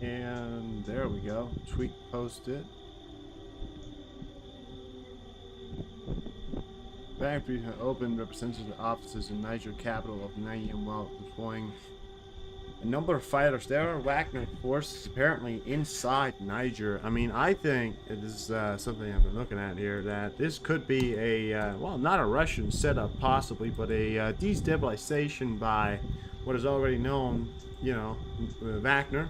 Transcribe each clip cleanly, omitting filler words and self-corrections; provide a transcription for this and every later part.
And there we go. Tweet posted. Factory had opened representative offices in Niger capital of Niger while deploying a number of fighters. There are Wagner forces apparently inside Niger. I mean, I think this is something I've been looking at here, that this could be a, well, not a Russian setup possibly, but a destabilization by what is already known, you know, Wagner.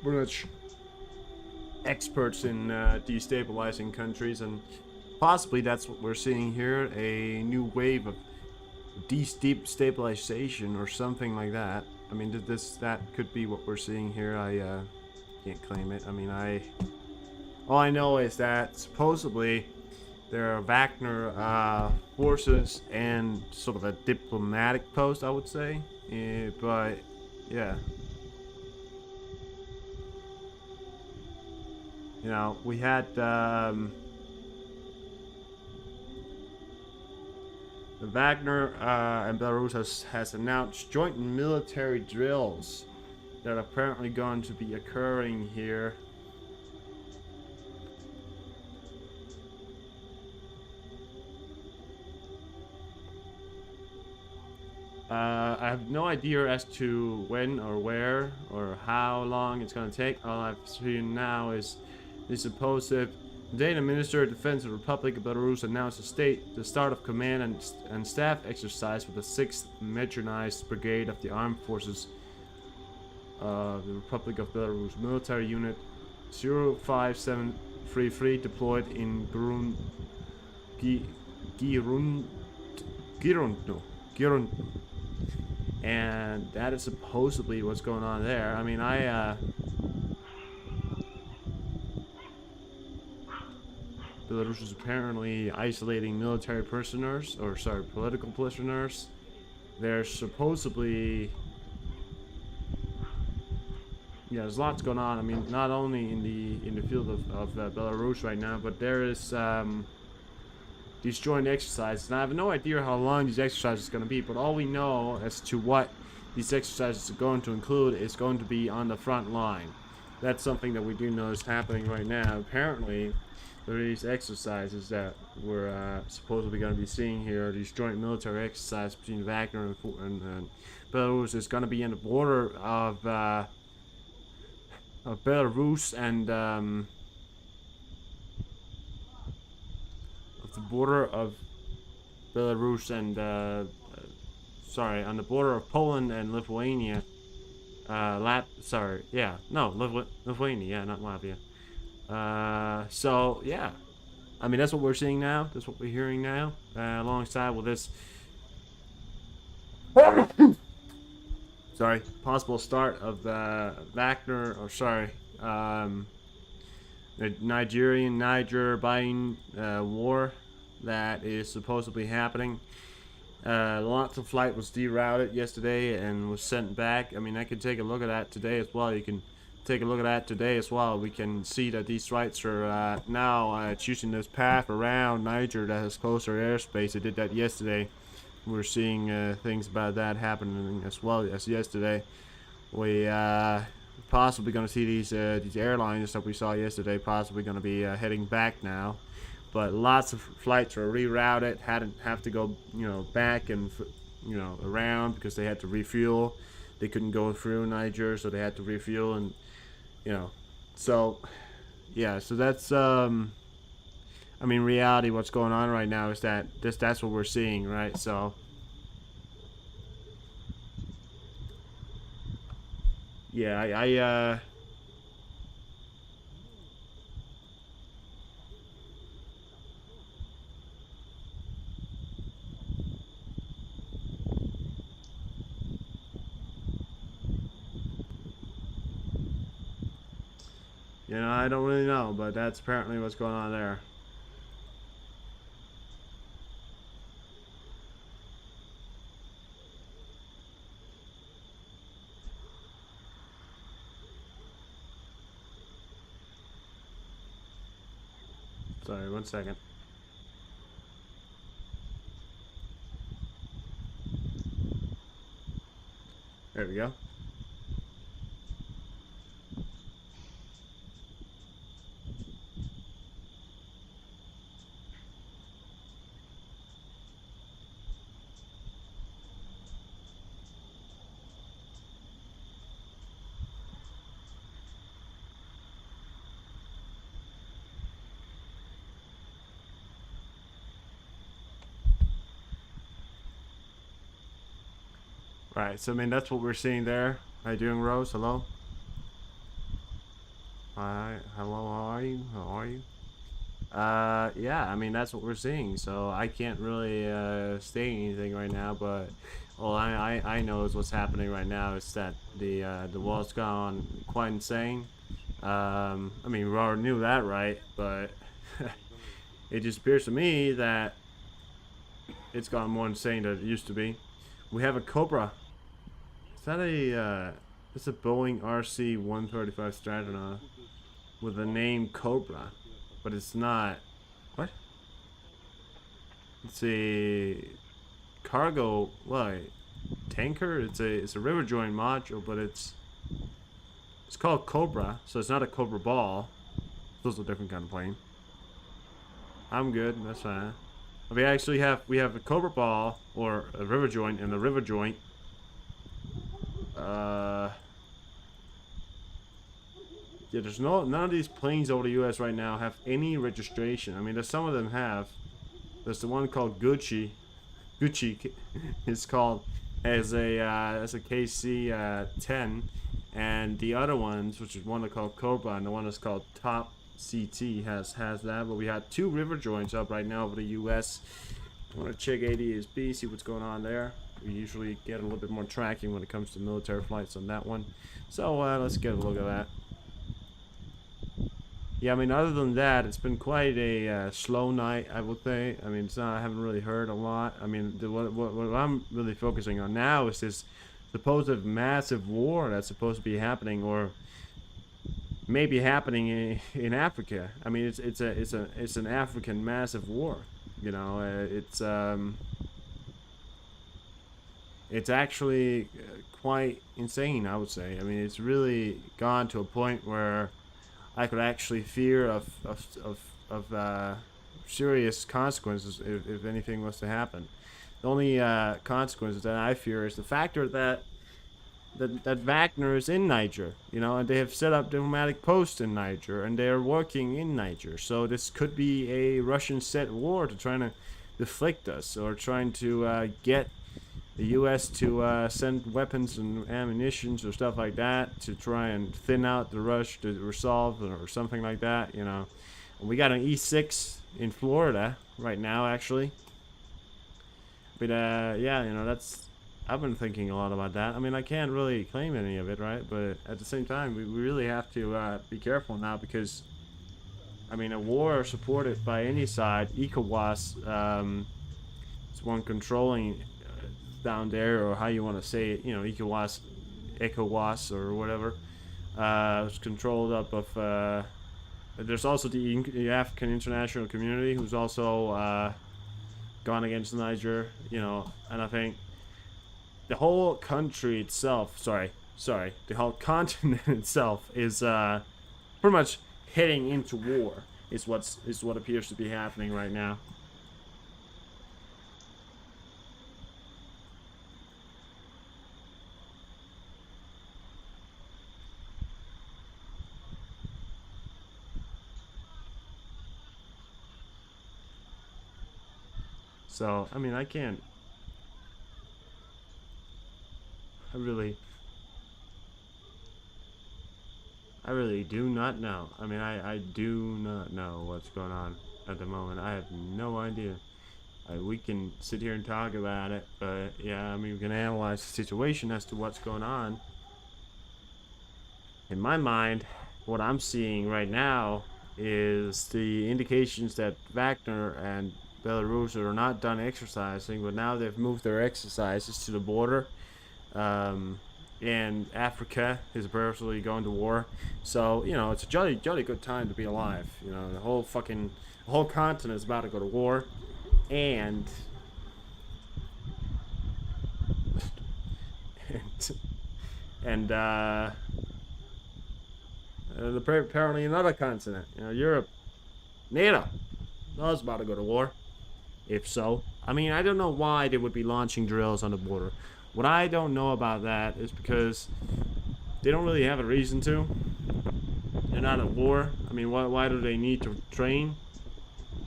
Pretty much experts in destabilizing countries, and possibly that's what we're seeing here, a new wave of destabilization or something like that. I mean, that could be what we're seeing here. I can't claim it. I mean, all I know is that supposedly there are Wagner forces and sort of a diplomatic post, I would say. But yeah, you know, we had Wagner and Belarus has announced joint military drills that are apparently going to be occurring here. I have no idea as to when or where or how long it's going to take. All I've seen now is the supposed Dana Minister of Defense of the Republic of Belarus announced the start of command and staff exercise with the 6th Mechanized Brigade of the Armed Forces of the Republic of Belarus. Military Unit 05733 deployed in Girundno. And that is supposedly what's going on there. I mean, Belarus is apparently isolating military prisoners, or sorry, political prisoners. There's supposedly, yeah, there's lots going on. I mean, not only in the field of Belarus right now, but there is these joint exercises. And I have no idea how long these exercises are going to be, but all we know as to what these exercises are going to include is going to be on the front line. That's something that we do know is happening right now. Apparently, there are these exercises that we're supposedly going to be seeing here. These joint military exercises between Wagner and Belarus is going to be in the border of Belarus and the border of Belarus and sorry, on the border of Poland and Lithuania. Lithuania, yeah, not Latvia. So yeah, I mean, that's what we're seeing now. That's what we're hearing now, alongside with this sorry, possible start of the Wagner, or sorry, the Niger buying war that is supposedly happening. Lots of flight was derouted yesterday and was sent back. I mean, I could take a look at that today as well. You can take a look at that today as well. We can see that these flights are now choosing this path around Niger that has closer airspace. They did that yesterday. We're seeing things about that happening as well as yesterday. We possibly going to see these airlines that we saw yesterday possibly going to be heading back now. But lots of flights were rerouted, have to go, you know, back and, you know, around because they had to refuel. They couldn't go through Niger, so they had to refuel, and, you know, so yeah, so that's I mean, reality, what's going on right now is that that's what we're seeing, right? So yeah, you know, I don't really know, but that's apparently what's going on there. Sorry, 1 second. There we go. Right. So I mean, that's what we're seeing there. How you doing, Rose? Hello. Hi. Hello. How are you? How are you? Yeah, I mean that's what we're seeing. So I can't really say anything right now, but all I know is what's happening right now is that the world's gone quite insane. I mean we already knew that, right? But it just appears to me that it's gone more insane than it used to be. We have a Cobra. Is that a it's a Boeing RC-135 Stratonaut with the name Cobra, but it's not. What? It's a cargo, what, tanker? It's a river joint module, but it's called Cobra, so it's not a Cobra ball. Those are a different kind of plane. I'm good. That's fine. We have a Cobra ball or a river joint, and the river joint. Uh, yeah. There's none of these planes over the U.S. right now have any registration. I mean, there's some of them have. There's the one called Gucci. Gucci is called as a KC 10, and the other ones, which is one that's called Cobra and the one that's called Top CT, has that. But we had two river joints up right now over the U.S. I want to check ADSB, see what's going on there. We usually get a little bit more tracking when it comes to military flights on that one. So let's get a look at that. Yeah, I mean, other than that, it's been quite a slow night, I would say. I mean, it's not, I haven't really heard a lot. I mean, what I'm really focusing on now is this supposed massive war that's supposed to be happening, or maybe happening in Africa. I mean, it's an African massive war. You know, it's actually quite insane, I would say. I mean, it's really gone to a point where I could actually fear of serious consequences if anything was to happen. The only consequences that I fear is the factor that Wagner is in Niger, you know, and they have set up diplomatic posts in Niger, and they are working in Niger. So this could be a Russian set war to trying to deflect us, or trying to get the U.S. to send weapons and ammunitions or stuff like that to try and thin out the rush to resolve or something like that, you know. And we got an E6 in Florida right now, actually. But yeah, you know, I've been thinking a lot about that. I mean, I can't really claim any of it, right? But at the same time, we really have to be careful now, because I mean, a war supported by any side, ECOWAS, is one controlling down there, or how you want to say it, you know, ECOWAS or whatever, it's controlled up of, there's also the African international community, who's also gone against Niger, you know, and I think the whole country itself, the whole continent itself is pretty much heading into war, is what appears to be happening right now. So, I mean, I really, I really do not know. I mean, I do not know what's going on at the moment. I have no idea. We can sit here and talk about it, but yeah, I mean, we can analyze the situation as to what's going on. In my mind, what I'm seeing right now is the indications that Wagner and Belarus are not done exercising, but now they've moved their exercises to the border. And Africa is purposely going to war. So, you know, it's a jolly good time to be alive. You know, the whole continent is about to go to war. And and apparently another continent, you know, Europe, NATO, was about to go to war. If so, I mean, I don't know why they would be launching drills on the border. What I don't know about that is because they don't really have a reason to. They're not at war. I mean, why do they need to train?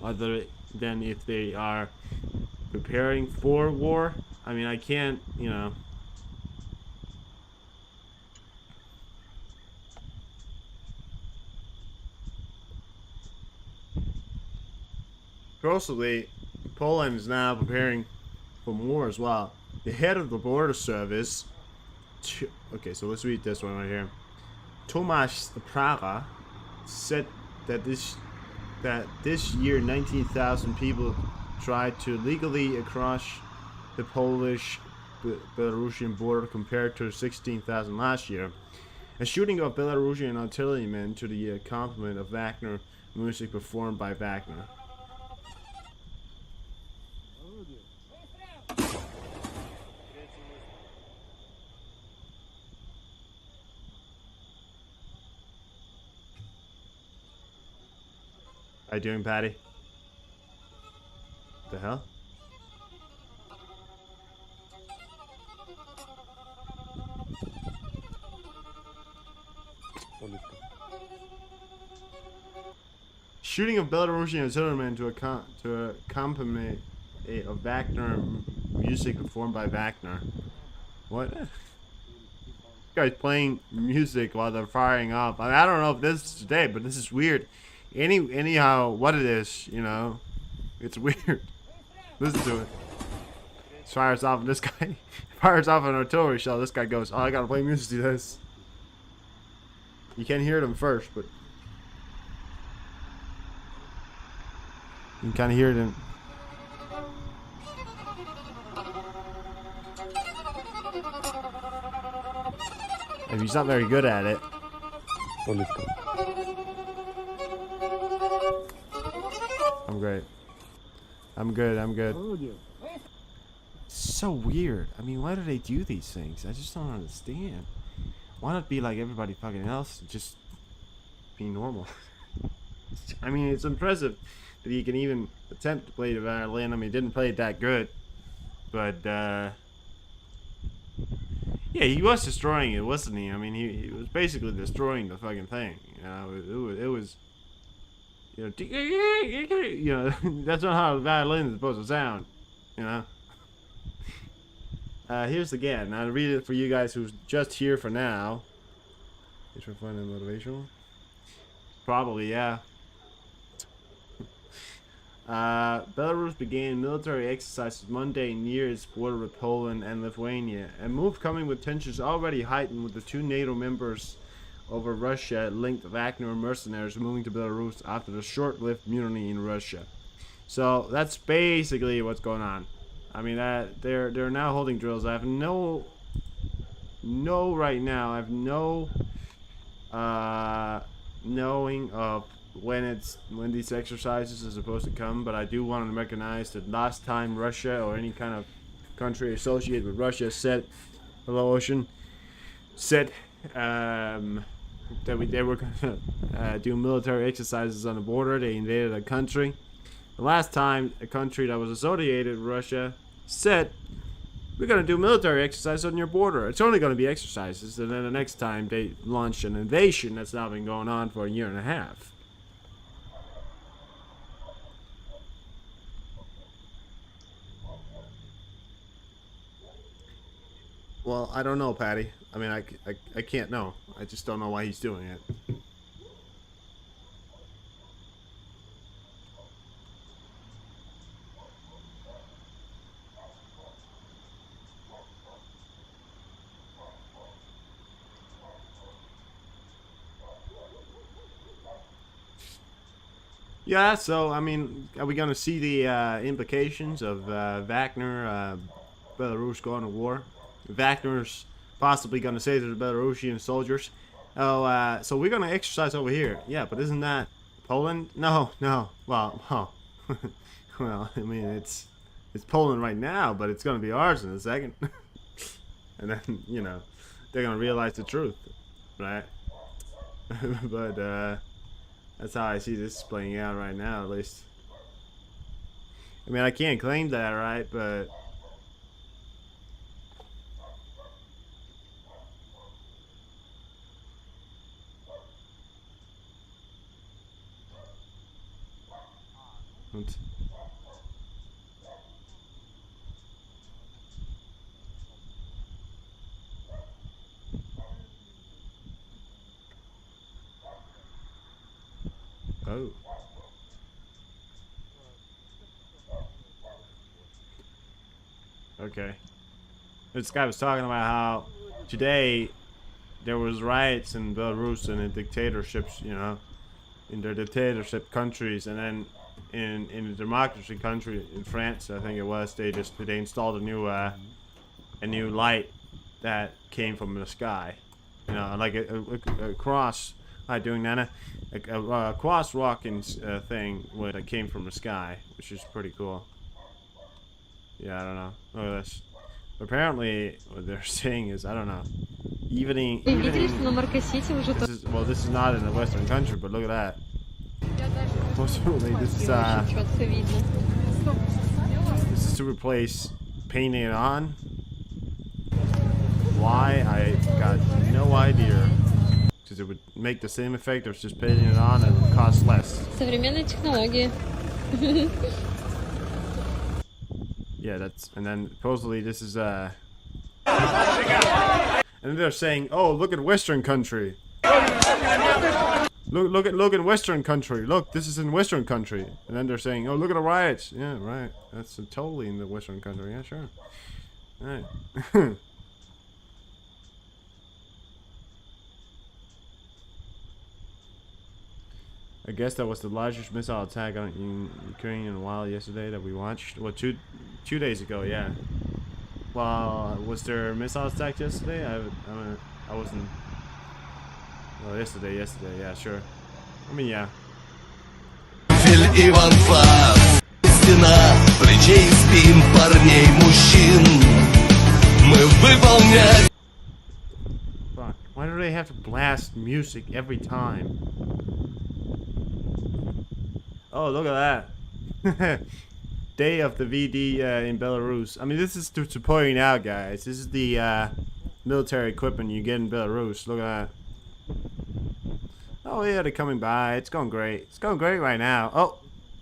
Other than if they are preparing for war. I mean, I can't, you know, supposedly, Poland is now preparing for more as well. The head of the border service. Okay, so let's read this one right here. Tomasz Praga said that this year 19,000 people tried to legally cross the Polish Belarusian border compared to 16,000 last year. A shooting of Belarusian artillerymen to the accompaniment of Wagner music performed by Wagner. How you doing, Patty? The hell? Shooting of Belarusian artillerymen to accompaniment of Wagner music performed by Wagner. What? This guy's playing music while they're firing up. I mean, I don't know if this is today, but this is weird. Anyhow, what it is, you know, it's weird. Listen to it. Fires off, and this guy fires off an artillery shell. This guy goes, "Oh, I gotta play music to this." You can't hear them first, but you can kind of hear it in. If he's not very good at it. I'm great. I'm good. It's so weird. I mean, why do they do these things? I just don't understand. Why not be like everybody fucking else and just be normal? I mean, it's impressive that he can even attempt to play the violin. I mean, he didn't play it that good. But, yeah, he was destroying it, wasn't he? I mean, he was basically destroying the fucking thing. You know, it was you know, that's not how a violin is supposed to sound, you know. Here's again. I'll read it for you guys who's just here for now. Is for fun and motivational? Probably, yeah. Belarus began military exercises Monday near its border with Poland and Lithuania. A move coming with tensions already heightened with the two NATO members over Russia-linked Wagner mercenaries moving to Belarus after the short-lived mutiny in Russia. So that's basically what's going on. I mean, they're now holding drills. I have no right now. I have no knowing of when these exercises are supposed to come. But I do want to recognize that last time Russia or any kind of country associated with Russia said hello ocean said that they were going to do military exercises on the border. They invaded a country. The last time a country that was associated with Russia said, we're going to do military exercises on your border. It's only going to be exercises. And then the next time they launched an invasion that's now been going on for a year and a half. Well, I don't know, Patty. I mean, I can't know. I just don't know why he's doing it. Yeah, so, I mean, are we going to see the implications of Wagner, Belarus going to war? Wagner's possibly going to say to the Belarusian soldiers, oh, so we're going to exercise over here. Yeah, but isn't that Poland? No. Well, well, I mean, it's Poland right now, but it's going to be ours in a second. And then, you know, they're going to realize the truth, right? But, that's how I see this playing out right now, at least. I mean, I can't claim that, right? But oh. Okay. This guy was talking about how today there was riots in Belarus and in dictatorships, you know, in their dictatorship countries, and then in a democracy country in France, I think it was, they installed a new light that came from the sky, you know, like a cross. Doing that, a cross walking thing that came from the sky, which is pretty cool. Yeah, I don't know. Look at this. Apparently, what they're saying is, I don't know. Evening. This is not in a Western country, but look at that. Supposedly, this is to replace painting it on. Why? I got no idea. Because it would make the same effect of just painting it on and it would cost less. Современные технологии. Yeah, and then supposedly this is and then they're saying, oh, look at Western country. Look at Western country. Look, this is in Western country. And then they're saying, oh, look at the riots. Yeah, right. That's totally in the Western country. Yeah, sure. All right. I guess that was the largest missile attack on Ukraine in a while yesterday that we watched. Well, two days ago, yeah. Well, was there a missile attack yesterday? I wasn't. Well, yesterday, yeah, sure. I mean, yeah. Fuck, why do they have to blast music every time? Oh, look at that. Day of the VD in Belarus. I mean, this is to point out, guys. This is the military equipment you get in Belarus. Look at that. Oh, yeah, they're coming by. It's going great. It's going great right now.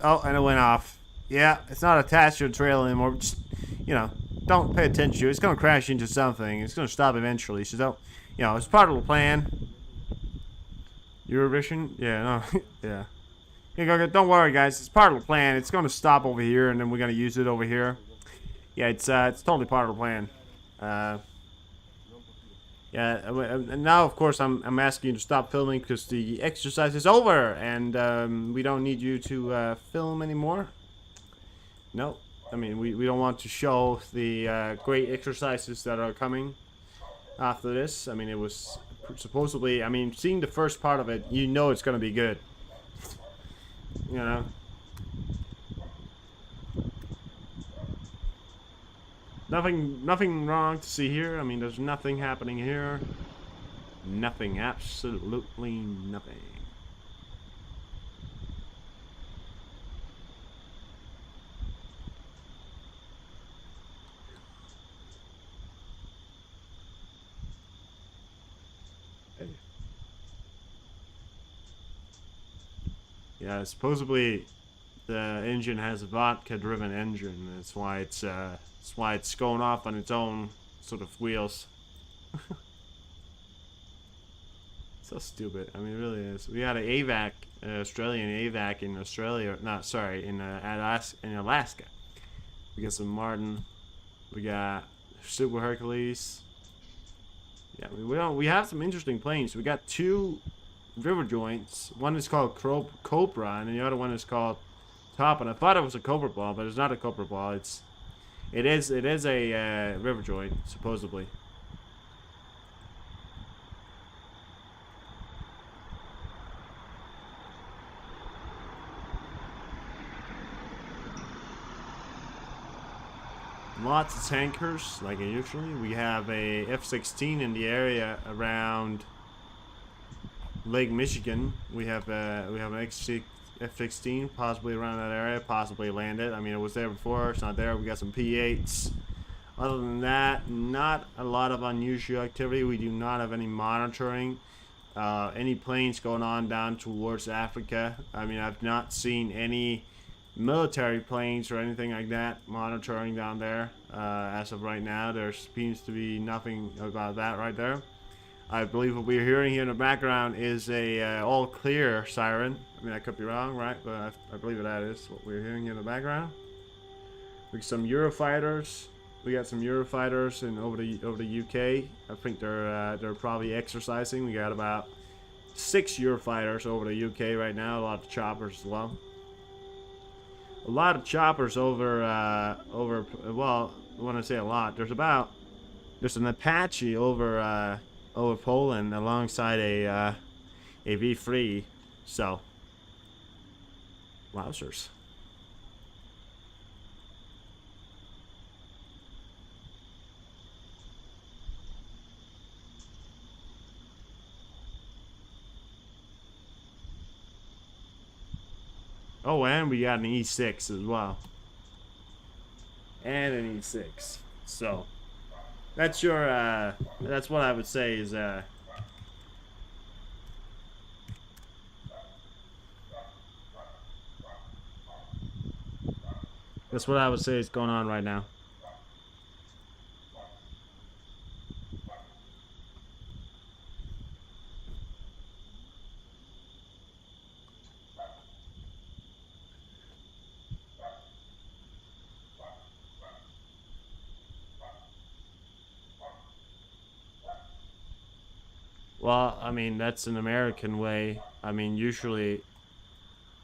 Oh, and it went off. Yeah, it's not attached to a trail anymore. Just, you know, don't pay attention to it. It's going to crash into something. It's going to stop eventually. So don't, you know, it's part of the plan. Eurovision? Yeah, no, yeah. Don't worry, guys. It's part of the plan. It's going to stop over here, and then we're going to use it over here. Yeah, it's totally part of the plan. Yeah, and now, of course, I'm asking you to stop filming because the exercise is over, and we don't need you to film anymore. No, I mean, we don't want to show the great exercises that are coming after this. I mean, it was supposedly, I mean, seeing the first part of it, you know it's going to be good. You know, nothing wrong to see here. I mean, there's nothing happening here. Nothing, absolutely nothing. Yeah, supposedly the engine has a vodka-driven engine. That's why it's going off on its own sort of wheels. So stupid. I mean, it really is. We had an AVAC, Australian AVAC in Australia. Not sorry, in Alaska. We got some Martin. We got Super Hercules. Yeah, we have some interesting planes. We got two river joints. One is called Cobra, and the other one is called Top. And I thought it was a Cobra ball, but it's not a Cobra ball. It is a river joint, supposedly. Lots of tankers, like usually. We have a F-16 in the area around Lake Michigan. We have an F-16 possibly around that area, possibly landed. I mean, it was there before. It's not there. We got some P-8s. Other than that, not a lot of unusual activity. We do not have any monitoring. Any planes going on down towards Africa. I mean, I've not seen any military planes or anything like that monitoring down there as of right now. There seems to be nothing about that right there. I believe what we're hearing here in the background is a all clear siren. I mean, I could be wrong, right? But I believe that is what we're hearing here in the background. With some Eurofighters We got some Eurofighters in over the UK. I think they're probably exercising. We got about 6 Eurofighters over the UK right now. A lot of choppers as well. A lot of choppers over well, when I say a lot, there's an Apache over Poland alongside a V3. So, wowzers. Oh, and we got an E6 as well. And an E6. So, that's your, that's what I would say is, that's what I would say is going on right now. Well, I mean, that's an American way. I mean, usually,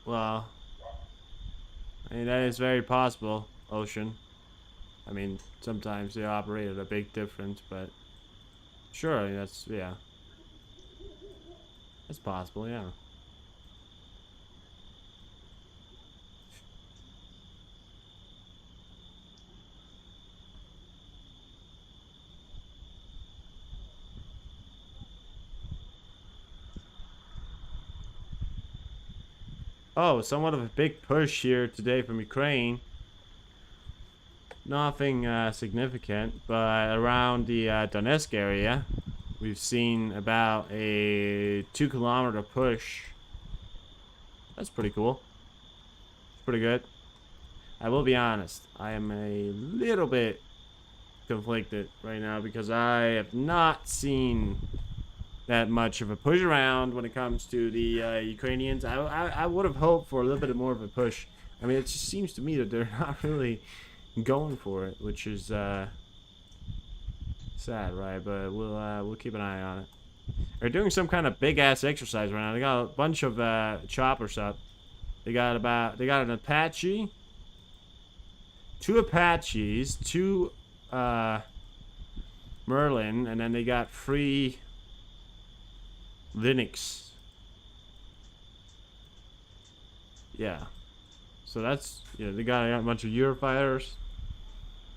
well, I mean, that is very possible, Ocean. I mean, sometimes they operate at a big difference, but sure, I mean, that's, yeah. That's possible, yeah. Oh, somewhat of a big push here today from Ukraine. Nothing significant, but around the Donetsk area, we've seen about a 2-kilometer push. That's pretty cool. Pretty good. I will be honest, I am a little bit conflicted right now because I have not seen that much of a push around when it comes to the Ukrainians. I would have hoped for a little bit more of a push. I mean, it just seems to me that they're not really going for it, which is sad, right? But we'll keep an eye on it. They're doing some kind of big ass exercise right now. They got a bunch of choppers up. They got an Apache, 2 Apaches, 2 Merlin, and then they got 3 Linux. Yeah. So that's, yeah, they got a bunch of Eurofighters.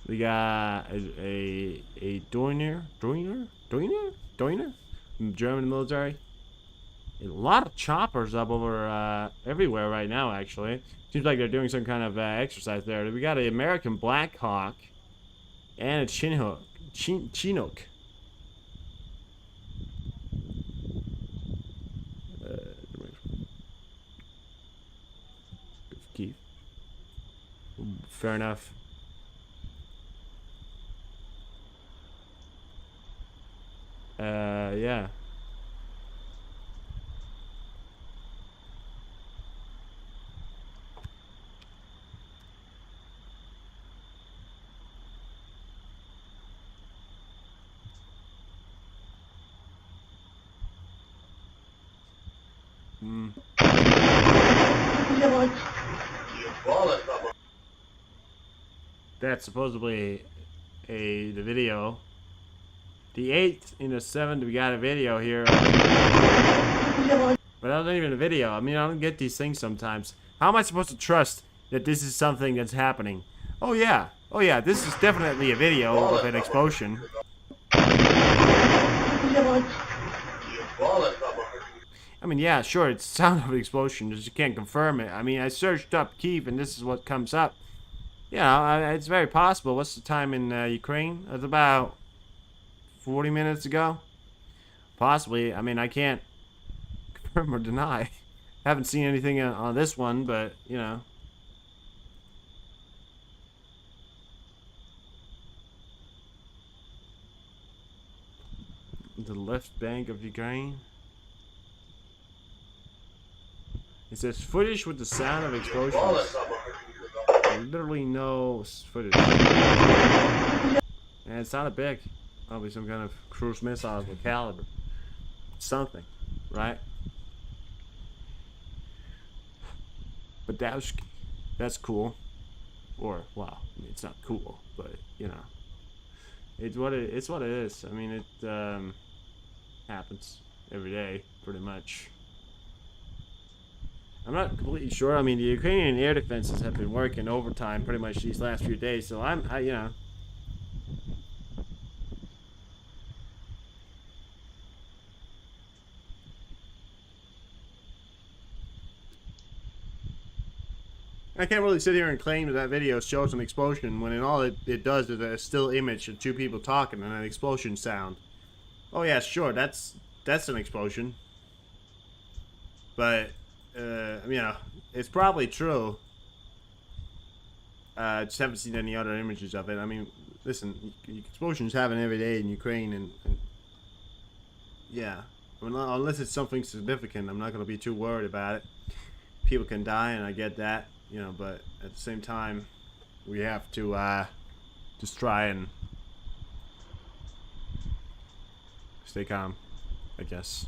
We got a Doiner from German military. A lot of choppers up over everywhere right now, actually. Seems like they're doing some kind of exercise there. We got an American Black Hawk and a Chinook. Keith. Fair enough. Yeah. That's supposedly the video. The 8th in the 7th, we got a video here. But that's not even a video. I mean, I don't get these things sometimes. How am I supposed to trust that this is something that's happening? Oh yeah, this is definitely a video of an explosion. I mean, yeah, sure, it's the sound of an explosion, just you can't confirm it. I mean, I searched up Kyiv, and this is what comes up. Yeah, it's very possible. What's the time in Ukraine? It's about 40 minutes ago. Possibly. I mean, I can't confirm or deny. Haven't seen anything on this one, but, you know. The left bank of Ukraine. It says footage with the sound of explosions. literally no footage. And it's not a big. Probably some kind of cruise missile with caliber. Something, right? But that's cool. Or, well, I mean, it's not cool, but, you know. It's what it is. I mean, it happens every day, pretty much. I'm not completely sure. I mean, the Ukrainian air defenses have been working overtime pretty much these last few days, so you know. I can't really sit here and claim that video shows an explosion when all it does is a still image of two people talking and an explosion sound. Oh yeah, sure, that's an explosion. But, you know, it's probably true. Just haven't seen any other images of it. I mean, listen, explosions happen every day in Ukraine, and yeah. I mean, unless it's something significant, I'm not going to be too worried about it. People can die, and I get that, you know, but at the same time, we have to just try and stay calm, I guess.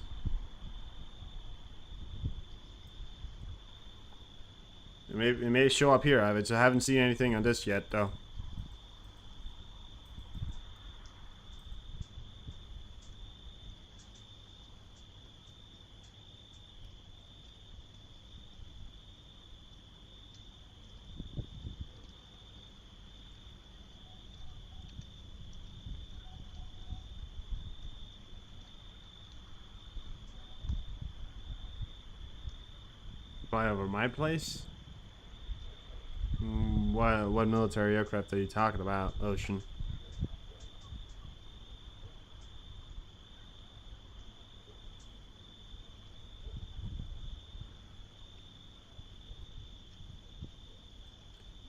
It may show up here. I haven't seen anything on this yet, though. Fly over my place? What military aircraft are you talking about, Ocean?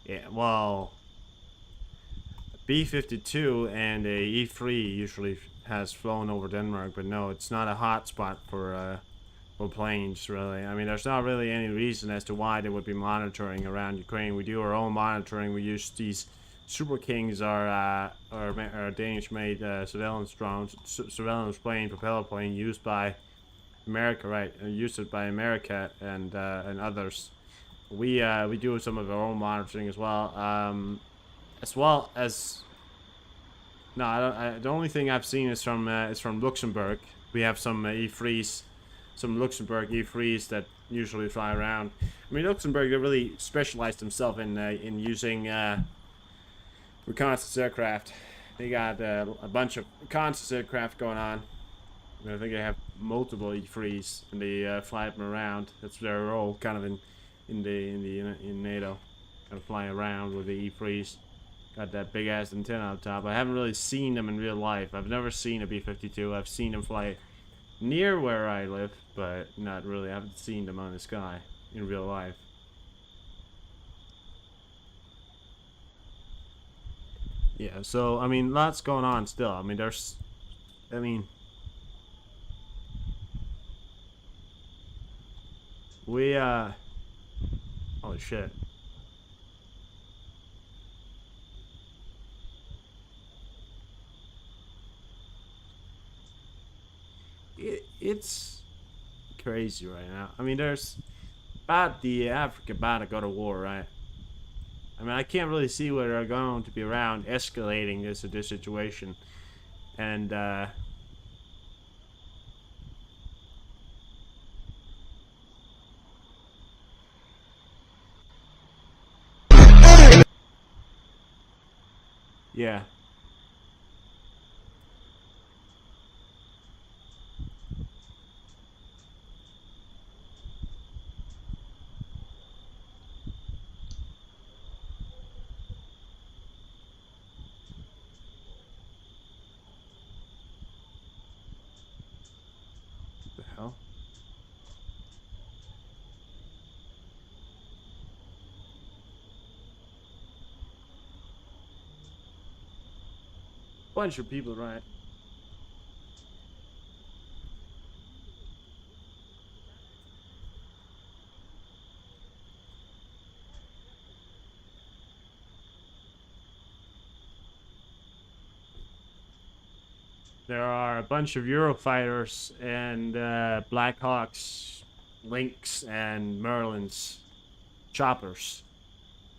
Yeah, well, B-52 and a E-3 usually has flown over Denmark, but no, it's not a hot spot for planes, really. I mean, there's not really any reason as to why they would be monitoring around Ukraine. We do our own monitoring. We use these Super Kings, our Danish-made surveillance drones, surveillance plane, propeller plane used by America, right? Used by America and others. We do some of our own monitoring as well. No, the only thing I've seen is from Luxembourg. We have some E3s, some Luxembourg E3s that usually fly around. I mean, Luxembourg, they really specialized themselves in using reconnaissance aircraft. They got a bunch of reconnaissance aircraft going on. I think they have multiple E3s and they fly them around. That's their role, kind of in NATO, kind of flying around with the E3s. Got that big ass antenna up top. I haven't really seen them in real life. I've never seen a B-52. I've seen them fly near where I live, but not really. I haven't seen them on the sky in real life. Yeah, so I mean, lots going on still. I mean, we holy shit. It's crazy right now. I mean, there's about the Africa about to go to war, right? I mean, I can't really see where they're going to be around escalating this situation, and yeah. What the hell? Bunch of people, right? there are a bunch of Eurofighters and Blackhawks, Lynx, and Merlins choppers,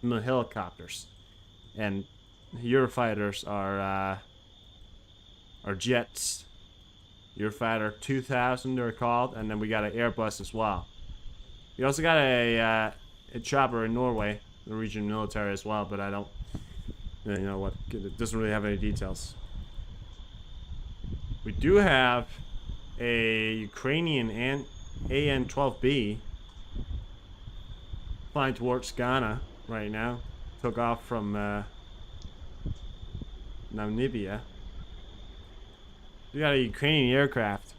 helicopters, and Eurofighters are jets. Eurofighter 2000 they're called, and then we got an Airbus as well. We also got a chopper in Norway, Norwegian military as well, but I don't, you know what, it doesn't really have any details. We do have a Ukrainian AN-12B flying towards Ghana right now. Took off from Namibia. We got a Ukrainian aircraft.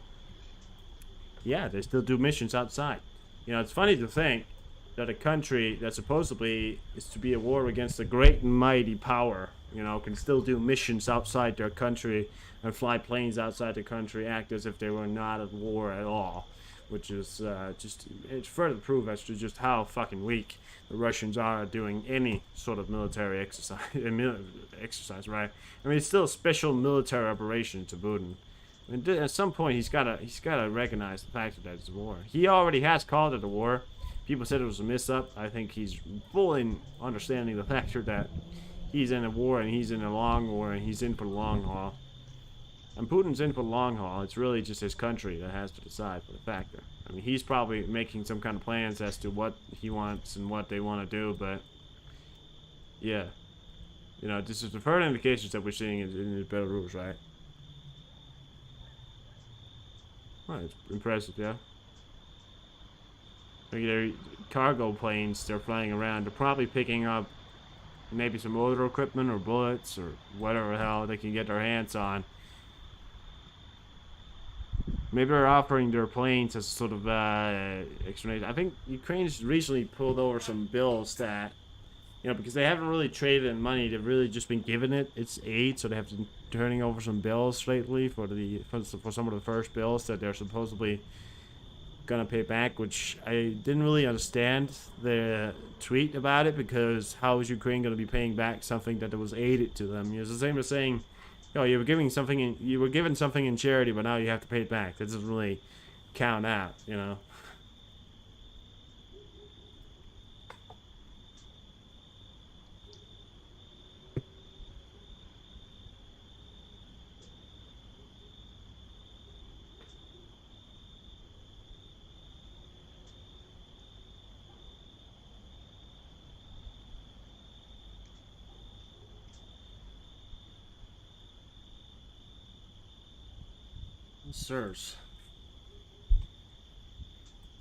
Yeah, they still do missions outside. You know, it's funny to think that a country that supposedly is to be a war against a great and mighty power, you know, can still do missions outside their country and fly planes outside the country, act as if they were not at war at all, which is it's further proof as to just how fucking weak the Russians are at doing any sort of military exercise, right? I mean, it's still a special military operation to Putin. I mean, at some point, he's gotta recognize the fact that it's a war. He already has called it a war. People said it was a mix-up. I think he's fully understanding the factor that he's in a war and he's in a long war and he's in for the long haul. And Putin's in for the long haul. It's really just his country that has to decide for the factor. I mean, he's probably making some kind of plans as to what he wants and what they want to do, but yeah. You know, this is the further indications that we're seeing in Belarus, right? Well, it's impressive, yeah. Their cargo planes they're flying around, they're probably picking up maybe some other equipment or bullets or whatever the hell they can get their hands on. Maybe they're offering their planes as sort of explanation. I think Ukraine's recently pulled over some bills that, you know, because they haven't really traded in money, they've really just been given it. It's aid, so they have been turning over some bills lately for some of the first bills that they're supposedly gonna pay back, which I didn't really understand the tweet about it, because how is Ukraine gonna be paying back something that was aided to them? You know, it's the same as saying, oh, you were given something in charity, but now you have to pay it back. That doesn't really count out, you know. Sirs.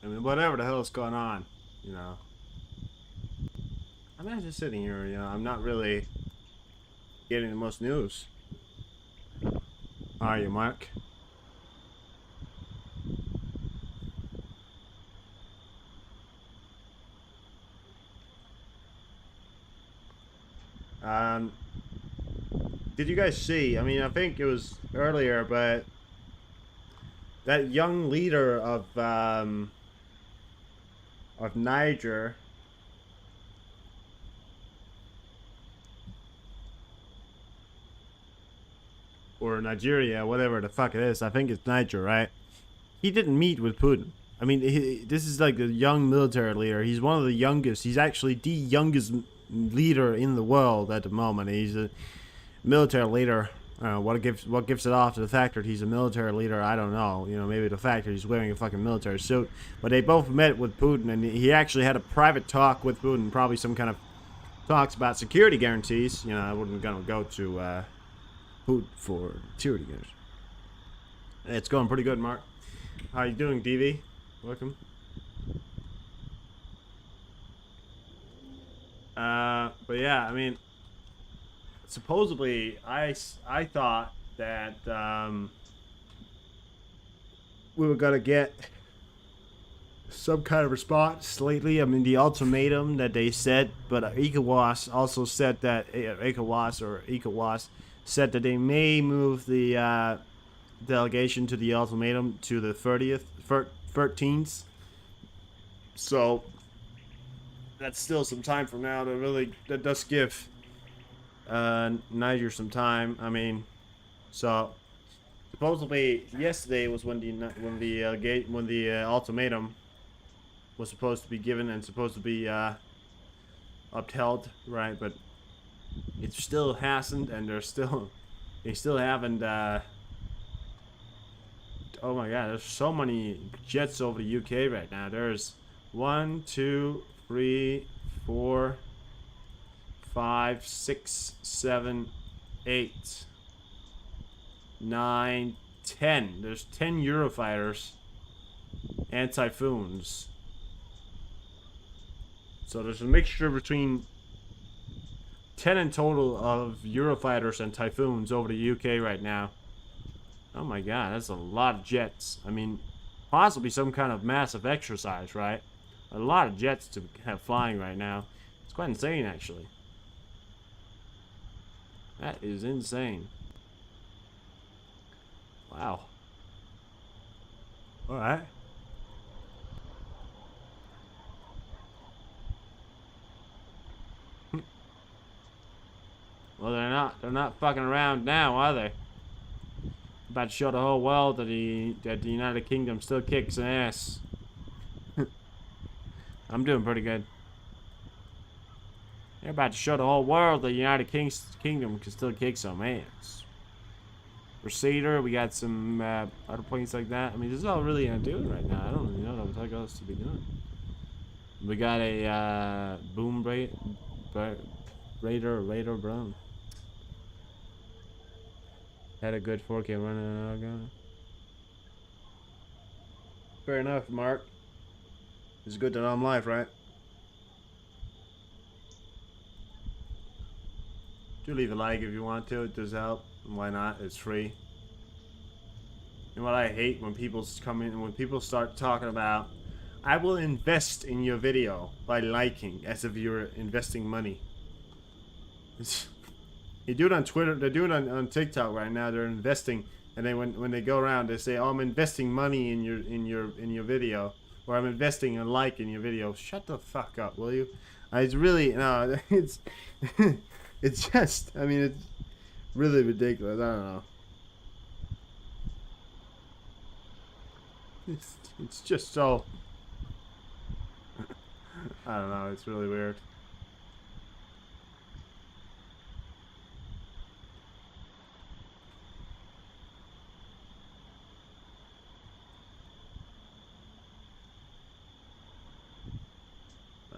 I mean, whatever the hell is going on, you know. I'm not just sitting here, you know, I'm not really getting the most news. Are you, Mark? Um, did you guys see? I mean, I think it was earlier, but that young leader of Niger, or Nigeria, whatever the fuck it is. I think it's Niger, right? He didn't meet with Putin. I mean, this is like a young military leader. He's one of the youngest. He's actually the youngest leader in the world at the moment. He's a military leader. What gives it off to the fact that he's a military leader? I don't know. You know, maybe the fact that he's wearing a fucking military suit. But they both met with Putin, and he actually had a private talk with Putin. Probably some kind of talks about security guarantees. You know, I wasn't gonna go to Putin for security guarantees. It's going pretty good, Mark. How you doing, DV? Welcome. But yeah, I mean, supposedly, I thought that we were gonna get some kind of response lately. I mean, the ultimatum that they said, but ECOWAS also said that ECOWAS said that they may move the delegation to the ultimatum to the 13th. So that's still some time from now. That does give Niger some time. I mean, so Supposedly, yesterday was when the ultimatum was supposed to be given and supposed to be upheld, right? But it still hasn't, and they still haven't. Oh my God, there's so many jets over the UK right now. There's one, two, three, four, five, six, seven, eight, nine, 10. There's 10 Eurofighters and Typhoons. So there's a mixture between 10 in total of Eurofighters and Typhoons over the UK right now. Oh my God, that's a lot of jets. I mean, possibly some kind of massive exercise, right? A lot of jets to have flying right now. It's quite insane, actually. That is insane. Wow. All right. Well, they're not fucking around now, are they? About to show the whole world that the United Kingdom still kicks ass. I'm doing pretty good. They're about to show the whole world that the United Kingdom can still kick some ass. Crusader, we got some other points like that. I mean, this is all really I'm doing right now. I don't really know what else to be doing. We got a boom Raider Brown. Had a good 4K running. Fair enough, Mark. It's good that I'm live, right? Do leave a like if you want to. It does help. Why not? It's free. And what I hate when people come in and when people start talking about, I will invest in your video by liking, as if you're investing money. They do it on Twitter. They do it on TikTok right now. They're investing, and then when they go around, they say, "Oh, I'm investing money in your video," or "I'm investing a like in your video." Shut the fuck up, will you? It's really no. It's it's just. I mean, it's really ridiculous. I don't know. It's just so. I don't know. It's really weird.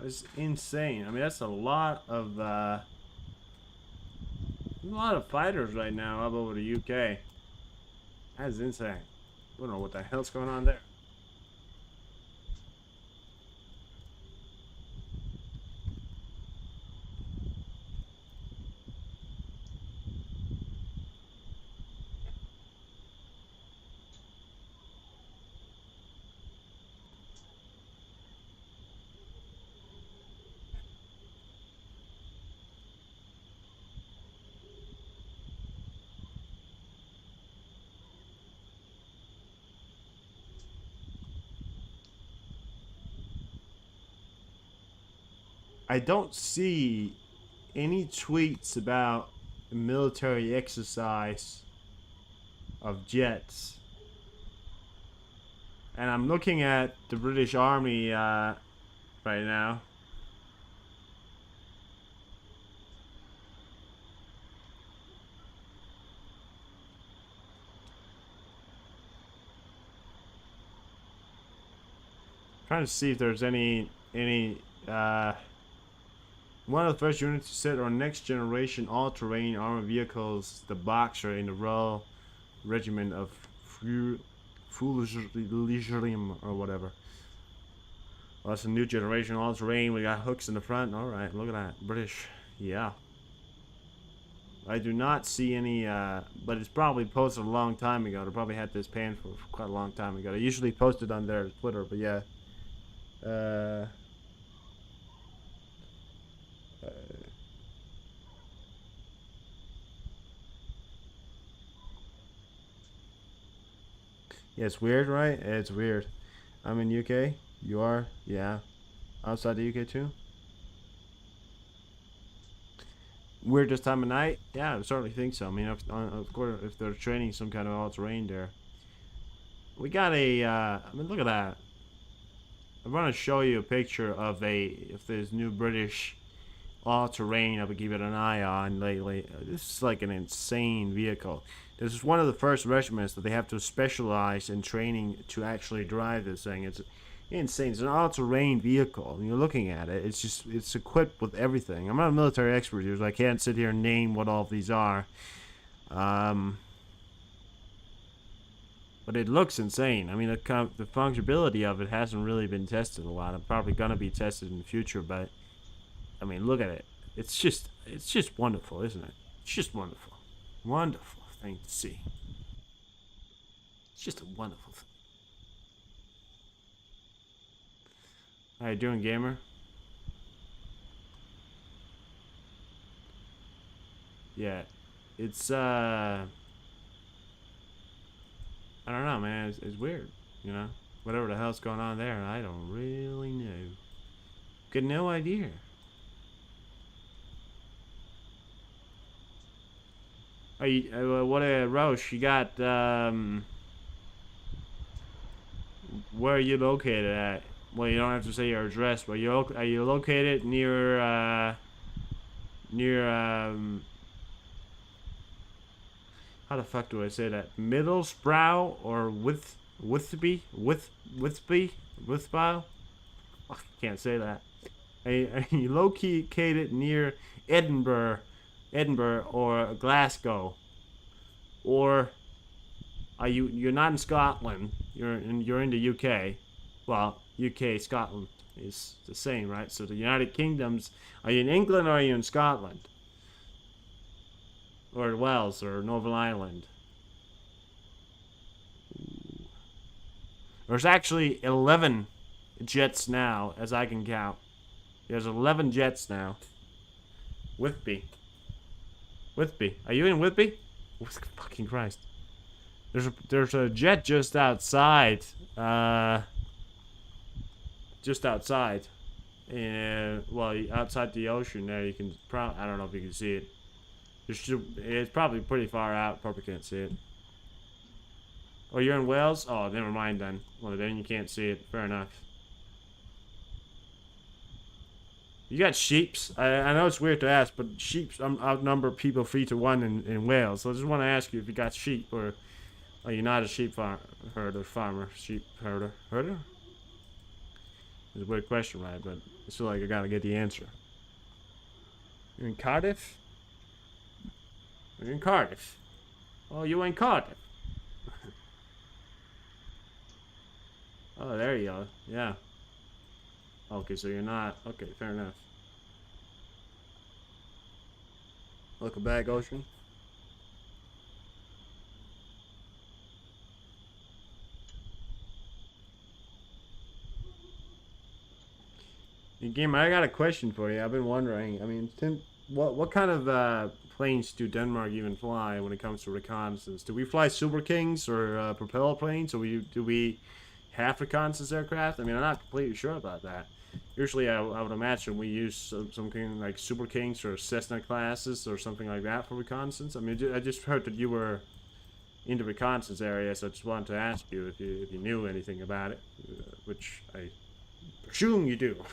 It's insane. I mean, that's a lot of fighters right now up over the UK. That's insane. I don't know what the hell's going on there. I don't see any tweets about a military exercise of jets. And I'm looking at the British Army right now. Trying to see if there's any one of the first units to set our next generation all-terrain armored vehicles, the Boxer in the Royal Regiment of Fusiliers or whatever. Well, that's a new generation all-terrain. We got hooks in the front. All right, look at that, British. Yeah. I do not see any, but it's probably posted a long time ago. They probably had this pan for quite a long time ago. They usually posted on their Twitter, but yeah. Yeah, it's weird, right? It's weird. I'm in UK. You are? Yeah. Outside the UK too? weirdest time of night? Yeah, I certainly think so. I mean, of course, if they're training some kind of all-terrain there. We got a, I mean, look at that. I want to show you a picture of this new British all-terrain I've been keeping an eye on lately. This is like an insane vehicle. This is one of the first regiments that they have to specialize in training to actually drive this thing. It's insane. It's an all-terrain vehicle. And you're looking at it. It's equipped with everything. I'm not a military expert here, so I can't sit here and name what all of these are. But it looks insane. I mean, the functionality of it hasn't really been tested a lot. I'm probably gonna be tested in the future, but I mean, look at it. It's just wonderful, isn't it? It's just wonderful. Wonderful thing to see. It's just a wonderful thing. How you doing, gamer? Yeah, it's I don't know, man. It's weird, you know. Whatever the hell's going on there, I don't really know. Got no idea. Oh, what a Roche, you got, where are you located at? Well, you don't have to say your address, but are you located near, how the fuck do I say that? Middlesbrough or Withby? Withby? I can't say that. Are you located near Edinburgh or Glasgow, or are you're not in Scotland? You're in the UK. Well, UK Scotland is the same, right? So the United Kingdoms. Are you in England or are you in Scotland, or Wales or Northern Ireland? There's actually 11 jets now, as I can count. There's 11 jets now. Whitby. Are you in Whitby? Fucking Christ. There's a jet just outside. Just outside. Well, outside the ocean there. You can I don't know if you can see it. It's probably pretty far out. Probably can't see it. Oh, you're in Wales? Oh, never mind then. Well, then you can't see it. Fair enough. You got sheeps. I know it's weird to ask, but sheeps outnumber people 3-1 in Wales. So I just want to ask you if you got sheep, or are you not a sheep farmer? Sheep herder? Herder? It's a weird question, right? But I feel like I gotta get the answer. You're in Cardiff? You're in Cardiff. Oh, you in Cardiff? Oh, there you go. Yeah. Okay, so you're not. Okay, fair enough. Welcome back, Ocean. Hey, Gamer, I got a question for you. I've been wondering. I mean, what kind of planes do Denmark even fly when it comes to reconnaissance? Do we fly Super Kings or propeller planes, or do we have reconnaissance aircraft? I mean, I'm not completely sure about that. Usually, I would imagine we use something like Super Kings or Cessna classes or something like that for reconnaissance. I mean, I just heard that you were in the reconnaissance area, so I just wanted to ask you if you knew anything about it, which I presume you do.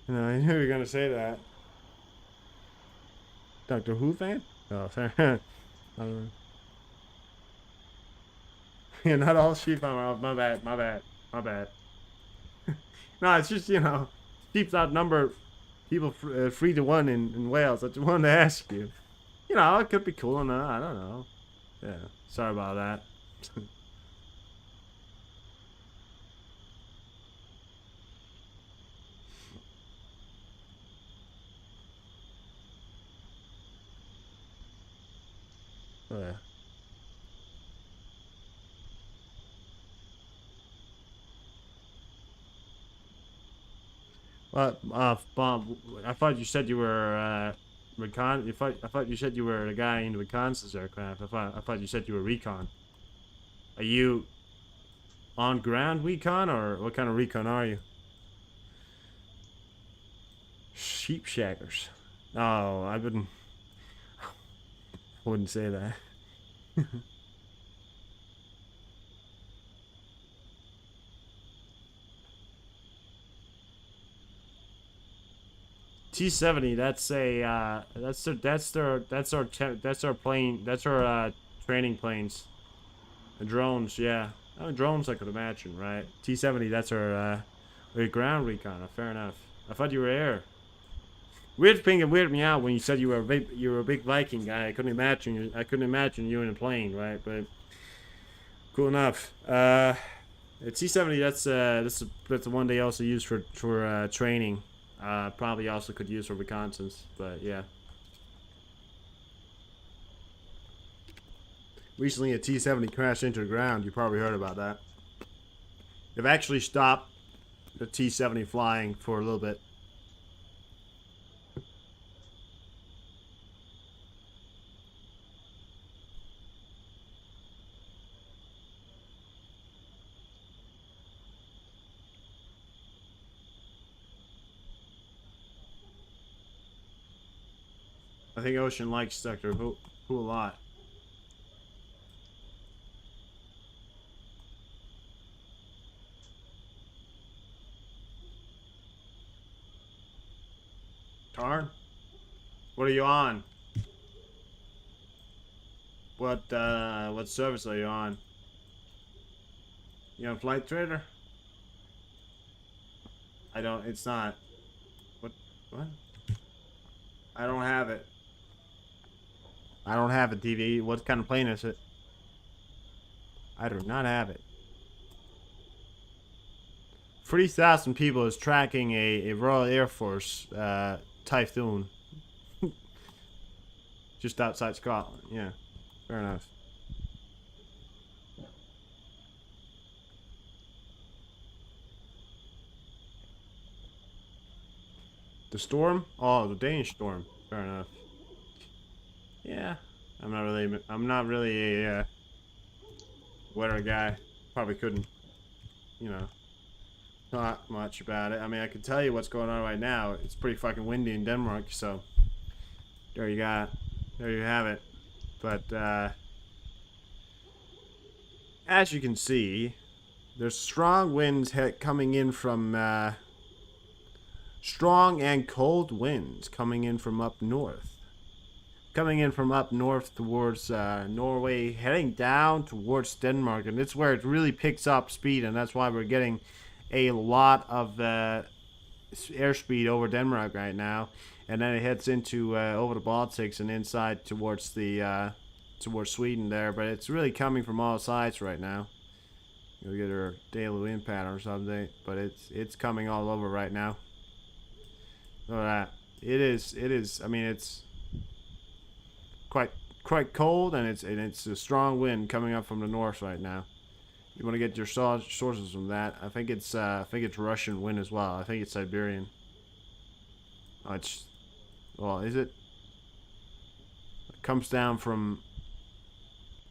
No, I knew you were gonna say that. Doctor Who fan? Oh, sorry. Yeah, not all sheep are. My bad. No, it's just, sheep outnumber people 3-1 in Wales. I just wanted to ask you. It could be cool or not. I don't know. Yeah, sorry about that. Oh, yeah. Well, Bob, I thought you said you were I thought you said you were a guy in reconnaissance aircraft. I thought you said you were recon. Are you? On ground recon, or what kind of recon are you? Sheep shaggers. Oh, wouldn't say that. T-70. That's a that's our plane. That's our training planes. The drones, yeah. Oh, drones, I could imagine, right? T-70. That's our ground recon. Fair enough. I thought you were air. Weird thing that weirded me out when you said you were a big Viking guy. I couldn't imagine you in a plane, right? But cool enough. T-70. That's the one they also use for training. Probably also could use for reconnaissance, but yeah. Recently, a T-70 crashed into the ground. You probably heard about that. They've actually stopped the T-70 flying for a little bit. I think Ocean likes Sector Who a lot. Tarn? What are you on? What service are you on? You on Flight Trader? I don't, it's not. What? I don't have it. I don't have a TV. What kind of plane is it? I do not have it. 3,000 people is tracking a Royal Air Force Typhoon just outside Scotland. Yeah, fair enough. The storm? Oh, the Danish storm. Fair enough. Yeah, I'm not really a weather guy. Probably couldn't, you know, not much about it. I mean, I can tell you what's going on right now. It's pretty fucking windy in Denmark, so there you got, there you have it. But as you can see, there's strong winds coming in from strong and cold winds coming in from up north. Coming in from up north towards Norway, heading down towards Denmark, and it's where it really picks up speed, and that's why we're getting a lot of airspeed over Denmark right now, and then it heads into over the Baltics and inside towards the towards Sweden there. But it's really coming from all sides right now. You'll get our daily wind pattern or something, but it's coming all over right now. Look at that. It is. I mean, it's quite cold, and it's a strong wind coming up from the north right now. You want to get your sources from that. I think it's Russian wind as well. I think it's Siberian. Oh, is it? It comes down from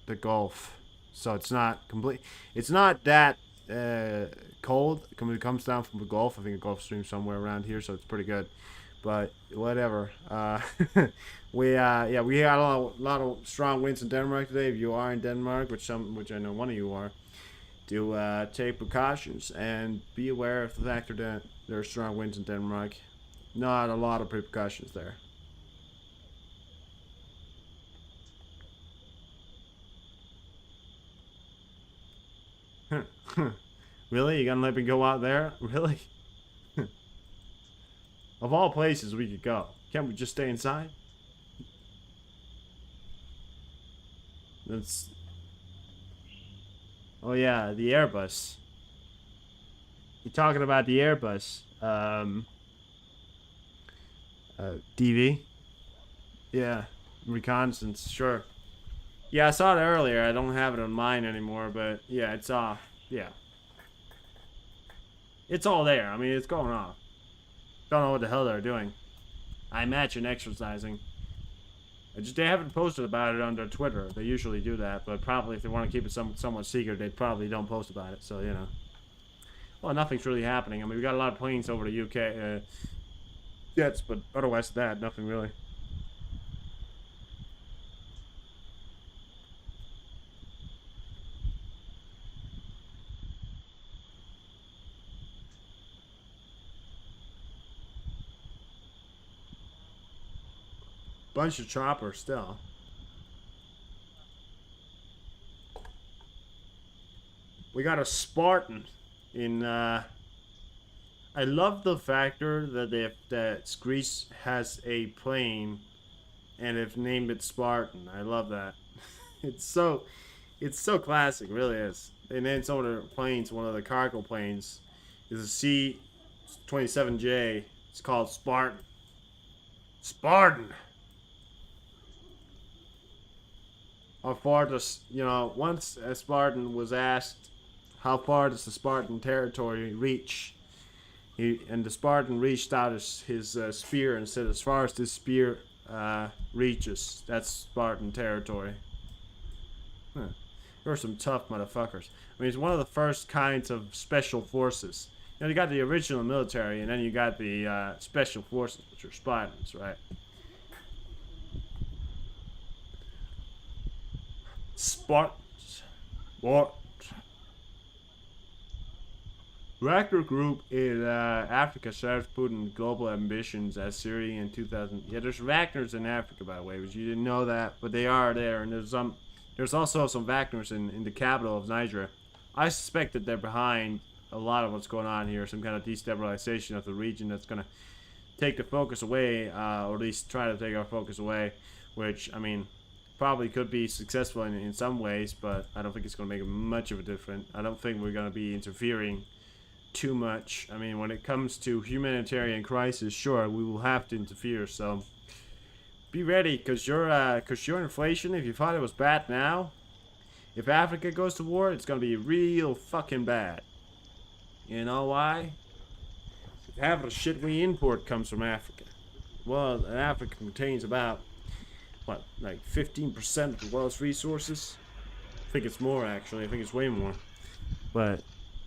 the Gulf, so it's not complete. It's not that cold. It comes down from the Gulf. I think a Gulf Stream somewhere around here, so it's pretty good. But whatever. We got a lot of strong winds in Denmark today. If you are in Denmark, which I know one of you are, do take precautions and be aware of the fact that there are strong winds in Denmark. Not a lot of precautions there. Really? You gonna let me go out there? Really? Of all places we could go, can't we just stay inside? That's. Oh yeah, the Airbus. You're talking about the Airbus. DV. Yeah, reconnaissance. Sure. Yeah, I saw it earlier. I don't have it on mine anymore, but yeah, it's off. Yeah, it's all there. I mean, it's going off. Don't know what the hell they're doing. I imagine exercising. They haven't posted about it on their Twitter. They usually do that, but probably if they want to keep it somewhat secret, they probably don't post about it. So, you know. Well, nothing's really happening. I mean, we got a lot of planes over the UK jets, but otherwise that, nothing really. Bunch of choppers still. We got a Spartan in. I love the factor that Greece has a plane and have named it Spartan. I love that. It's so it's so classic, really is. And then some of the planes, one of the cargo planes, is a C-27J. It's called Spartan. Spartan. How far does once a Spartan was asked, how far does the Spartan territory reach? And the Spartan reached out his spear and said, as far as this spear reaches, that's Spartan territory. Huh. There are some tough motherfuckers. I mean, it's one of the first kinds of special forces. You got the original military, and then you got the special forces, which are Spartans, right? Spartans. What? Wagner Group in Africa shares Putin's global ambitions as Syria in 2000. Yeah, there's Wagners in Africa, by the way, but you didn't know that, but they are there, and there's also some Wagners in the capital of Niger. I suspect that they're behind a lot of what's going on here, some kind of destabilization of the region that's gonna take the focus away, or at least try to take our focus away, which, I mean, probably could be successful in some ways, but I don't think it's going to make much of a difference. I don't think we're going to be interfering too much. I mean, when it comes to humanitarian crisis, sure, we will have to interfere, so be ready, because your inflation, if you thought it was bad now, if Africa goes to war, it's going to be real fucking bad. You know why? Half of the shit we import comes from Africa. Well, Africa contains about, what, like 15% of the world's resources? I think it's more, actually. I think it's way more. But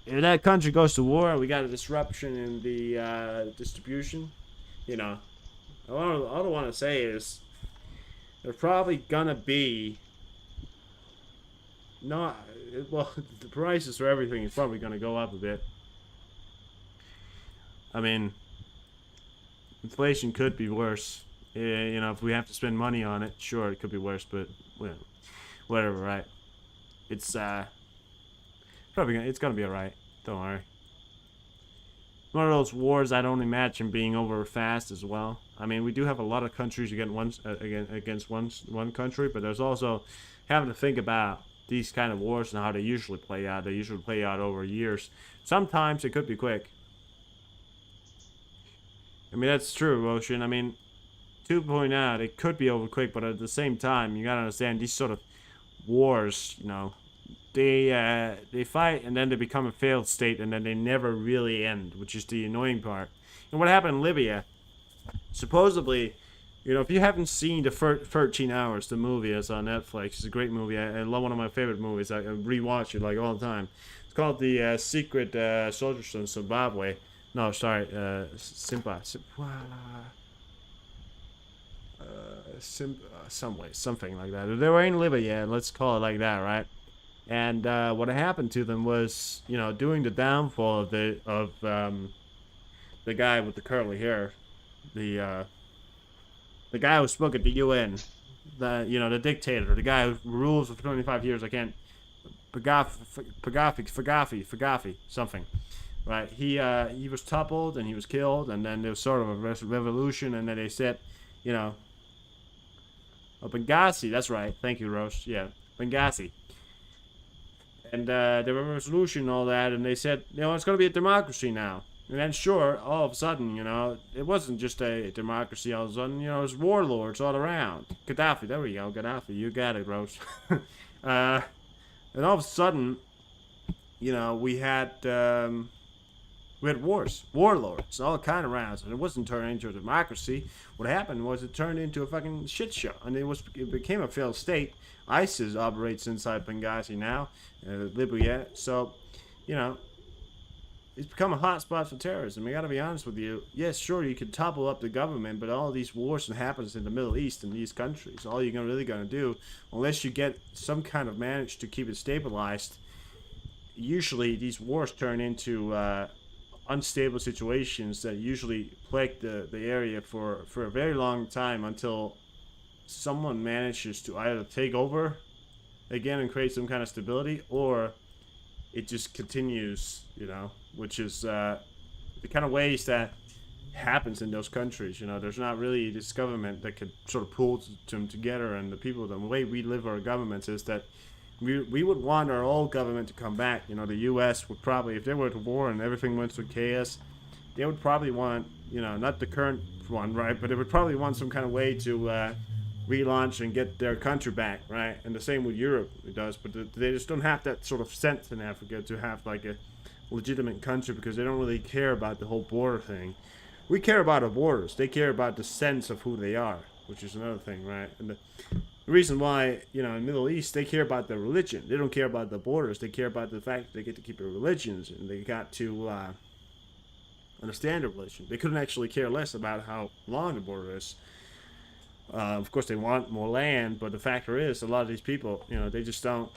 if that country goes to war, we got a disruption in the distribution. You know, all I want to say is there's probably gonna be not, well, the prices for everything is probably gonna go up a bit. I mean, inflation could be worse. You know, if we have to spend money on it, sure, it could be worse, but well, whatever, right? It's it's gonna be alright. Don't worry. One of those wars I don't imagine being over fast as well. I mean, we do have a lot of countries against one country, but there's also having to think about these kind of wars and how they usually play out. They usually play out over years. Sometimes it could be quick. I mean, that's true, Ocean. I mean, to point out, it could be over quick, but at the same time, you gotta understand these sort of wars, you know, they fight and then they become a failed state and then they never really end, which is the annoying part. And what happened in Libya, supposedly, you know, if you haven't seen the 13 Hours, the movie that's on Netflix, it's a great movie. I love, one of my favorite movies. I rewatch it like all the time. It's called The Secret Soldiers in Zimbabwe. No, sorry, something like that. They were in Libya, let's call it like that, right? And what happened to them was, you know, during the downfall of the guy with the curly hair, the guy who spoke at the UN, the dictator, the guy who rules for 25 years. I can't, Fagafi, something. Right, he was toppled and he was killed, and then there was sort of a revolution, and then they said, you know, Benghazi. That's right. Thank you, Roche. Yeah, Benghazi. And there was a resolution and all that, and they said, you know, it's going to be a democracy now. And then, sure, all of a sudden, you know, it wasn't just a democracy. All of a sudden, you know, there's warlords all around. Gaddafi, there we go, Gaddafi. You got it, Roche. And all of a sudden, you know, we had. We had wars, warlords, all kind of rounds, and it wasn't turned into a democracy. What happened was it turned into a fucking shit show, and it became a failed state. ISIS operates inside Benghazi now, Libya. So, you know, it's become a hotspot for terrorism. I gotta be honest with you. Yes, sure, you can topple up the government, but all these wars that happens in the Middle East and these countries, all you're really gonna do, unless you get some kind of manage to keep it stabilized, usually these wars turn into unstable situations that usually plague the area for a very long time until someone manages to either take over again and create some kind of stability, or it just continues, which is the kind of ways that happens in those countries. There's not really this government that could sort of pull them together, and the way we live our governments is that we would want our old government to come back. The U.S. would probably, if they were at war and everything went to chaos, they would probably want, not the current one, right, but they would probably want some kind of way to relaunch and get their country back, right? And the same with Europe, it does, but they just don't have that sort of sense in Africa to have like a legitimate country, because they don't really care about the whole border thing. We care about our borders. They care about the sense of who they are, which is another thing, right? And the reason why, in the Middle East, they care about their religion. They don't care about the borders. They care about the fact that they get to keep their religions, and they got to understand their religion. They couldn't actually care less about how long the border is. Of course, they want more land, but the factor is, a lot of these people, they just don't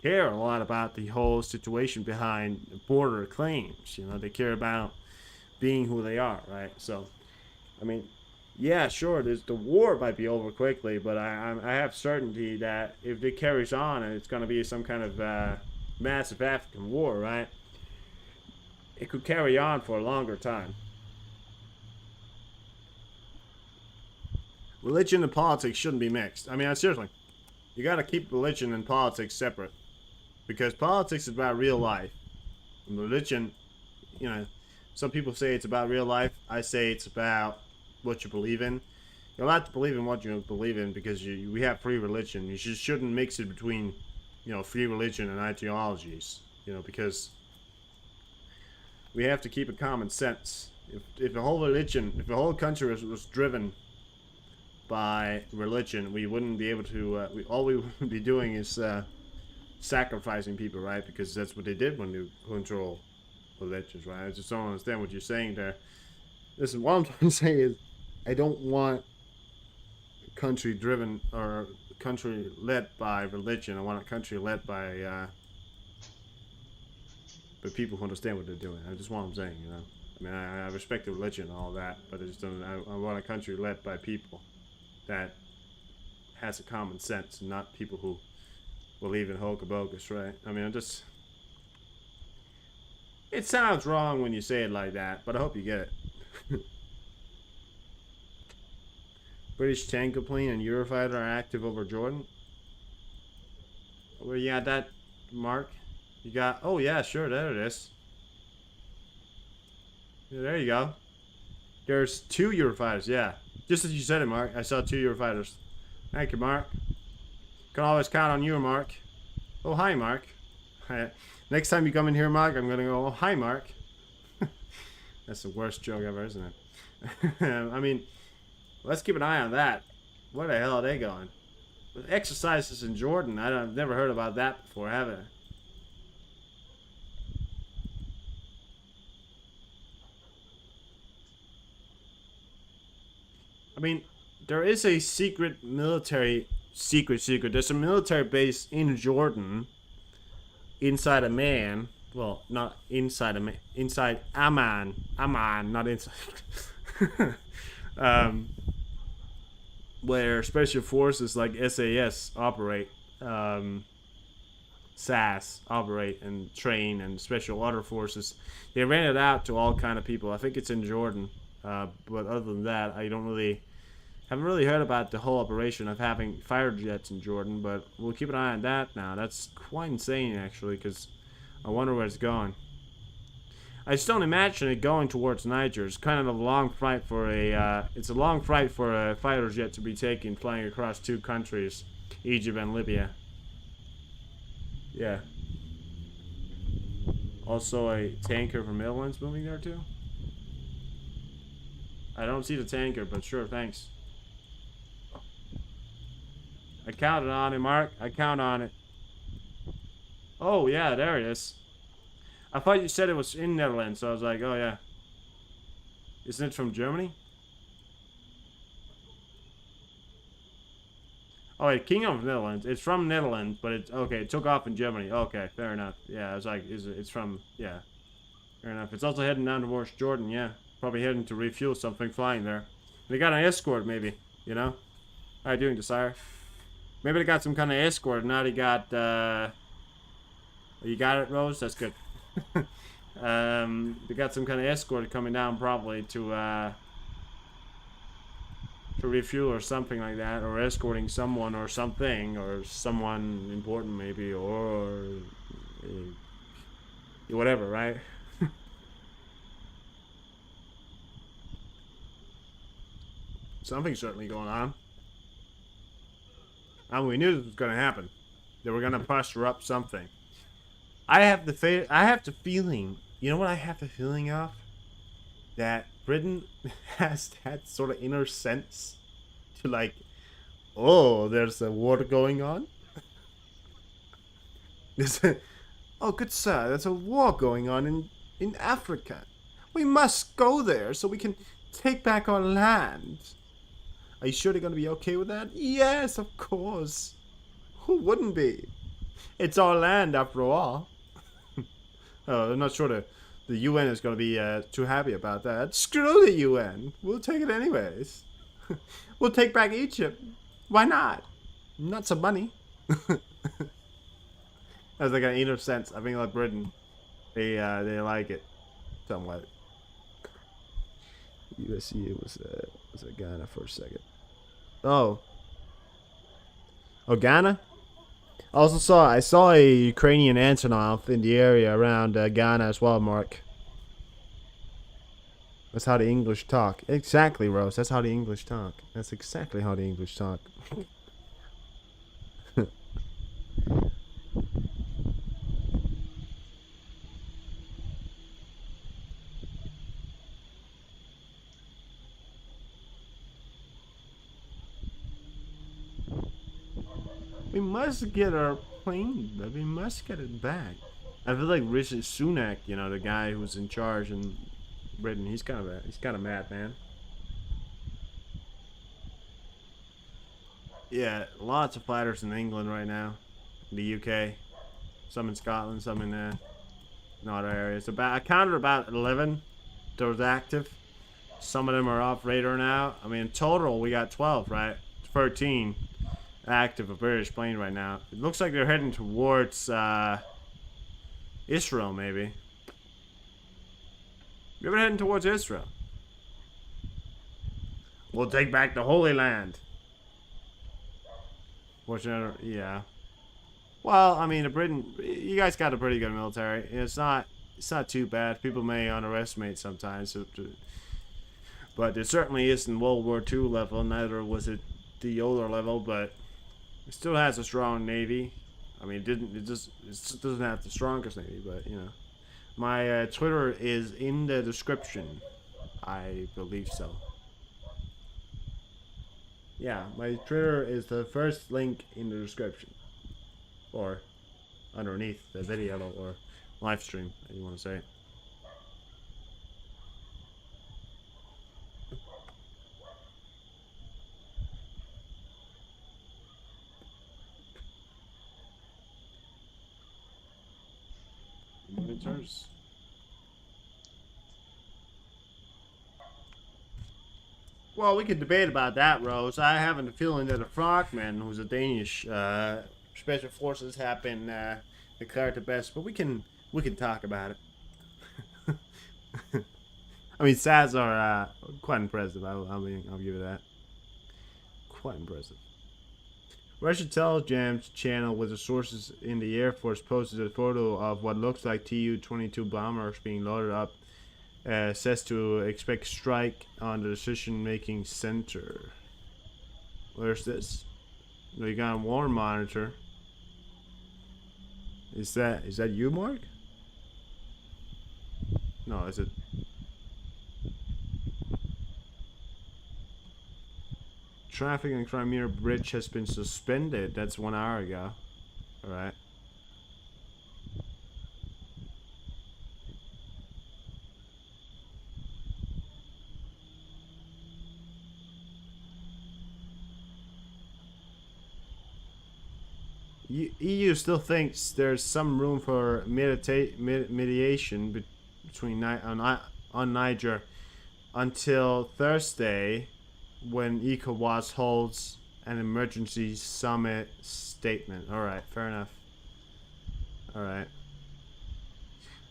care a lot about the whole situation behind border claims. They care about being who they are, right? So, I mean, yeah, sure, the war might be over quickly, but I have certainty that if it carries on and it's going to be some kind of massive African war, right, it could carry on for a longer time. Religion and politics shouldn't be mixed. I mean, seriously, you got to keep religion and politics separate, because politics is about real life. And religion, some people say it's about real life. I say it's about what you believe in. You're allowed to believe in what you believe in, because we have free religion. You shouldn't mix it between, free religion and ideologies, because we have to keep a common sense. If the whole religion, if the whole country was driven by religion, we wouldn't be able to, all we would be doing is sacrificing people, right? Because that's what they did when they control religions, right? I just don't understand what you're saying there. Listen, what I'm trying to say is, I don't want a country driven or a country led by religion. I want a country led by people who understand what they're doing. That's just what I'm saying, I mean, I respect the religion and all that, but I just don't. I want a country led by people that has a common sense, and not people who believe in hocus pocus, right? I mean, it sounds wrong when you say it like that, but I hope you get it. British tank plane and Eurofighter are active over Jordan. Where you got that, Mark? You got, oh yeah, sure, there it is. Yeah, there you go. There's 2 Eurofighters, yeah. Just as you said it, Mark. I saw 2 Eurofighters. Thank you, Mark. Can always count on you, Mark. Oh, hi, Mark. Hi. Next time you come in here, Mark, I'm going to go, oh, hi, Mark. That's the worst joke ever, isn't it? I mean, let's keep an eye on that. Where the hell are they going? Exercises in Jordan. I've never heard about that before, have I? I mean, there is a secret military, there's a military base in Jordan, inside a man, well, not inside a man, inside Amman, not inside, where special forces like SAS operate, SAS operate and train, and special order forces. They rent it out to all kind of people. I think it's in Jordan, but other than that, haven't really heard about the whole operation of having fighter jets in Jordan, but we'll keep an eye on that now. That's quite insane, actually, because I wonder where it's going. I just don't imagine it going towards Niger. It's kind of a long flight for it's a long flight for a fighter jet to be taken, flying across 2 countries, Egypt and Libya. Yeah. Also, a tanker from Netherlands moving there too. I don't see the tanker, but sure, thanks. I counted on it, Mark. I count on it. Oh, yeah, there it is. I thought you said it was in Netherlands, so I was like, oh, yeah. Isn't it from Germany? Oh, wait, Kingdom of Netherlands. It's from Netherlands, but it's, okay, it took off in Germany. Okay, fair enough. Yeah, I was like, it's from, yeah. Fair enough. It's also heading down towards Jordan, yeah. Probably heading to refuel something flying there. They got an escort, maybe, you know? How you doing, Desire? Maybe they got some kind of escort. Now they got, you got it, Rose? That's good. They got some kind of escort coming down probably to refuel or something like that, or escorting someone or something, or someone important maybe, or whatever, right? Something's certainly going on. And we knew this was going to happen. They were going to muster up something. I have the feeling. You know what I have the feeling of? That Britain has that sort of inner sense to like, oh, there's a war going on. Oh, good sir, there's a war going on in Africa. We must go there so we can take back our land. Are you sure they're gonna be okay with that? Yes, of course. Who wouldn't be? It's our land after all. Oh, I'm not sure the UN is gonna be too happy about that. Screw the UN. We'll take it anyways. We'll take back Egypt. Why not? Not some money. As like an inner sense. I think like Britain, they like it somewhat. USC was Ghana for a second. Oh, Ghana. I saw a Ukrainian Antonov in the area around Ghana as well, Mark. That's how the English talk. Exactly, Rose. That's how the English talk. That's exactly how the English talk. We must get our plane, but we must get it back. I feel like Rishi Sunak, you know, the guy who's in charge in Britain, he's kind of mad, man. Yeah, lots of fighters in England right now, the UK, some in Scotland, some in other areas. I counted about 11. Those active. Some of them are off radar now. I mean, in total we got 12, right? 13 active of British plane right now. It looks like they're heading towards Israel, maybe. Maybe they're heading towards Israel. We'll take back the Holy Land. Yeah. Well, I mean, you guys got a pretty good military. It's not too bad. People may underestimate sometimes, but it certainly isn't World War II level. Neither was it the older level, but it still has a strong navy. I mean, it just doesn't have the strongest navy, but you know, my Twitter is in the description. I believe so. Yeah, my Twitter is the first link in the description, or underneath the video or live stream, if you want to say it. Monitors. Well, we could debate about that, Rose. I have a feeling that the Frogmen, who's a Danish special forces, have been declared the best, but we can talk about it. I mean, SADs are quite impressive. I'll give it that. Quite impressive. Russia Intelligence channel with the sources in the Air Force posted a photo of what looks like Tu-22 bombers being loaded up. Says to expect strike on the decision-making center. Where's this? We got a war monitor. Is that you, Mark? No, is it? Traffic on Crimea Bridge has been suspended. That's 1 hour ago. Alright. EU still thinks there's some room for mediation between on Niger until Thursday, when ECOWAS holds an emergency summit statement. All right, fair enough. All right,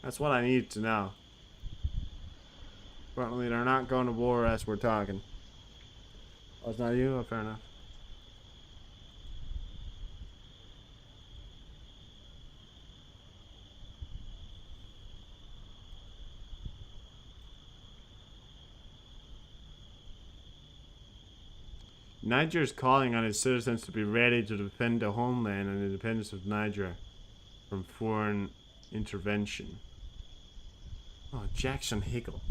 that's what I need to know. Apparently, they're not going to war as we're talking. Oh, it's not you? Oh, fair enough. Niger is calling on its citizens to be ready to defend the homeland and the independence of Niger from foreign intervention. Oh, Jackson Hickel.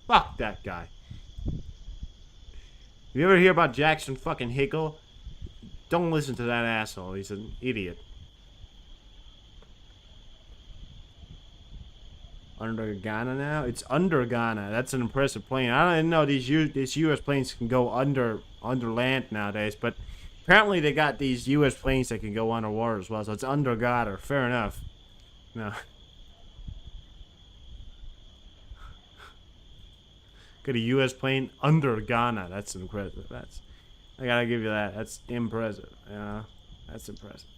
Fuck that guy. You ever hear about Jackson fucking Hickel? Don't listen to that asshole. He's an idiot. Under Ghana now? It's under Ghana. That's an impressive plane. I didn't know these U.S. planes can go under land nowadays, but apparently they got these U.S. planes that can go underwater as well. So it's under Ghana. Fair enough. No. Got a U.S. plane under Ghana. That's impressive. I gotta give you that. That's impressive. Yeah, that's impressive.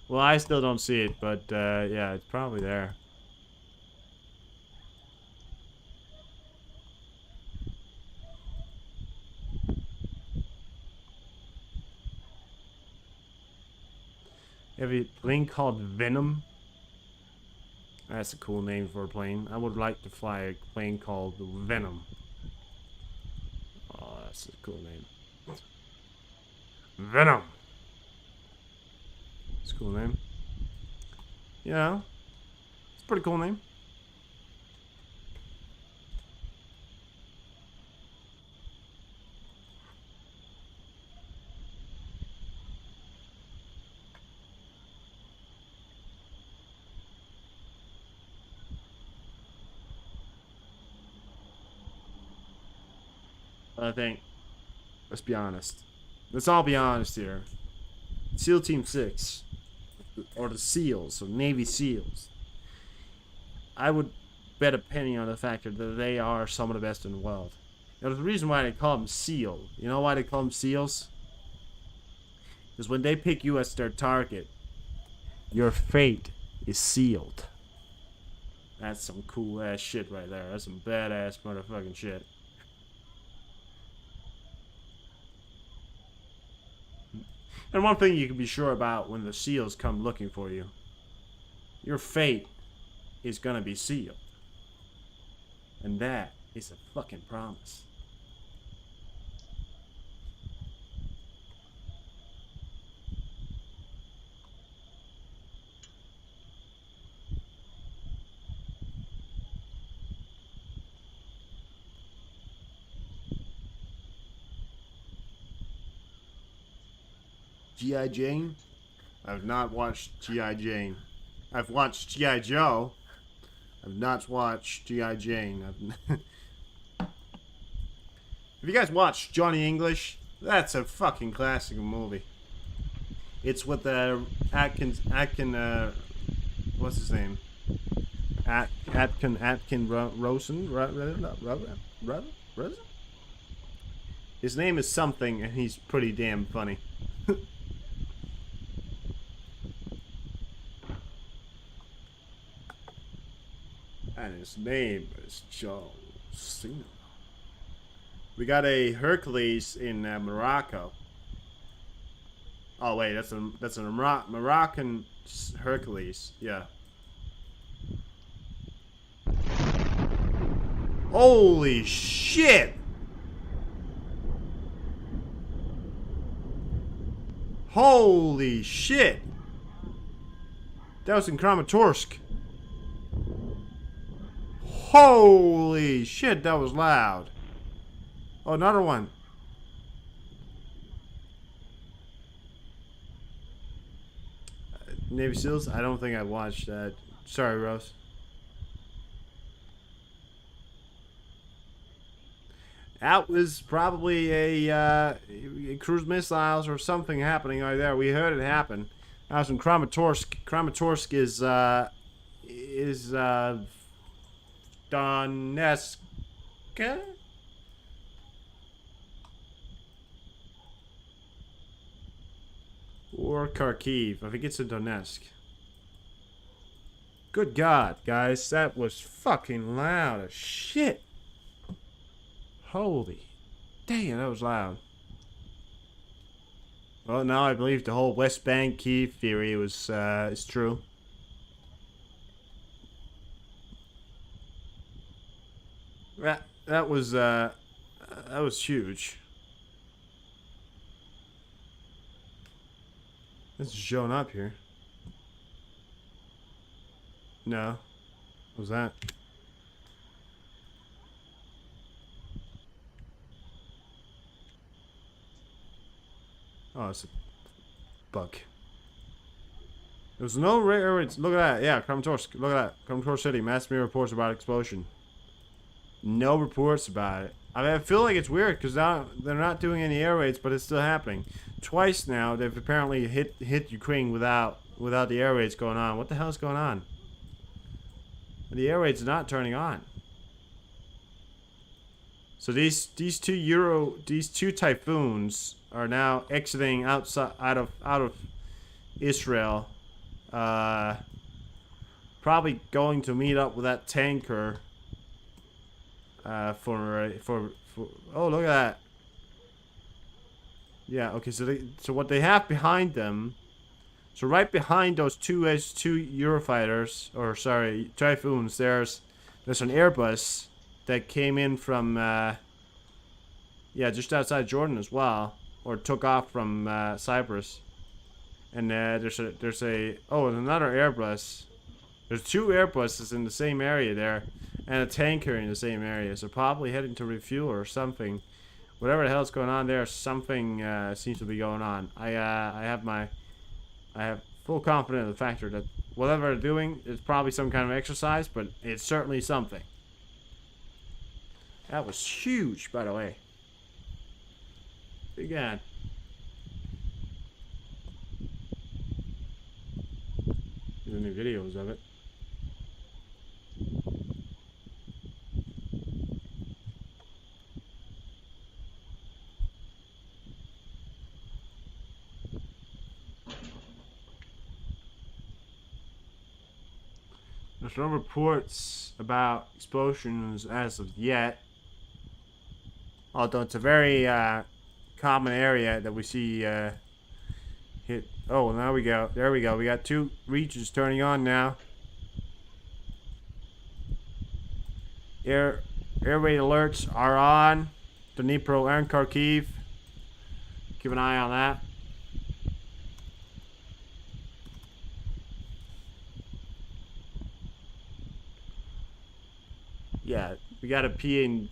Well, I still don't see it, but yeah, it's probably there. You have a plane called Venom? That's a cool name for a plane. I would like to fly a plane called Venom. Oh, that's a cool name. Venom! It's a cool name. Yeah. It's a pretty cool name. I think, let's be honest. Let's all be honest here. SEAL Team 6, or the SEALs, or Navy SEALs, I would bet a penny on the fact that they are some of the best in the world. Now, the reason why they call them SEAL, you know why they call them SEALs? Because when they pick you as their target, your fate is sealed. That's some cool ass shit right there. That's some badass motherfucking shit. And one thing you can be sure about when the SEALs come looking for you, your fate is gonna be sealed. And that is a fucking promise. G.I. Jane? I've not watched G.I. Jane. I've watched G.I. Joe. I've not watched G.I. Jane. Have you guys watched Johnny English? That's a fucking classic movie. It's with Atkin, what's his name? Atkin Rosen? His name is something, and he's pretty damn funny. And his name is John Cena. We got a Hercules in Morocco. Oh wait, that's a Moroccan Hercules. Yeah. Holy shit! Holy shit! That was in Kramatorsk. Holy shit, that was loud. Oh, another one. Navy SEALs? I don't think I watched that. Sorry, Rose. That was probably a cruise missiles or something happening right there. We heard it happen. That was in Kramatorsk. Kramatorsk is Donetsk. Or Kharkiv. I think it's in Donetsk. Good God, guys. That was fucking loud as shit. Holy. Damn, that was loud. Well, now I believe the whole West Bank Kiev theory is true. That was huge. It's showing up here. No. What was that? Oh, it's a bug. There's no rare. Look at that. Yeah, Kramatorsk. Look at that. Kramatorsk City. Mass media reports about explosion. No reports about it. I mean, I feel like it's weird because now they're not doing any air raids, but it's still happening. Twice now they've apparently hit Ukraine without the air raids going on. What the hell is going on? The air raids are not turning on. So these two typhoons are now exiting out of Israel. Probably going to meet up with that tanker. For oh, look at that. Yeah, okay, so what they have behind them, so right behind those two Eurofighters, or sorry, Typhoons, there's an Airbus that came in from yeah, just outside Jordan as well, or took off from Cyprus. And there's another Airbus. There's two Airbuses in the same area there, and a tanker in the same area. So probably heading to refuel or something. Whatever the hell's going on there, something seems to be going on. I have full confidence in the factor that whatever they're doing is probably some kind of exercise, but it's certainly something. That was huge, by the way. Big ad. There's any videos of it. There's no reports about explosions as of yet. Although it's a very common area that we see hit. Oh, now we go. There we go. We got two regions turning on now. Air raid alerts are on. Dnipro and Kharkiv. Keep an eye on that. Yeah, we got a P in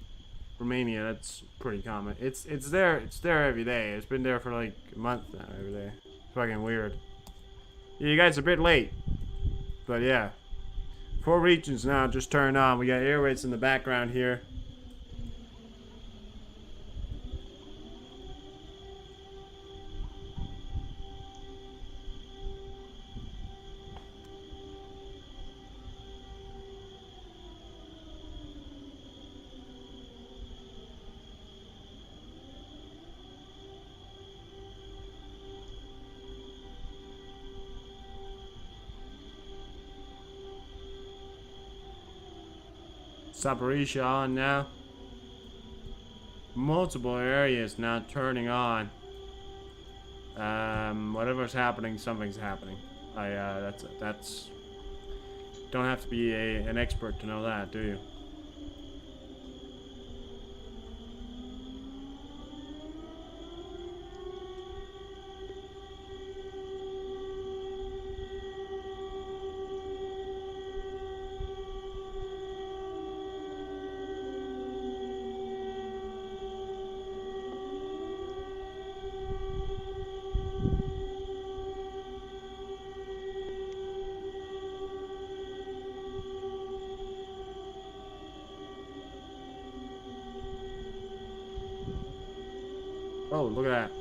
Romania. That's pretty common. It's there every day. It's been there for like a month now every day. It's fucking weird. Yeah, you guys are a bit late, but yeah, 4 regions now just turned on. We got air raids in the background here. Zaporizhia on now. Multiple areas now turning on. Whatever's happening, something's happening. That's don't have to be an expert to know that, do you? Oh, look at that.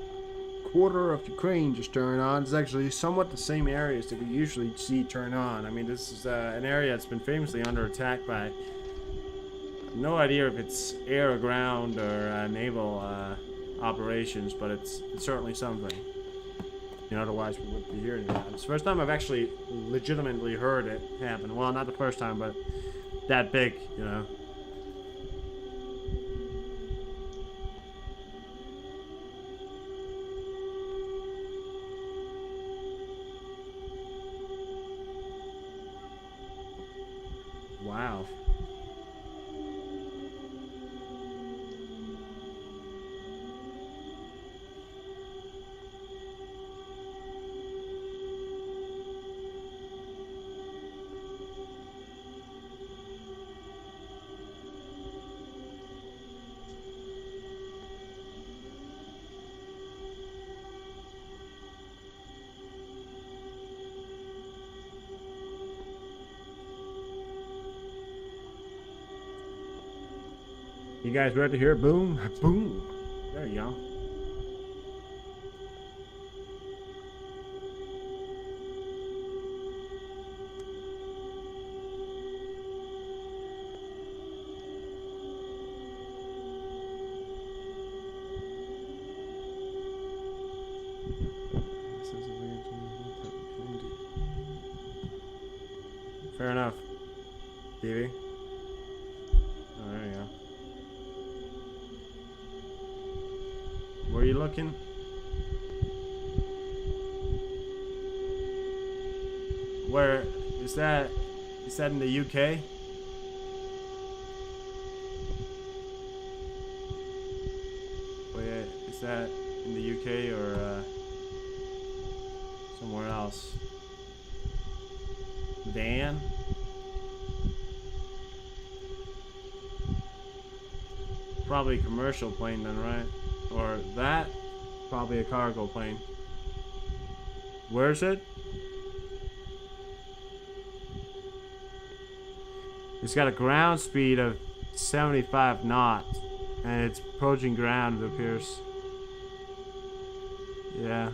Quarter of Ukraine just turned on. It's actually somewhat the same areas that we usually see turn on. I mean, this is an area that's been famously under attack by no idea if it's air or ground or naval operations, but it's certainly something. You know, otherwise we wouldn't be hearing about it. It's the first time I've actually legitimately heard it happen. Well, not the first time, but that big, you know. Wow. You guys ready to hear boom? Boom. There you go. Fair enough. TV. Oh, there you go. Where are you looking? Where is that? Is that in the UK? Wait, is that in the UK or somewhere else? Van? Probably a commercial plane then, right? Or that? Probably a cargo plane. Where is it? It's got a ground speed of 75 knots. And it's approaching ground, it appears. Yeah.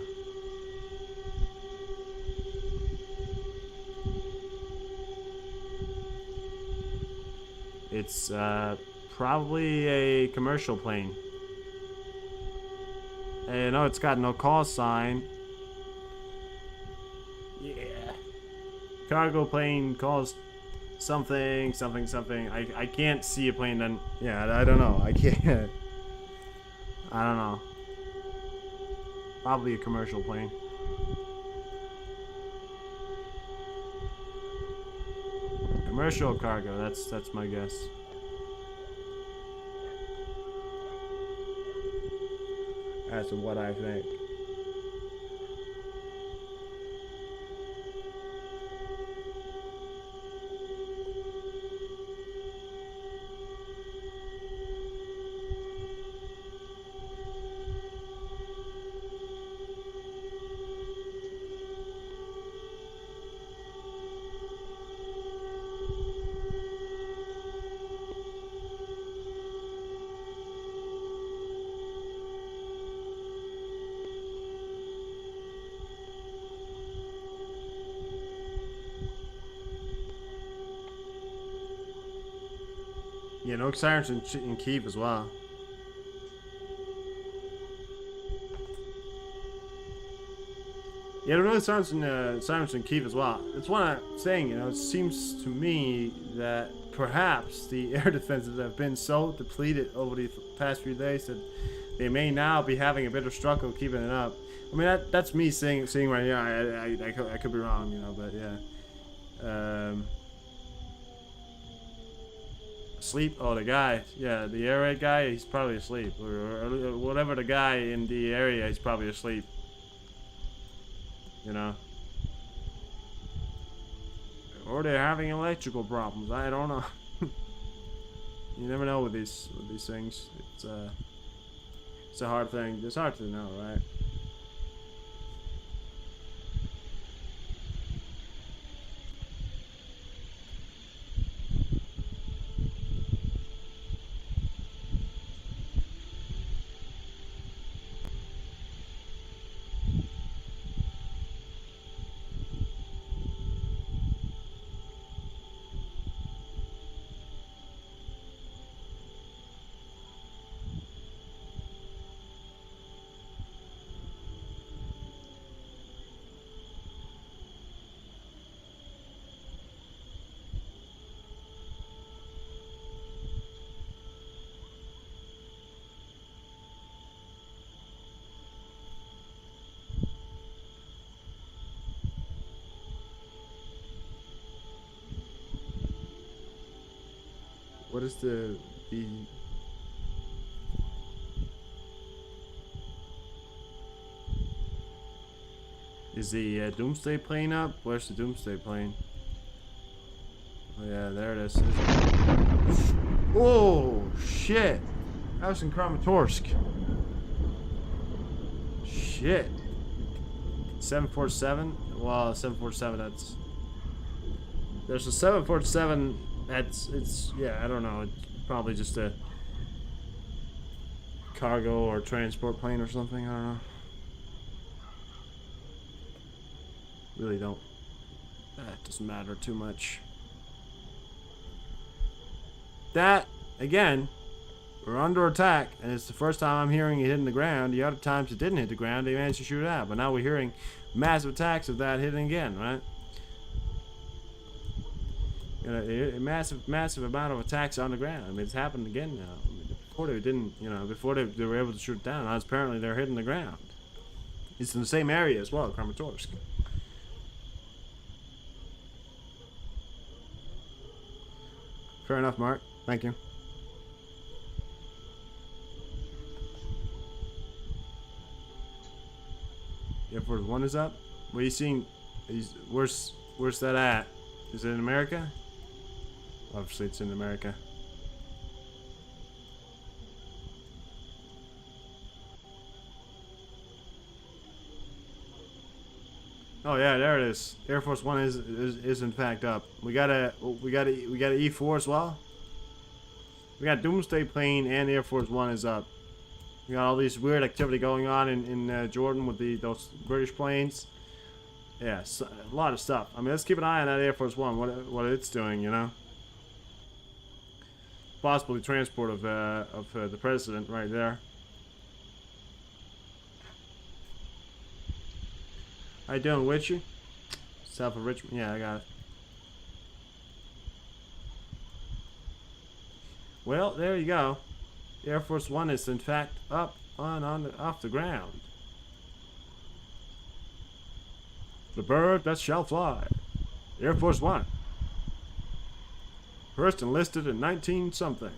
It's probably a commercial plane. And no, it's got no call sign. Yeah. Cargo plane calls something, something, something. I can't see a plane then. Yeah, I don't know. I can't. I don't know. Probably a commercial plane. Commercial cargo, that's my guess. That's what I think. Yeah, no sirens in Kiev as well. Yeah, there are no sirens in Kiev as well. That's what I'm saying. You know, it seems to me that perhaps the air defenses have been so depleted over the past few days that they may now be having a bit of struggle keeping it up. I mean, that's me seeing right here. I could be wrong, you know, but yeah. Sleep? Oh, the guy. Yeah, the air raid guy, he's probably asleep. Or whatever the guy in the area, he's probably asleep. You know? Or they're having electrical problems. I don't know. You never know with these things. It's a hard thing. It's hard to know, right? What is the Is the Doomsday plane up? Where's the Doomsday plane? Oh yeah, there it is. Oh shit! That was in Kramatorsk. Shit. 747. Well, 747. That's. There's a 747. It's yeah. I don't know. It's probably just a cargo or transport plane or something. I don't know. Really don't. That doesn't matter too much. That, again, we're under attack, and it's the first time I'm hearing it hitting the ground. The other times it didn't hit the ground, they managed to shoot it out. But now we're hearing massive attacks of that hitting again, right? You know, a massive amount of attacks on the ground. I mean, it's happened again now. I mean, before they didn't, you know, before they were able to shoot it down, now apparently they're hitting the ground. It's in the same area as well, Kramatorsk. Fair enough, Mark. Thank you. Air Force One is up. What are you seeing? Where's that at? Is it in America? Obviously, it's in America. Oh yeah, there it is. Air Force One is in fact up. We got a E4 as well. We got Doomsday plane and Air Force One is up. We got all these weird activity going on in Jordan with those British planes. Yeah, so, a lot of stuff. I mean, let's keep an eye on that Air Force One. What it's doing, you know. Possibly transport of the president right there. How you doing, Witcher? South of Richmond. Yeah, I got it. Well, there you go. Air Force One is in fact up off the ground. The bird that shall fly. Air Force One. First enlisted in 19 something.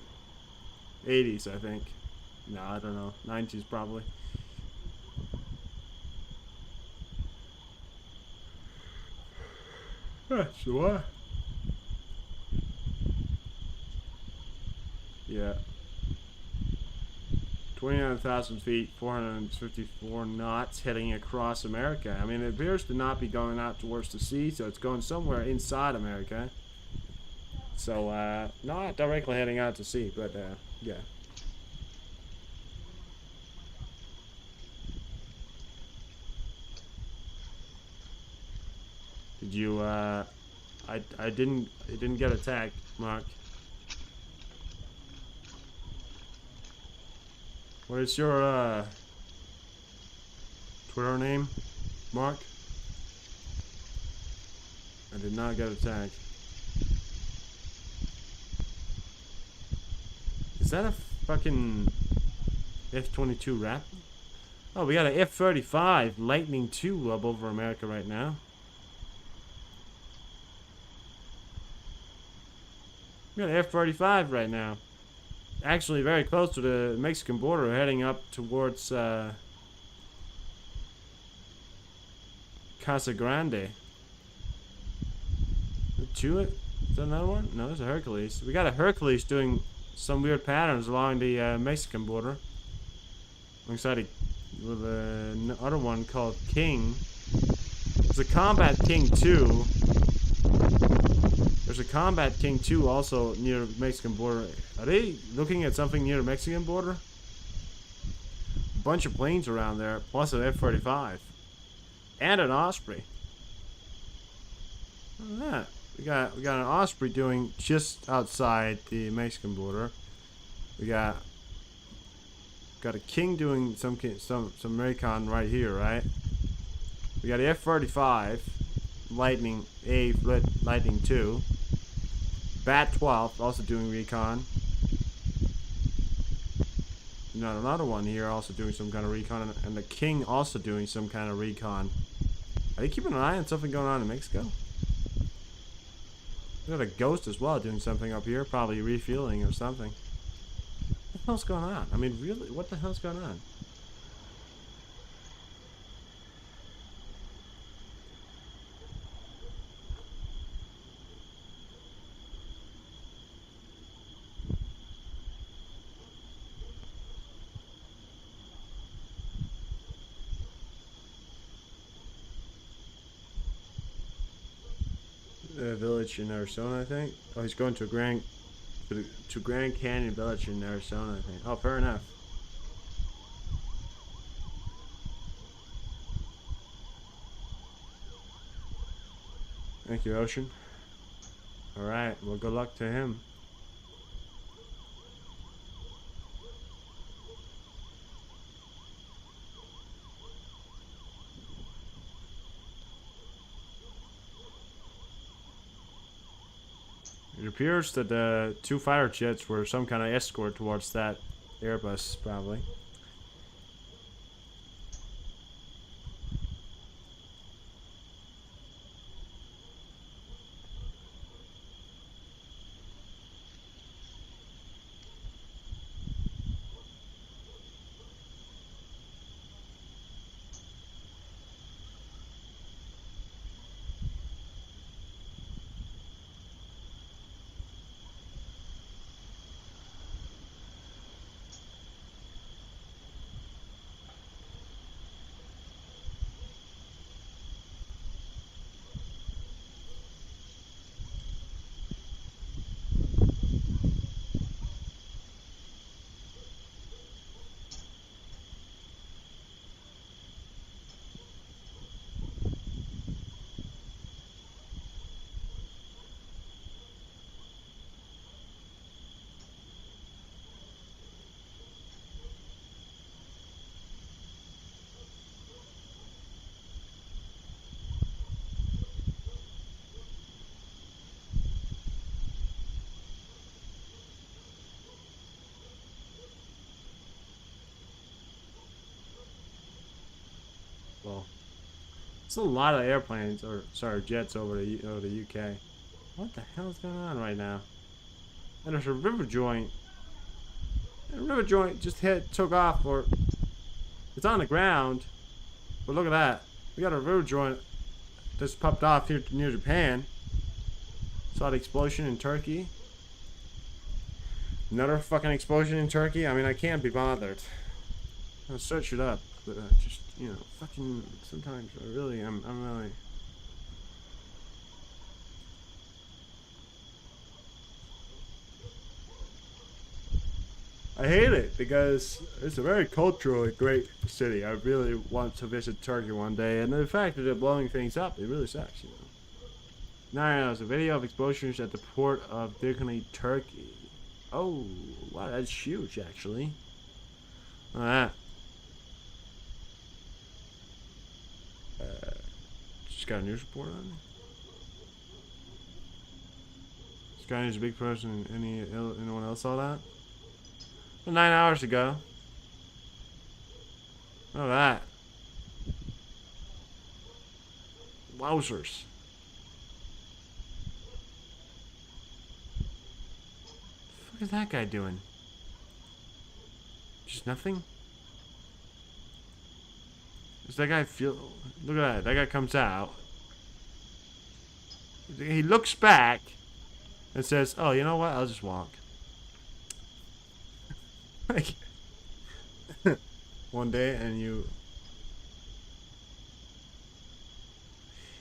80s, I think. No, I don't know. 90s probably. That's what? Yeah. 29,000 feet, 454 knots, heading across America. I mean, it appears to not be going out towards the sea, so it's going somewhere inside America. So, not directly heading out to sea, but, yeah. Did you, it didn't get attacked, Mark. What is your, Twitter name, Mark? I did not get attacked. Is that a fucking F-22 Raptor? Oh, we got an F-35 Lightning II up over America right now. We got an F-35 right now. Actually, very close to the Mexican border, heading up towards Casa Grande. Is that another one? No, there's a Hercules. We got a Hercules doing some weird patterns along the Mexican border. Alongside with another one called King. There's a Combat King 2. There's a Combat King 2 also near the Mexican border. Are they looking at something near the Mexican border? A bunch of planes around there, plus an F-35. And an Osprey. Look at that. We got an Osprey doing just outside the Mexican border. We got a King doing some recon right here, right? We got the F-35, Lightning A, Lightning 2. Bat 12 also doing recon. You got another one here also doing some kind of recon, and the King also doing some kind of recon. Are you keeping an eye on something going on in Mexico? We got a ghost as well doing something up here, probably refueling or something. What the hell's going on? I mean, really, what the hell's going on? Village in Arizona, I think. Oh, he's going to Grand Canyon Village in Arizona, I think. Oh, fair enough. Thank you, Ocean. All right. Well, good luck to him. It appears that the two fighter jets were some kind of escort towards that Airbus, probably. Well, it's a lot of airplanes, or sorry, jets over the UK. What the hell is going on right now? And there's a river joint. And a river joint just took off, or it's on the ground. But look at that. We got a river joint that's popped off here near Japan. Saw the explosion in Turkey. Another fucking explosion in Turkey. I mean, I can't be bothered. I'll search it up, but just fucking. Sometimes I'm really. I hate it because it's a very culturally great city. I really want to visit Turkey one day, and the fact that they're blowing things up, it really sucks, Now, there's a video of explosions at the port of Dirkany, Turkey. Oh, wow, that's huge, actually. Look at that. Just got a news report on it. This guy is a big person. Anyone else saw that? Well, 9 hours ago. Look at that. Wowzers. What the fuck is that guy doing? Just nothing? Does that guy feel... Look at that. That guy comes out. He looks back and says, oh, you know what? I'll just walk. Like... one day and you...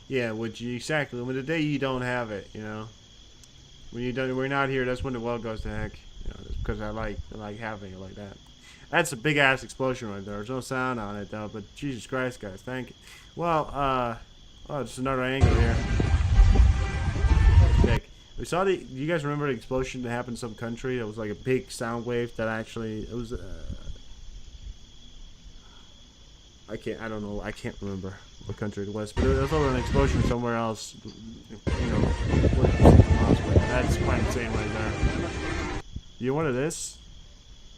Yeah, which you... Exactly. When the day you don't have it, When you don't... We're not here, that's when the world goes to heck. That's because I like having it like that. That's a big ass explosion right there. There's no sound on it though, but Jesus Christ, guys, thank you. Well, oh, just another angle here. Okay. We saw the. Do you guys remember the explosion that happened in some country? It was like a big sound wave that actually. It was. I don't know. I can't remember what country it was, but it was over an explosion somewhere else. That's quite insane right there. You know what it is?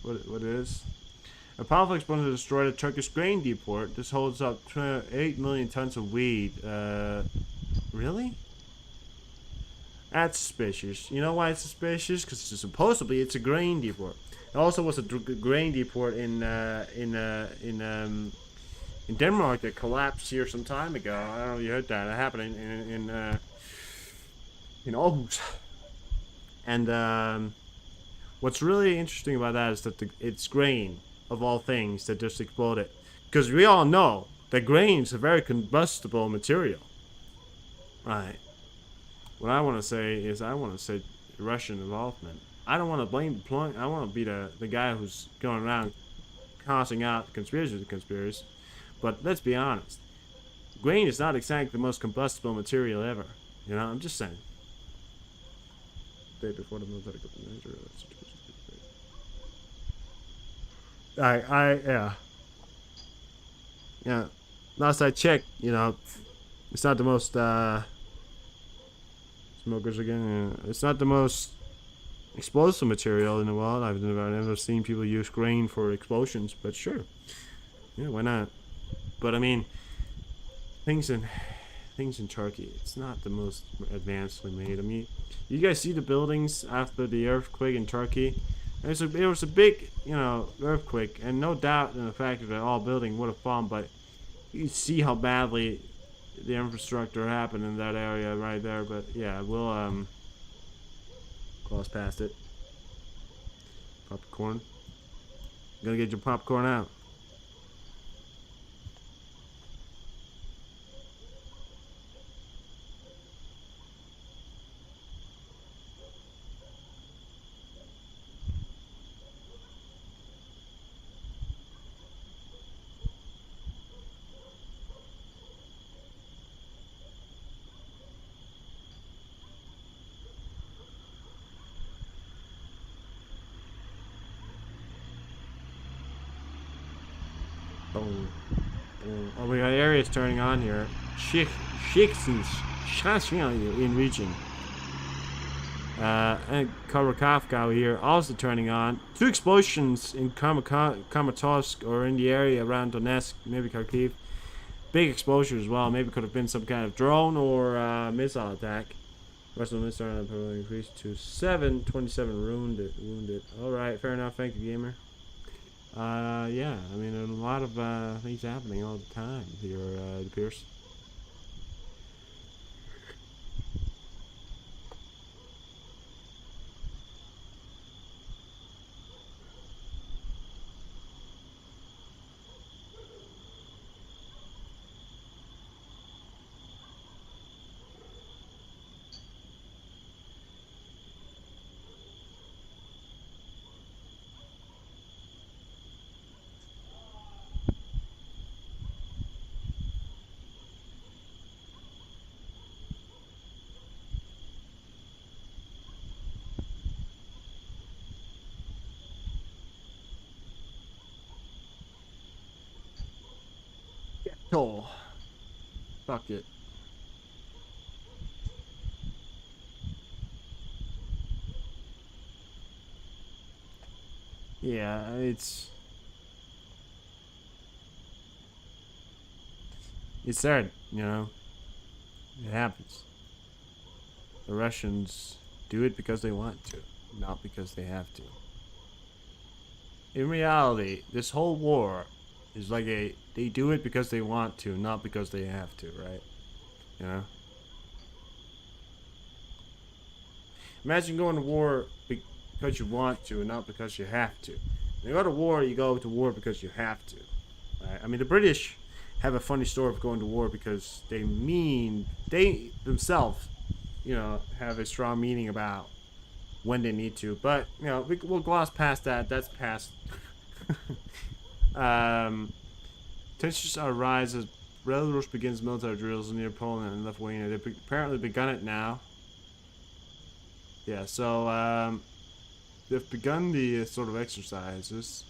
What it is? A powerful explosion destroyed a Turkish grain depot. This holds up 8 million tons of wheat. Really? That's suspicious. You know why it's suspicious? Because supposedly it's a grain depot. It also was a grain depot in Denmark that collapsed here some time ago. I don't know if you heard that. It happened in Aarhus. And what's really interesting about that is that it's grain of all things that just exploded. Because we all know that grain is a very combustible material. Right. What I want to say is I want to say Russian involvement. I don't want to blame the point. I want to be the guy who's going around causing out conspiracies. But let's be honest. Grain is not exactly the most combustible material ever. You know, I'm just saying. Day before the military measure. Yeah. Yeah. Last I checked, you know, it's not the most smokers again. Yeah. It's not the most explosive material in the world. I've never seen people use grain for explosions, but sure. Yeah, why not? But I mean, things in Turkey, it's not the most advancedly made. I mean, you guys see the buildings after the earthquake in Turkey? It was a big, you know, earthquake, and no doubt in the fact that all building would have fallen, but you see how badly the infrastructure happened in that area right there. But yeah, we'll cross past it. Popcorn. Gotta get your popcorn out. Boom. Boom. Oh, we got areas turning on here. Shixins in region. And Kharkov here also turning on. 2 explosions in Kramatorsk or in the area around Donetsk, maybe Kharkiv. Big exposure as well. Maybe could have been some kind of drone or missile attack. Russian missile probably increased to 727 wounded. Alright, fair enough. Thank you, gamer. Yeah, I mean, a lot of things happening all the time here, it appears. Oh, fuck it. Yeah, it's sad, you know. It happens. The Russians do it because they want to, not because they have to. In reality, this whole war is like they do it because they want to, not because they have to, right? You know? Imagine going to war because you want to and not because you have to. When you go to war, you go to war because you have to. Right? I mean, the British have a funny story of going to war because they themselves, you know, have a strong meaning about when they need to. But, you know, we'll gloss past that. That's past. Tensions are rise as Belarus begins military drills near Poland and Lithuania. They've apparently begun it now. Yeah, so they've begun the sort of exercises.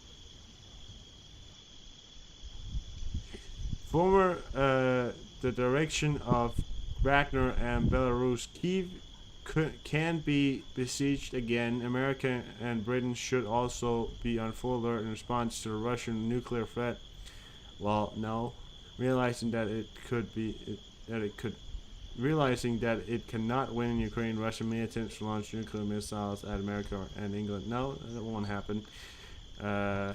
Former the direction of Wagner and Belarus, Kiev can be besieged again. America and Britain should also be on full alert in response to the Russian nuclear threat. Well, no, realizing that it could realizing that it cannot win in Ukraine, Russia may attempt to launch nuclear missiles at America and England. No, that won't happen. Uh,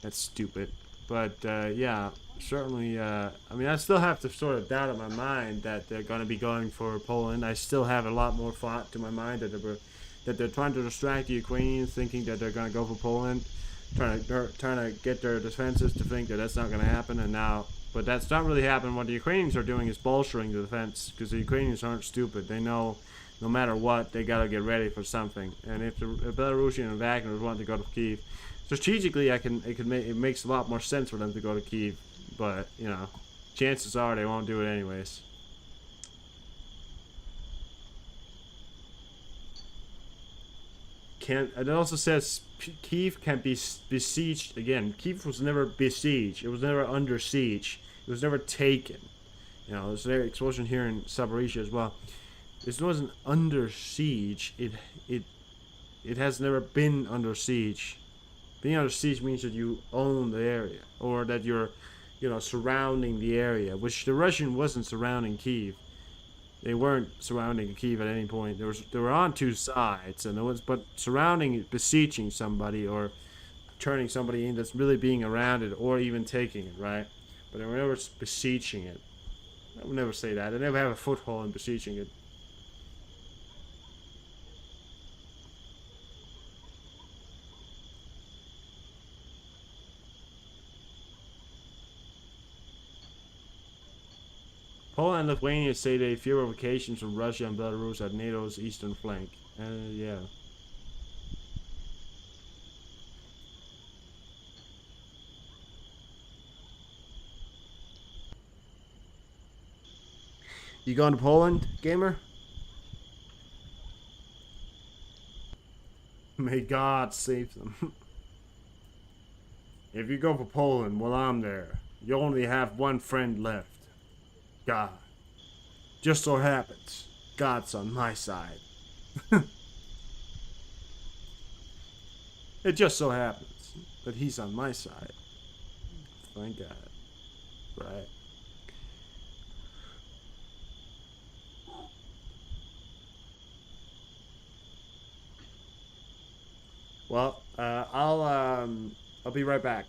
that's stupid. But yeah, certainly. I mean, I still have to sort of doubt in my mind that they're going to be going for Poland. I still have a lot more thought to my mind that they're trying to distract the Ukrainians, thinking that they're going to go for Poland, trying to get their defenses to think that that's not going to happen. And now, but that's not really happening. What the Ukrainians are doing is bolstering the defense, because the Ukrainians aren't stupid. They know no matter what, they got to get ready for something. And if the Belarusian and Wagner want to go to Kiev, strategically, it makes a lot more sense for them to go to Kiev, but you know, chances are they won't do it anyways. It also says Kiev can be besieged again. Kiev was never besieged. It was never under siege. It was never taken. You know, there's an explosion here in Zaporizhia as well. This wasn't under siege. It has never been under siege. Being under siege means that you own the area, or that you're, you know, surrounding the area, which the Russian wasn't surrounding Kiev. They weren't surrounding Kiev at any point. They were on two sides, and but surrounding, besieging somebody, or turning somebody in that's really being around it, or even taking it, right? But they were never besieging it. I would never say that. They never have a foothold in besieging it. Poland and Lithuania say they fear provocations from Russia and Belarus at NATO's eastern flank. Yeah. You going to Poland, gamer? May God save them. If you go for Poland while I'm there, you only have one friend left. God. Just so happens, God's on my side. It just so happens that he's on my side. Thank God. Right? Well, I'll be right back.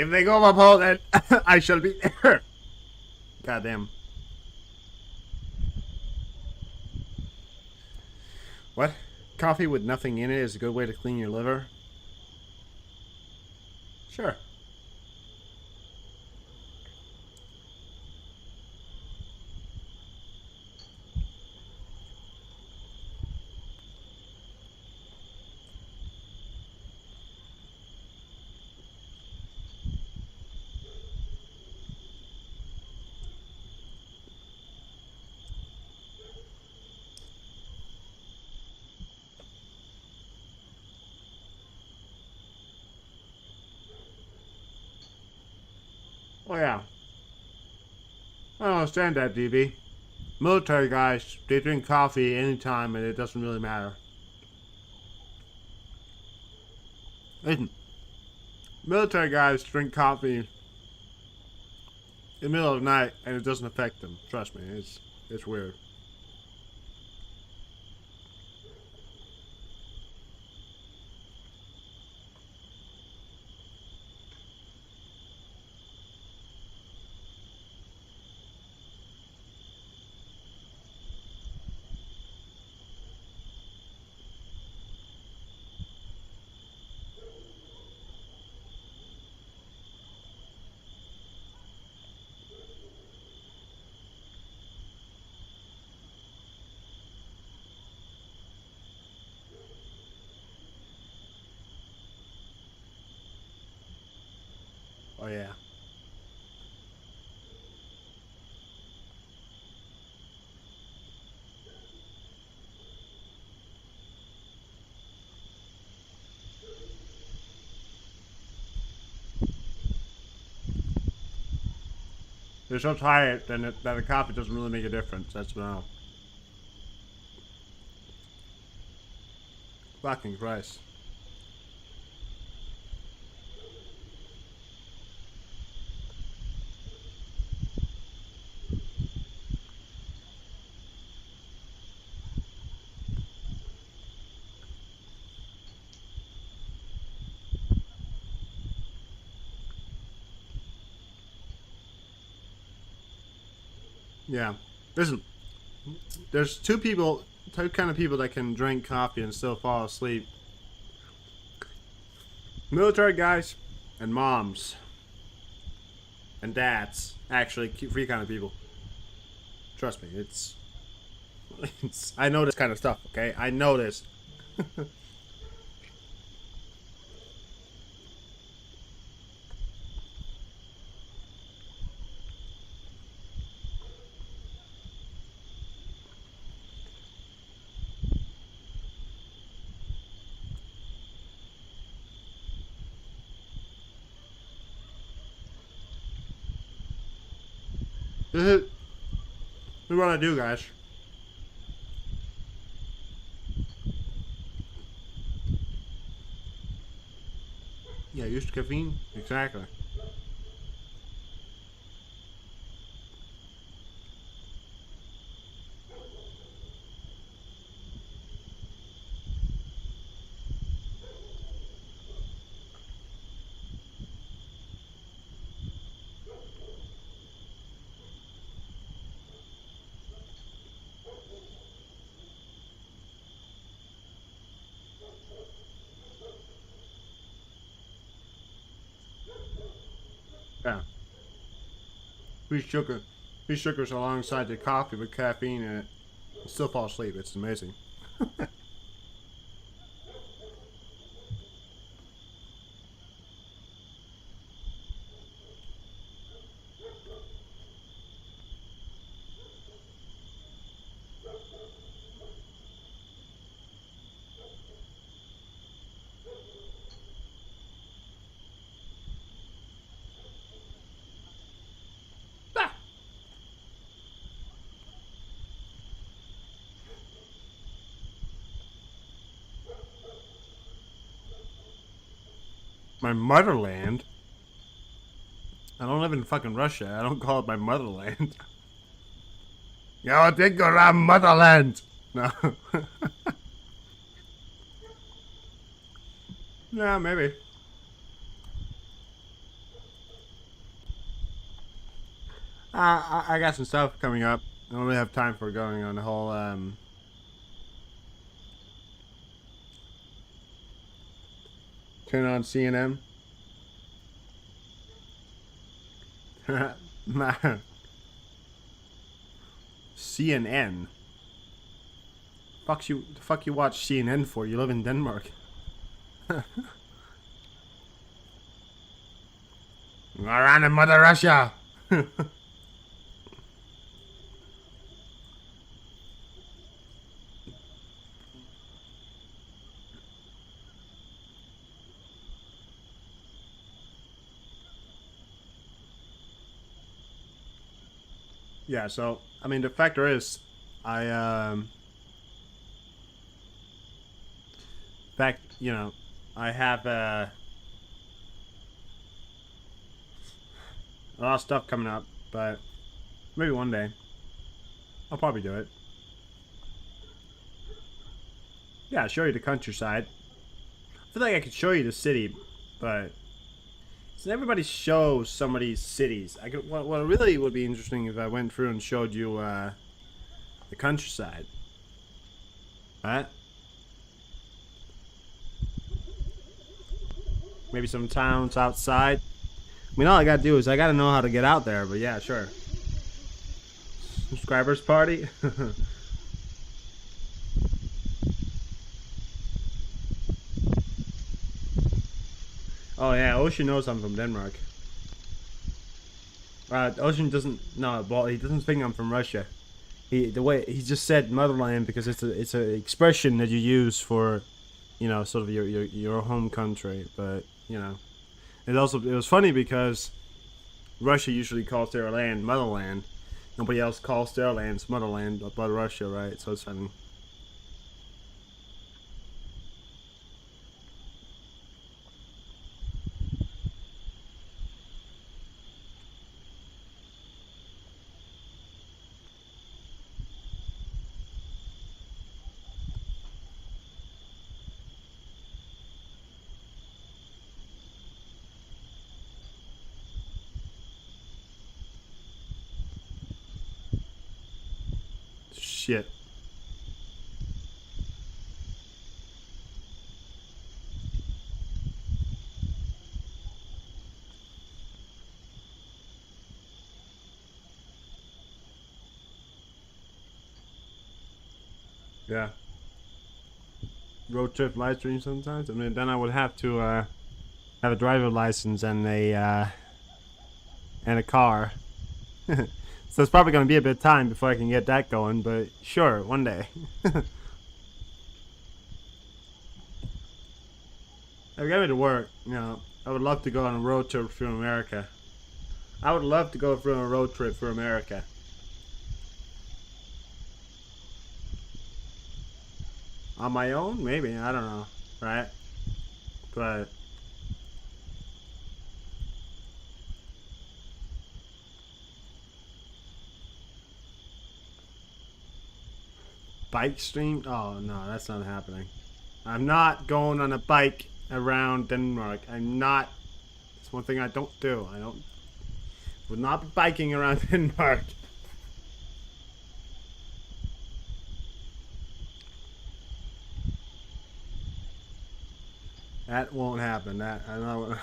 If they go up a pole, then I shall be there. Goddamn. What? Coffee with nothing in it is a good way to clean your liver? Sure. Oh yeah. I don't understand that, DB. Military guys, they drink coffee anytime and it doesn't really matter. Listen, military guys drink coffee in the middle of the night and it doesn't affect them. Trust me, it's weird. Oh yeah. They're so tired that the coffee doesn't really make a difference. That's now. Fucking Christ. Yeah. Listen, there's two kind of people that can drink coffee and still fall asleep. Military guys and moms and dads. Actually, three kind of people. Trust me, it's. I know this kind of stuff. Okay, I know this. This is what I do, guys. Yeah, used caffeine. Exactly. Yeah. Free sugar. Free sugars alongside the coffee with caffeine in it. Still fall asleep. It's amazing. My motherland. I don't live in fucking Russia. I don't call it my motherland. Yo, think around motherland. No. Yeah, maybe. I got some stuff coming up. I don't really have time for going on the whole turn on CNN. CNN. The fuck you watch CNN for? You live in Denmark. Around in Mother Russia. Yeah, so I mean the factor is I fact, you know, I have a lot of stuff coming up, but maybe one day I'll probably do it. Yeah, I'll show you the countryside. I feel like I could show you the city, but so everybody shows some of these cities. I could. What really would be interesting if I went through and showed you the countryside. Right? Maybe some towns outside. I mean, all I gotta do is I gotta know how to get out there. But yeah, sure. Subscribers party. Oh yeah, Ocean knows I'm from Denmark. Ocean doesn't. No, well, he doesn't think I'm from Russia. The way he just said motherland because it's a expression that you use for, you know, sort of your home country. But you know, it was funny because Russia usually calls their land motherland. Nobody else calls their lands motherland but Russia, right? So it's funny. Shit. Yeah. Road trip live stream sometimes. I mean, then I would have to have a driver license and a car. So it's probably gonna be a bit of time before I can get that going. But sure, one day. If I got me to work, you know, I would love to go on a road trip through America. I would love to go through a road trip through America. On my own? Maybe. I don't know. Right? But bike stream? Oh no, that's not happening. I'm not going on a bike around Denmark. I'm not. It's one thing I don't do. I don't. Would not be biking around Denmark. That won't happen. That I know.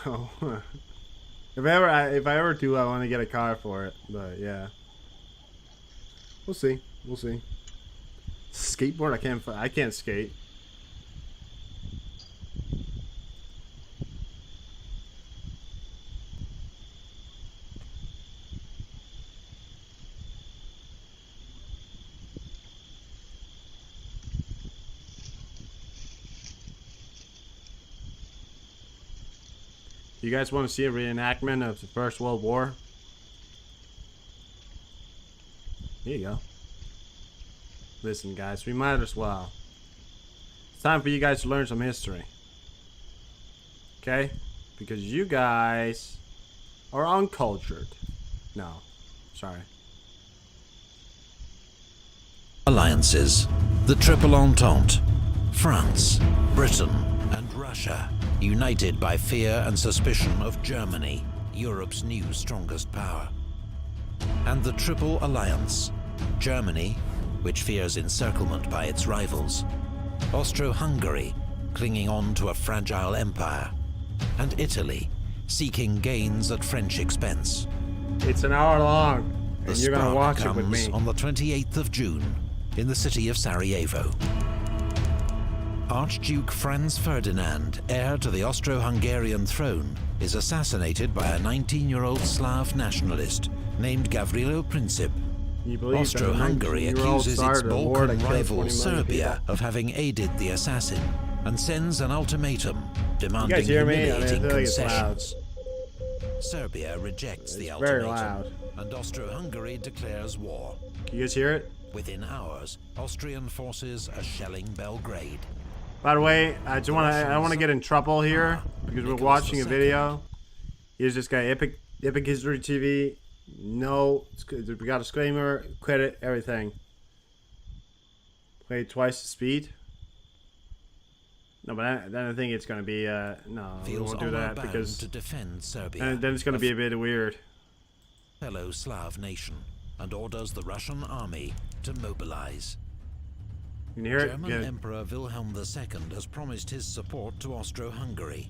If I ever do, I want to get a car for it. But yeah, we'll see. We'll see. Skateboard? I can't skate. You guys want to see a reenactment of the First World War? Here you go. Listen, guys, we might as well. It's time for you guys to learn some history. Okay? Because you guys are uncultured. No. Sorry. Alliances. The Triple Entente. France, Britain, and Russia. United by fear and suspicion of Germany, Europe's new strongest power. and the Triple Alliance: Germany, which fears encirclement by its rivals; Austro-Hungary, clinging on to a fragile empire; and Italy, seeking gains at French expense. It's an hour long, and you're gonna watch it with me. On the 28th of June, in the city of Sarajevo. Archduke Franz Ferdinand, heir to the Austro-Hungarian throne, is assassinated by a 19-year-old Slav nationalist named Gavrilo Princip. Austro-Hungary accuses its Balkan rival Serbia of having aided the assassin and sends an ultimatum demanding humiliating concessions. Serbia rejects the ultimatum, and Austro-Hungary declares war. Can you guys hear it? Within hours, Austrian forces are shelling Belgrade. By the way, I don't want to get in trouble here because we're watching a video. Here's this guy, Epic History TV. No, we got a disclaimer, credit, everything. Play twice the speed. No, but then I think it's gonna be no, we won't do that because to defend Serbia, and then it's gonna be a bit weird. Fellow Slav nation, and orders the Russian army to mobilize. You can hear it? German Emperor Wilhelm II has promised his support to Austro-Hungary.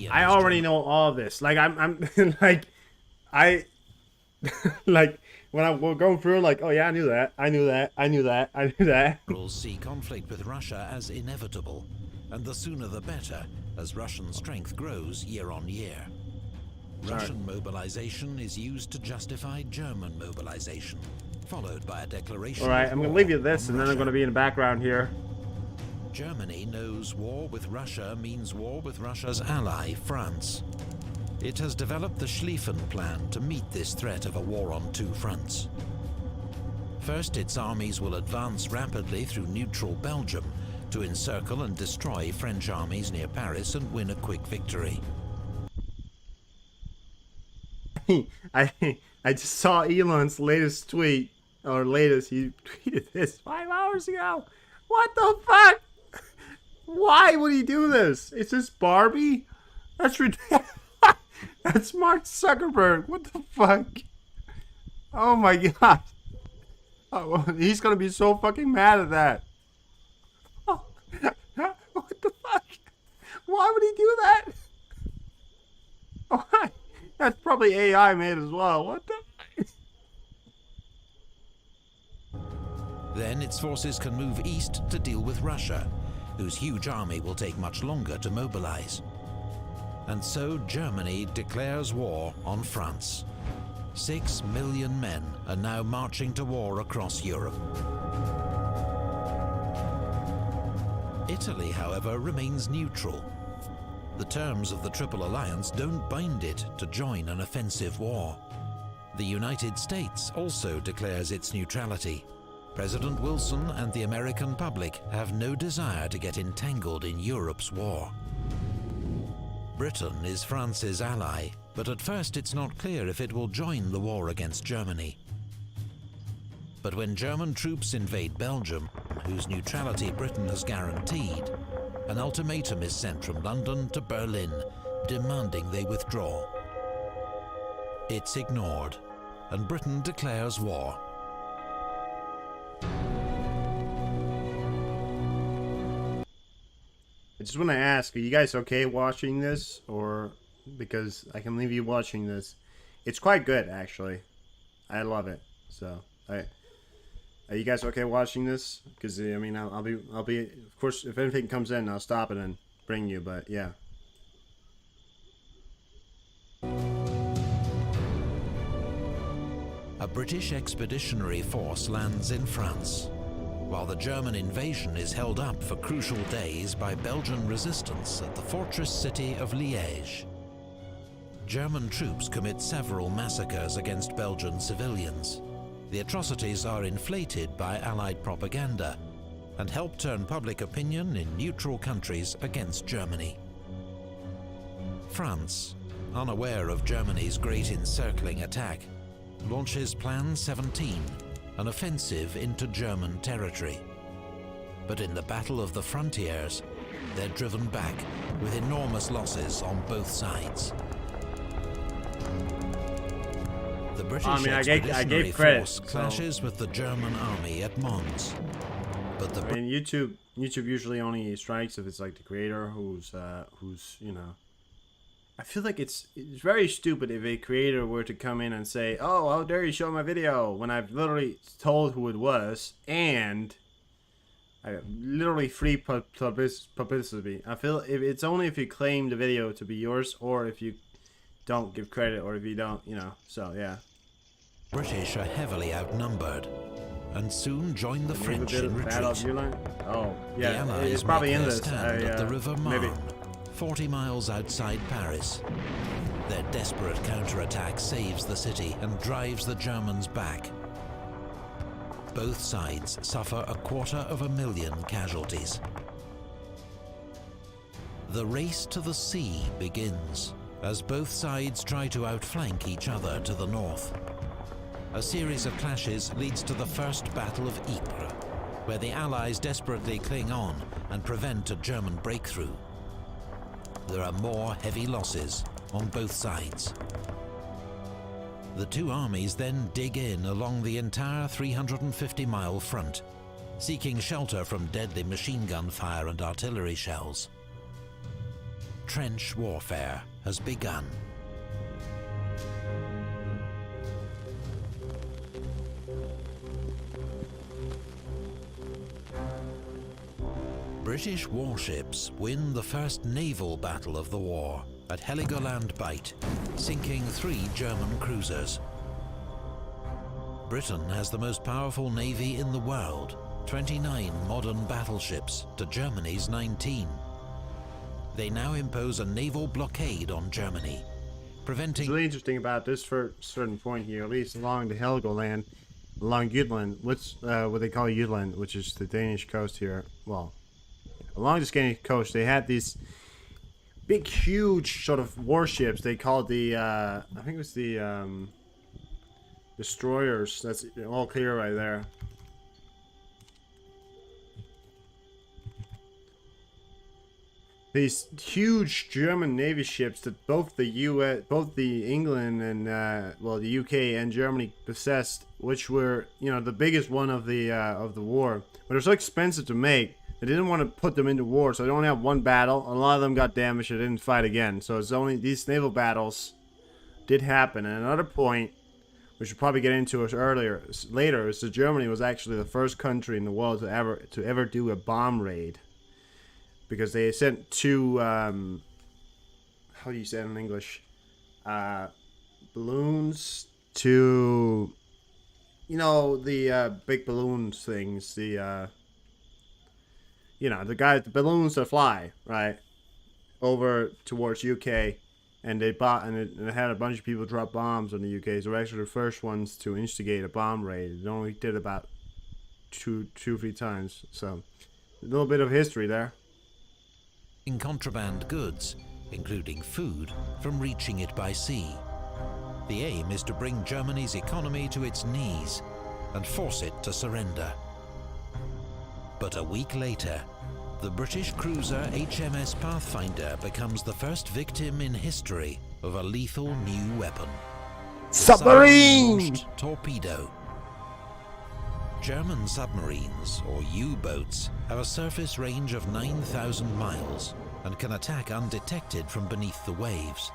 I already know all of this. Like I'm like like when we're going through, like, oh yeah, I knew that. Will see conflict with Russia as inevitable, and the sooner the better, as Russian strength grows year on year. Russian mobilization is used to justify German mobilization, followed by a declaration. All right, I'm going to leave you this, and then I'm going to be in the background here. Germany knows war with Russia means war with Russia's ally, France. It has developed the Schlieffen Plan to meet this threat of a war on two fronts. First, its armies will advance rapidly through neutral Belgium to encircle and destroy French armies near Paris and win a quick victory. I just saw Elon's latest tweet, he tweeted this 5 hours ago. What the fuck? Why would he do this? Is this Barbie? That's ridiculous. That's Mark Zuckerberg. What the fuck? Oh my god. Oh, he's gonna be so fucking mad at that. Oh, what the fuck? Why would he do that? Why? That's probably AI made as well. What the fuck? Then its forces can move east to deal with Russia, whose huge army will take much longer to mobilize. And so Germany declares war on France. 6 million men are now marching to war across Europe. Italy, however, remains neutral. The terms of the Triple Alliance don't bind it to join an offensive war. The United States also declares its neutrality. President Wilson and the American public have no desire to get entangled in Europe's war. Britain is France's ally, but at first it's not clear if it will join the war against Germany. But when German troops invade Belgium, whose neutrality Britain has guaranteed, an ultimatum is sent from London to Berlin, demanding they withdraw. It's ignored, and Britain declares war. I just want to ask, are you guys okay watching this? Or, because I can leave you watching this. It's quite good, actually. I love it. So, are you guys okay watching this? Because, I mean, I'll be, of course, if anything comes in, I'll stop it and bring you, but yeah. A British expeditionary force lands in France, while the German invasion is held up for crucial days by Belgian resistance at the fortress city of Liège. German troops commit several massacres against Belgian civilians. The atrocities are inflated by Allied propaganda and help turn public opinion in neutral countries against Germany. France, unaware of Germany's great encircling attack, launches Plan 17, an offensive into German territory. But in the Battle of the Frontiers, they're driven back with enormous losses on both sides. The British I expeditionary gave credit, force clashes with the German army at Mons. But the YouTube usually only strikes if it's like the creator who's you know. I feel like it's very stupid if a creator were to come in and say, "Oh, how dare you show my video," when I've literally told who it was and I literally free publicity. I feel if it's only if you claim the video to be yours, or if you don't give credit, or if you don't, you know. So yeah. British are heavily outnumbered and soon join the French in retreat. Oh The yeah, Allies it's probably make in their this. stand at the River Maybe. Marne, 40 miles outside Paris. Their desperate counterattack saves the city and drives the Germans back. Both sides suffer 250,000 casualties. The race to the sea begins as both sides try to outflank each other to the north. A series of clashes leads to the First Battle of Ypres, where the Allies desperately cling on and prevent a German breakthrough. There are more heavy losses on both sides. The two armies then dig in along the entire 350-mile front, seeking shelter from deadly machine gun fire and artillery shells. Trench warfare has begun. British warships win the first naval battle of the war at Heligoland Bight, sinking 3 German cruisers. Britain has the most powerful navy in the world, 29 modern battleships to Germany's 19. They now impose a naval blockade on Germany, preventing... What's really interesting about this for a certain point here, at least along the Helgoland, along Jutland, what they call Jutland, which is the Danish coast here, well, along the Scandinavian coast, they had these big, huge sort of warships. They called the, I think it was the destroyers. That's all clear right there. These huge German Navy ships that both the England and well, the UK and Germany possessed, which were, you know, the biggest one of the war. But they're so expensive to make. They didn't want to put them into war, so they only have one battle. A lot of them got damaged. They didn't fight again. So it's only these naval battles did happen. And another point, we should probably get into it later, is that Germany was actually the first country in the world to ever do a bomb raid, because they sent 2 how do you say it in English, balloons to, you know, the big balloons things, the you know, the balloons that fly, right, over towards UK, and they had a bunch of people drop bombs on the UK. So they're actually the first ones to instigate a bomb raid. It only did about 2-3 times. So a little bit of history there. In contraband goods, including food, from reaching it by sea. The aim is to bring Germany's economy to its knees and force it to surrender. But a week later, the British cruiser HMS Pathfinder becomes the first victim in history of a lethal new weapon. Submarine! Torpedo. German submarines, or U-boats, have a surface range of 9,000 miles and can attack undetected from beneath the waves.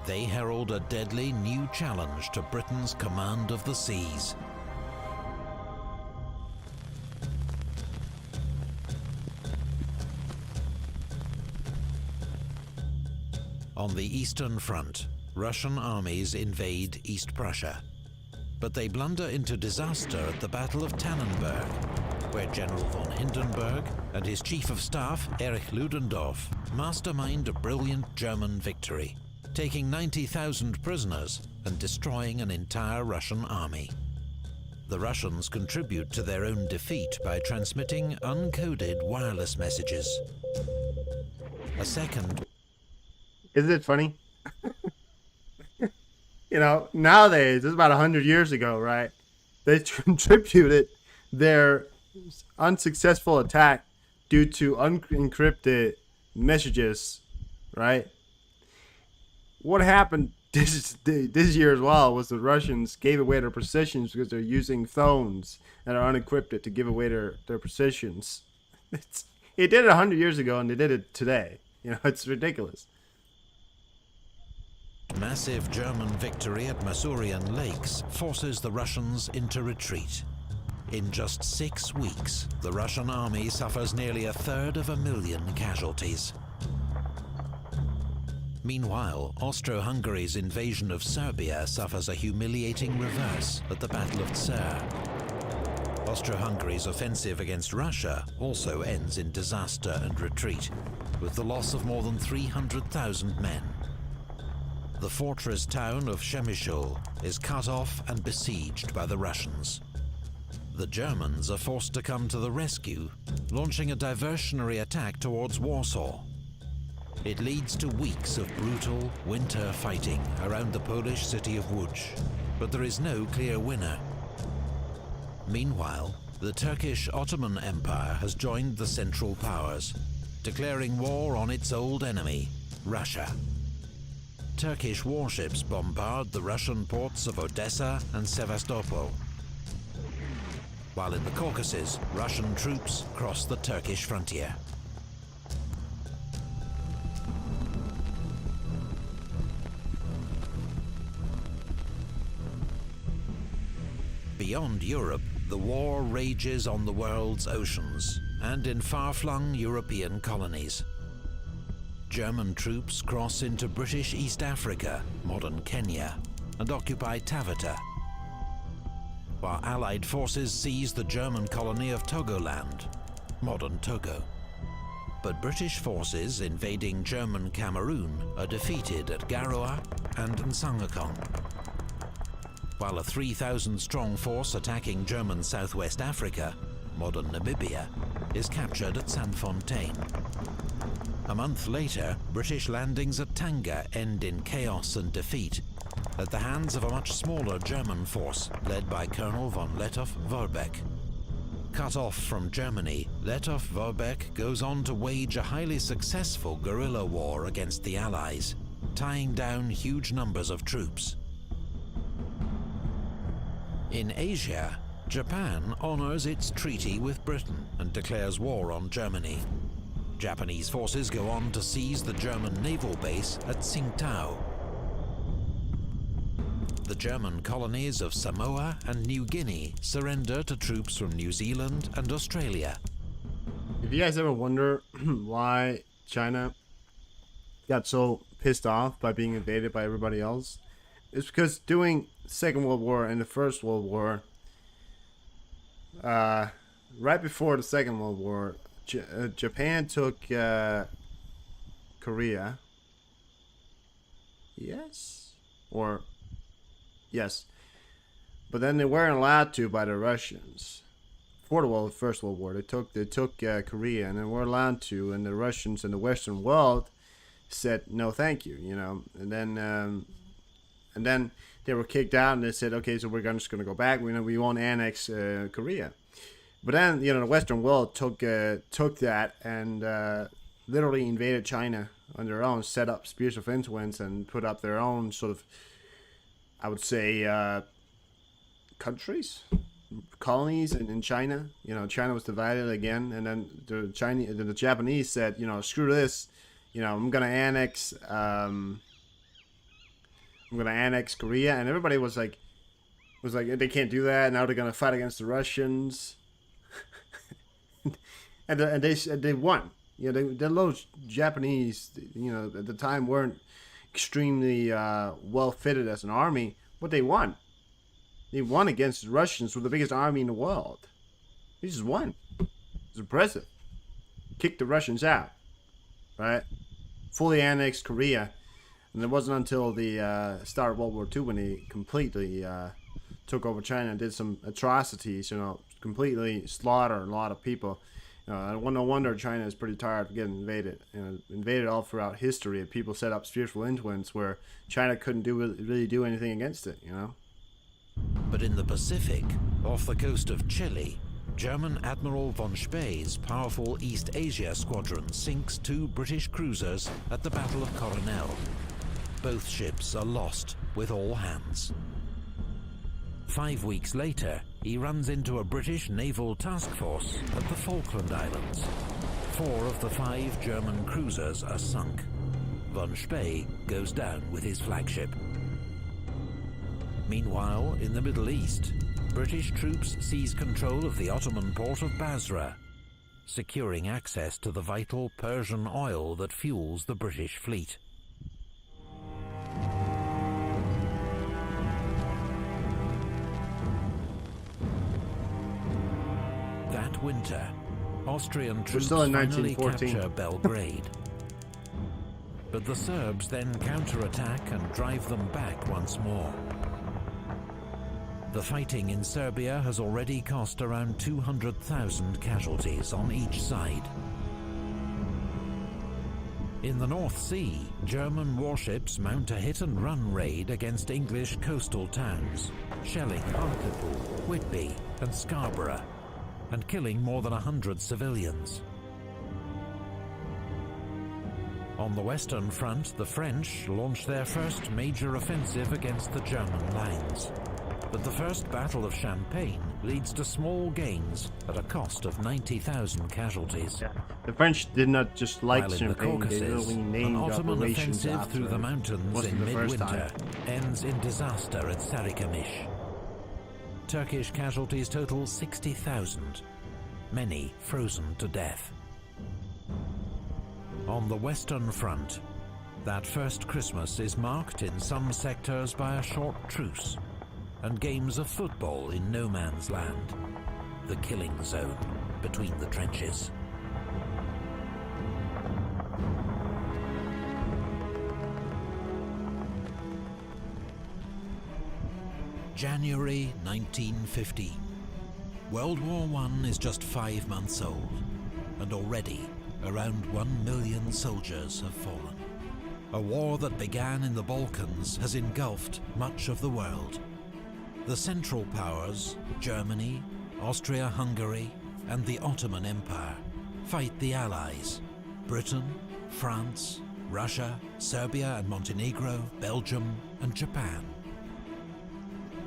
They herald a deadly new challenge to Britain's command of the seas. On the Eastern Front, Russian armies invade East Prussia, but they blunder into disaster at the Battle of Tannenberg, where General von Hindenburg and his Chief of Staff, Erich Ludendorff, mastermind a brilliant German victory, taking 90,000 prisoners and destroying an entire Russian army. The Russians contribute to their own defeat by transmitting uncoded wireless messages. A second... Isn't it funny? You know, nowadays, this is about 100 years ago, right? They contributed their unsuccessful attack due to unencrypted messages, right? What happened this year as well was the Russians gave away their positions because they're using phones that are unencrypted to give away their positions. It did it 100 years ago and they did it today. You know, it's ridiculous. Massive German victory at Masurian Lakes forces the Russians into retreat. In just 6 weeks, the Russian army suffers nearly 1/3 casualties. Meanwhile, Austro-Hungary's invasion of Serbia suffers a humiliating reverse at the Battle of Tser. Austro-Hungary's offensive against Russia also ends in disaster and retreat, with the loss of more than 300,000 men. The fortress town of Przemysl is cut off and besieged by the Russians. The Germans are forced to come to the rescue, launching a diversionary attack towards Warsaw. It leads to weeks of brutal winter fighting around the Polish city of Łódź, but there is no clear winner. Meanwhile, the Turkish Ottoman Empire has joined the Central Powers, declaring war on its old enemy, Russia. Turkish warships bombard the Russian ports of Odessa and Sevastopol, while in the Caucasus, Russian troops cross the Turkish frontier. Beyond Europe, the war rages on the world's oceans and in far-flung European colonies. German troops cross into British East Africa, modern Kenya, and occupy Taveta, while Allied forces seize the German colony of Togoland, modern Togo. But British forces invading German Cameroon are defeated at Garoua and Nsangakong, while a 3,000-strong force attacking German Southwest Africa, modern Namibia, is captured at Sandfontein. A month later, British landings at Tanga end in chaos and defeat at the hands of a much smaller German force led by Colonel von Lettow-Vorbeck. Cut off from Germany, Lettow-Vorbeck goes on to wage a highly successful guerrilla war against the Allies, tying down huge numbers of troops. In Asia, Japan honors its treaty with Britain and declares war on Germany. Japanese forces go on to seize the German naval base at Tsingtao. The German colonies of Samoa and New Guinea surrender to troops from New Zealand and Australia. If you guys ever wonder why China got so pissed off by being invaded by everybody else, it's because during the Second World War and the First World War, right before the Second World War, Japan took Korea. Yes? Or yes. But then they weren't allowed to by the Russians. For the First World War, they took Korea, and they weren't allowed to, and the Russians and the Western world said no, thank you, you know. And then they were kicked out, and they said, okay, so we're just going to go back. We won't annex Korea. But then, you know, the Western world took that and literally invaded China on their own, set up spheres of influence, and put up their own sort of, I would say, countries, colonies in China. You know, China was divided again, and then the Japanese said, you know, screw this. You know, I'm gonna annex Korea, and everybody was like they can't do that. Now they're gonna fight against the Russians. and they won. You know, those Japanese, you know, at the time weren't extremely well fitted as an army, but they won. They won against the Russians with the biggest army in the world. They just won. It's impressive. Kicked the Russians out, right? Fully annexed Korea, and it wasn't until the start of World War II when they completely took over China and did some atrocities. You know, completely slaughtered a lot of people. No wonder China is pretty tired of getting invaded. You know, invaded all throughout history. People set up spiritual influence where China couldn't really do anything against it. You know. But in the Pacific, off the coast of Chile, German Admiral von Spee's powerful East Asia squadron sinks 2 British cruisers at the Battle of Coronel. both ships are lost with all hands. 5 weeks later, he runs into a British naval task force at the Falkland Islands. 4 of the 5 German cruisers are sunk. Von Spee goes down with his flagship. Meanwhile, in the Middle East, British troops seize control of the Ottoman port of Basra, securing access to the vital Persian oil that fuels the British fleet. That winter, Austrian troops finally capture Belgrade. But the Serbs then counterattack and drive them back once more. The fighting in Serbia has already cost around 200,000 casualties on each side. In the North Sea, German warships mount a hit-and-run raid against English coastal towns, shelling Hartlepool, Whitby and Scarborough, and killing more than 100 civilians. On the Western Front, the French launched their first major offensive against the German lines. But the First Battle of Champagne leads to small gains at a cost of 90,000 casualties. Yeah. The French did not just like While Champagne, in the Caucasus, they really named an Ottoman operations offensive through the mountains in midwinter ends in disaster at Sarıkamış. Turkish casualties total 60,000, many frozen to death. On the Western Front, that first Christmas is marked in some sectors by a short truce and games of football in no man's land, the killing zone between the trenches. January 1915. World War I is just 5 months old, and already around 1 million soldiers have fallen. A war that began in the Balkans has engulfed much of the world. The Central Powers, Germany, Austria-Hungary, and the Ottoman Empire, fight the Allies, Britain, France, Russia, Serbia and Montenegro, Belgium, and Japan.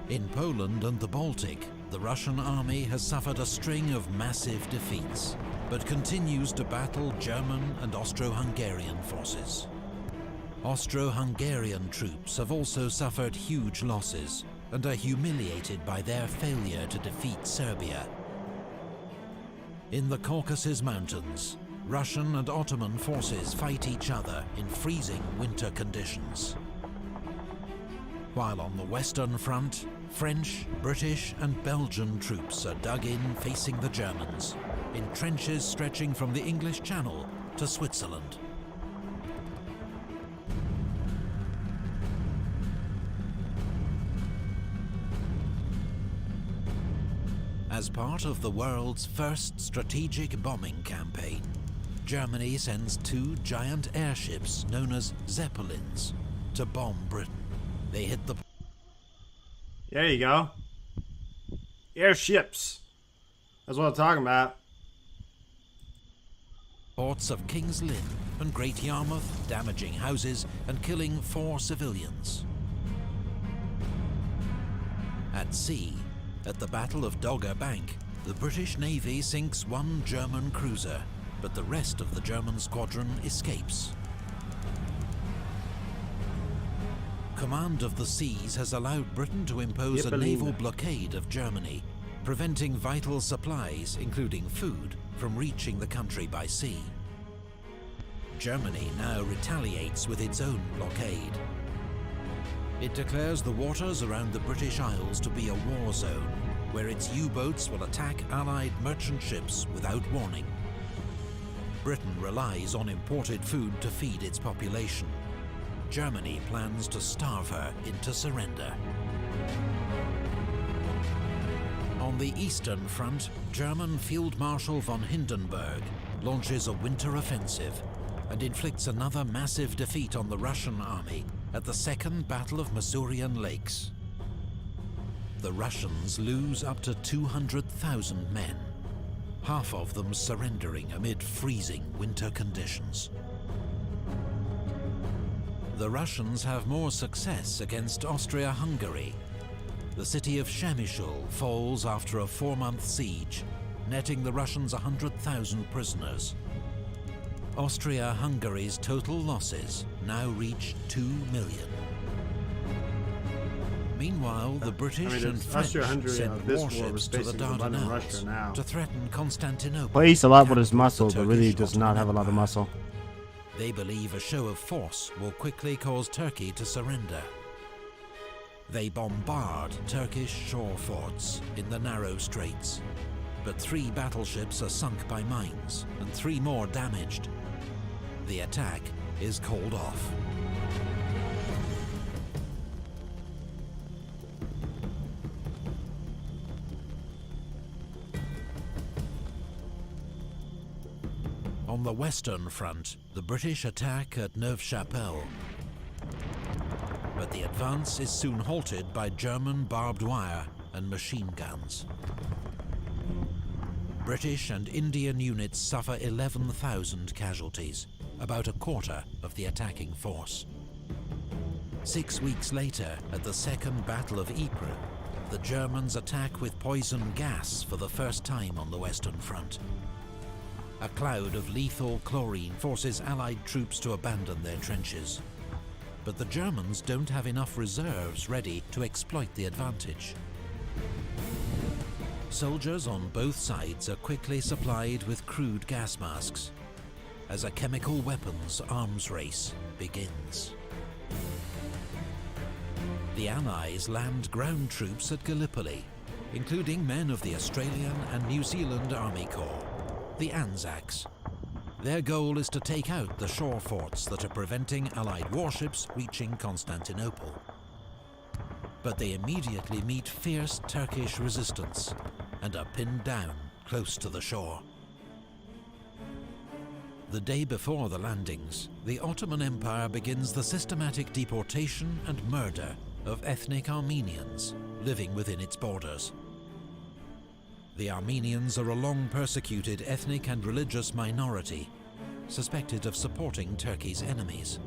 In Poland and the Baltic, the Russian army has suffered a string of massive defeats, but continues to battle German and Austro-Hungarian forces. Austro-Hungarian troops have also suffered huge losses and are humiliated by their failure to defeat Serbia. In the Caucasus Mountains, Russian and Ottoman forces fight each other in freezing winter conditions. While on the Western Front, French, British and Belgian troops are dug in facing the Germans, in trenches stretching from the English Channel to Switzerland. As part of the world's first strategic bombing campaign, Germany sends 2 giant airships known as Zeppelins to bomb Britain. They hit the... There you go. Airships. That's what I'm talking about. Ports of King's Lynn and Great Yarmouth, damaging houses and killing 4 civilians. At sea, at the Battle of Dogger Bank, the British Navy sinks 1 German cruiser, but the rest of the German squadron escapes. Command of the seas has allowed Britain to impose a naval blockade of Germany, preventing vital supplies, including food, from reaching the country by sea. Germany now retaliates with its own blockade. It declares the waters around the British Isles to be a war zone, where its U-boats will attack Allied merchant ships without warning. Britain relies on imported food to feed its population. Germany plans to starve her into surrender. On the Eastern Front, German Field Marshal von Hindenburg launches a winter offensive and inflicts another massive defeat on the Russian army at the Second Battle of Masurian Lakes. The Russians lose up to 200,000 men, half of them surrendering amid freezing winter conditions. the Russians have more success against Austria-Hungary. The city of Przemysl falls after a 4-month siege, netting the Russians 100,000 prisoners. Austria-Hungary's total losses now reach 2 million. Meanwhile, the British and French sent warships to the Dardanelles to threaten Constantinople. Plays a lot with his muscle, but really does not have a lot of muscle. They believe a show of force will quickly cause Turkey to surrender. They bombard Turkish shore forts in the narrow straits, but 3 battleships are sunk by mines and 3 more damaged. The attack is called off. On the Western Front, the British attack at Neuve-Chapelle. But the advance is soon halted by German barbed wire and machine guns. British and Indian units suffer 11,000 casualties, about a quarter of the attacking force. 6 weeks later, at the Second Battle of Ypres, the Germans attack with poison gas for the first time on the Western Front. A cloud of lethal chlorine forces Allied troops to abandon their trenches. But the Germans don't have enough reserves ready to exploit the advantage. Soldiers on both sides are quickly supplied with crude gas masks as a chemical weapons arms race begins. The Allies land ground troops at Gallipoli, including men of the Australian and New Zealand Army Corps, the Anzacs. Their goal is to take out the shore forts that are preventing Allied warships reaching Constantinople. But they immediately meet fierce Turkish resistance and are pinned down close to the shore. The day before the landings, the Ottoman Empire begins the systematic deportation and murder of ethnic Armenians living within its borders. The Armenians are a long-persecuted ethnic and religious minority, suspected of supporting Turkey's enemies.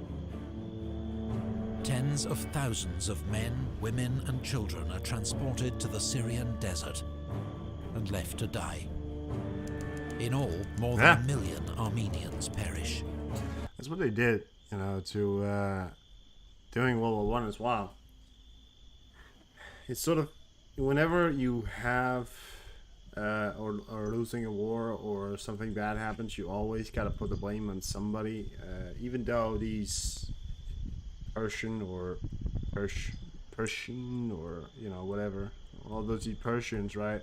Tens of thousands of men, women and children are transported to the Syrian desert and left to die. In all, more than 1 million Armenians perish. That's what they did, you know, to during World War I as well. It's sort of, whenever you have or losing a war or something bad happens, you always got to put the blame on somebody, even though these Persian or you know, whatever, all those Persians, right,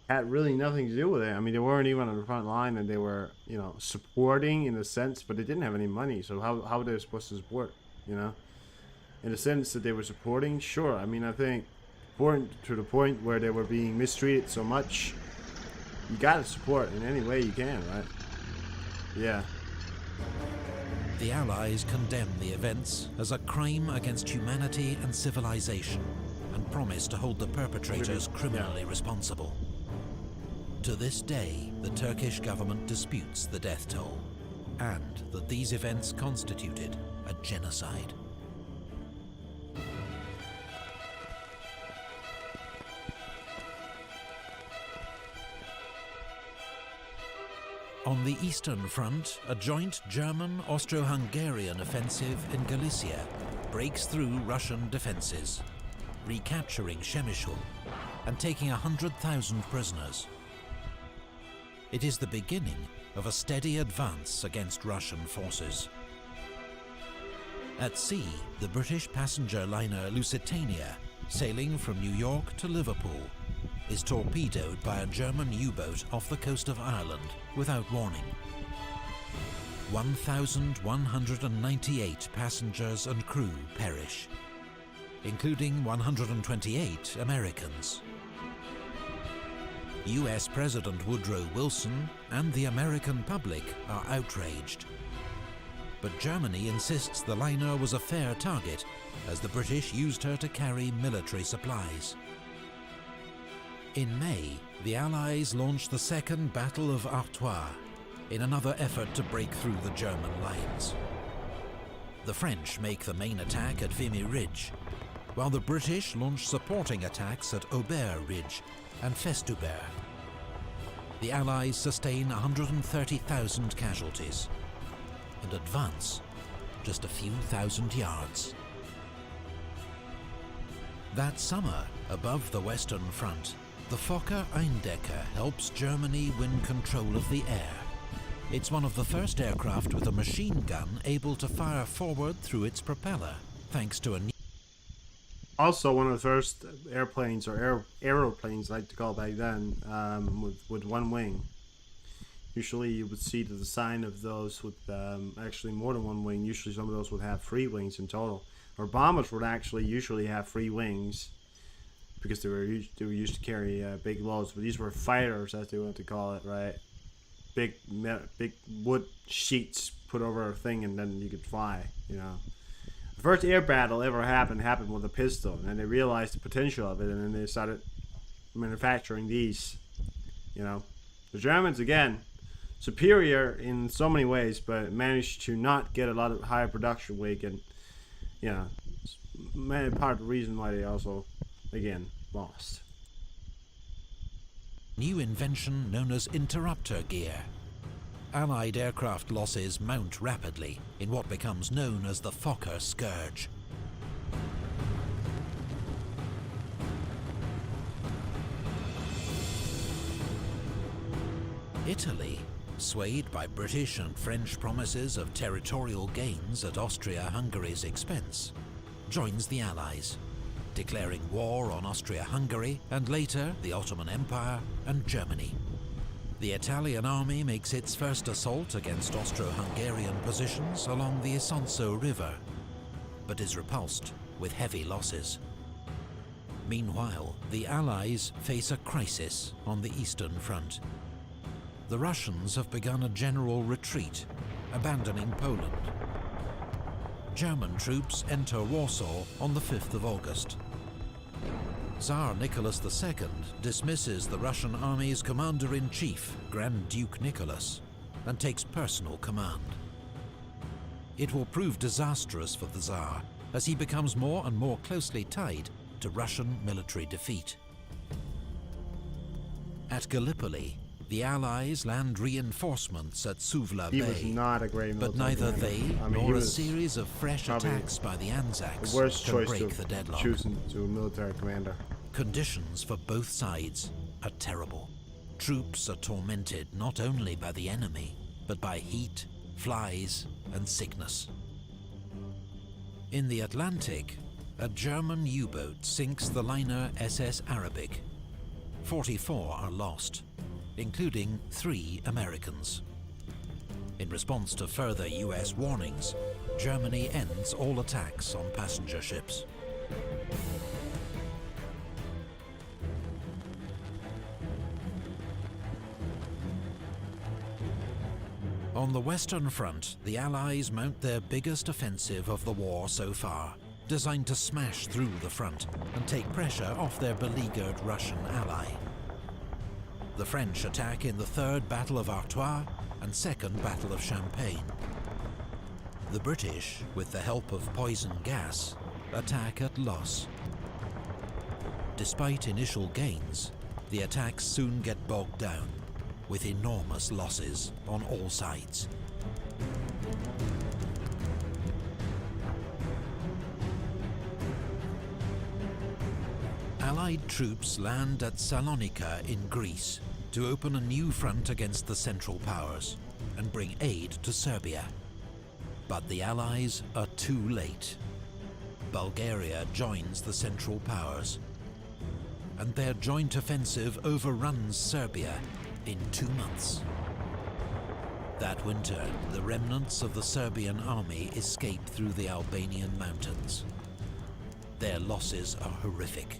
had really nothing to do with it. I mean, they weren't even on the front line, and they were, you know, supporting in a sense, but they didn't have any money, so how were they supposed to support, you know? In the sense that they were supporting, sure. I mean, I think to the point where they were being mistreated so much, you gotta support in any way you can, right? Yeah. The Allies condemn the events as a crime against humanity and civilization and promise to hold the perpetrators criminally responsible. To this day, the Turkish government disputes the death toll and that these events constituted a genocide. On the Eastern Front, a joint German-Austro-Hungarian offensive in Galicia breaks through Russian defenses, recapturing Przemysl and taking 100,000 prisoners. It is the beginning of a steady advance against Russian forces. At sea, the British passenger liner Lusitania, sailing from New York to Liverpool, is torpedoed by a German U-boat off the coast of Ireland without warning. 1,198 passengers and crew perish, including 128 Americans. US President Woodrow Wilson and the American public are outraged. But Germany insists the liner was a fair target, as the British used her to carry military supplies. In May, the Allies launched the Second Battle of Artois in another effort to break through the German lines. The French make the main attack at Vimy Ridge, while the British launch supporting attacks at Aubert Ridge and Festubert. The Allies sustain 130,000 casualties and advance just a few thousand yards. That summer, above the Western Front, the Fokker Eindecker helps Germany win control of the air. It's one of the first aircraft with a machine gun able to fire forward through its propeller, thanks to a Also one of the first airplanes, or aeroplanes I like to call back then, with one wing. Usually you would see the design of those with actually more than one wing. Usually some of those would have 3 wings in total. Or bombers would actually usually have 3 wings, because they were used to carry big loads. But these were fighters, as they want to call it, right? Big wood sheets put over a thing, and then you could fly. You know, the first air battle ever happened with a pistol, and then they realized the potential of it, and then they started manufacturing these. You know, the Germans, again, superior in so many ways, but managed to not get a lot of higher production weight, and you know, part of the reason why they also, again, lost. New invention known as interrupter gear. Allied aircraft losses mount rapidly in what becomes known as the Fokker Scourge. Italy, swayed by British and French promises of territorial gains at Austria-Hungary's expense, joins the Allies, declaring war on Austria-Hungary and later the Ottoman Empire and Germany. The Italian army makes its first assault against Austro-Hungarian positions along the Isonzo River, but is repulsed with heavy losses. Meanwhile, the Allies face a crisis on the Eastern Front. The Russians have begun a general retreat, abandoning Poland. German troops enter Warsaw on the 5th of August. Tsar Nicholas II dismisses the Russian army's commander-in-chief, Grand Duke Nicholas, and takes personal command. It will prove disastrous for the Tsar, as he becomes more and more closely tied to Russian military defeat. At Gallipoli, the Allies land reinforcements at Suvla Bay, He was not a great but military neither commander. they nor a series of fresh attacks by the Anzacs the worst can choice break to the deadlock. choosing to a military commander. Conditions for both sides are terrible. Troops are tormented not only by the enemy, but by heat, flies, and sickness. In the Atlantic, a German U-boat sinks the liner SS Arabic. 44 are lost, including 3 Americans. In response to further US warnings, Germany ends all attacks on passenger ships. On the Western Front, the Allies mount their biggest offensive of the war so far, designed to smash through the front and take pressure off their beleaguered Russian ally. The French attack in the 3rd Battle of Artois and 2nd Battle of Champagne. The British, with the help of poison gas, attack at Loos. Despite initial gains, the attacks soon get bogged down, with enormous losses on all sides. Allied troops land at Salonika in Greece to open a new front against the Central Powers and bring aid to Serbia. But the Allies are too late. Bulgaria joins the Central Powers, and their joint offensive overruns Serbia in 2 months. That winter, the remnants of the Serbian army escape through the Albanian mountains. Their losses are horrific.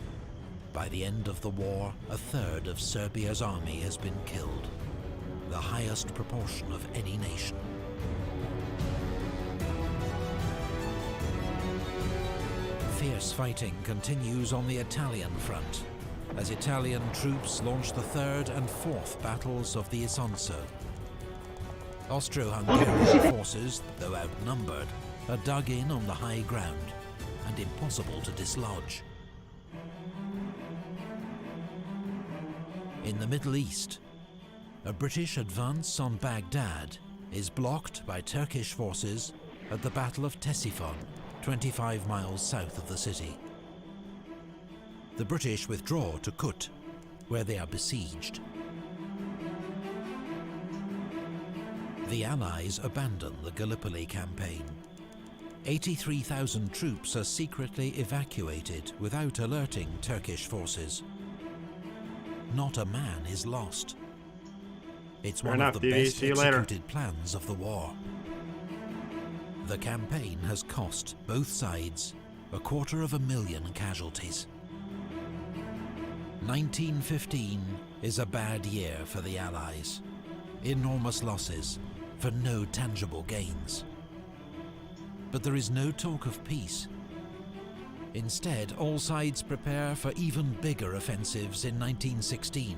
By the end of the war, 1/3 of Serbia's army has been killed, the highest proportion of any nation. Fierce fighting continues on the Italian front, as Italian troops launch the 3rd and 4th battles of the Isonzo. Austro-Hungarian forces, though outnumbered, are dug in on the high ground and impossible to dislodge. In the Middle East, a British advance on Baghdad is blocked by Turkish forces at the Battle of Ctesiphon, 25 miles south of the city. The British withdraw to Kut, where they are besieged. The Allies abandon the Gallipoli campaign. 83,000 troops are secretly evacuated without alerting Turkish forces. Not a man is lost. It's one of the best executed plans of the war. The campaign has cost both sides 250,000 casualties. 1915 is a bad year for the Allies. Enormous losses for no tangible gains. But there is no talk of peace. Instead, all sides prepare for even bigger offensives in 1916,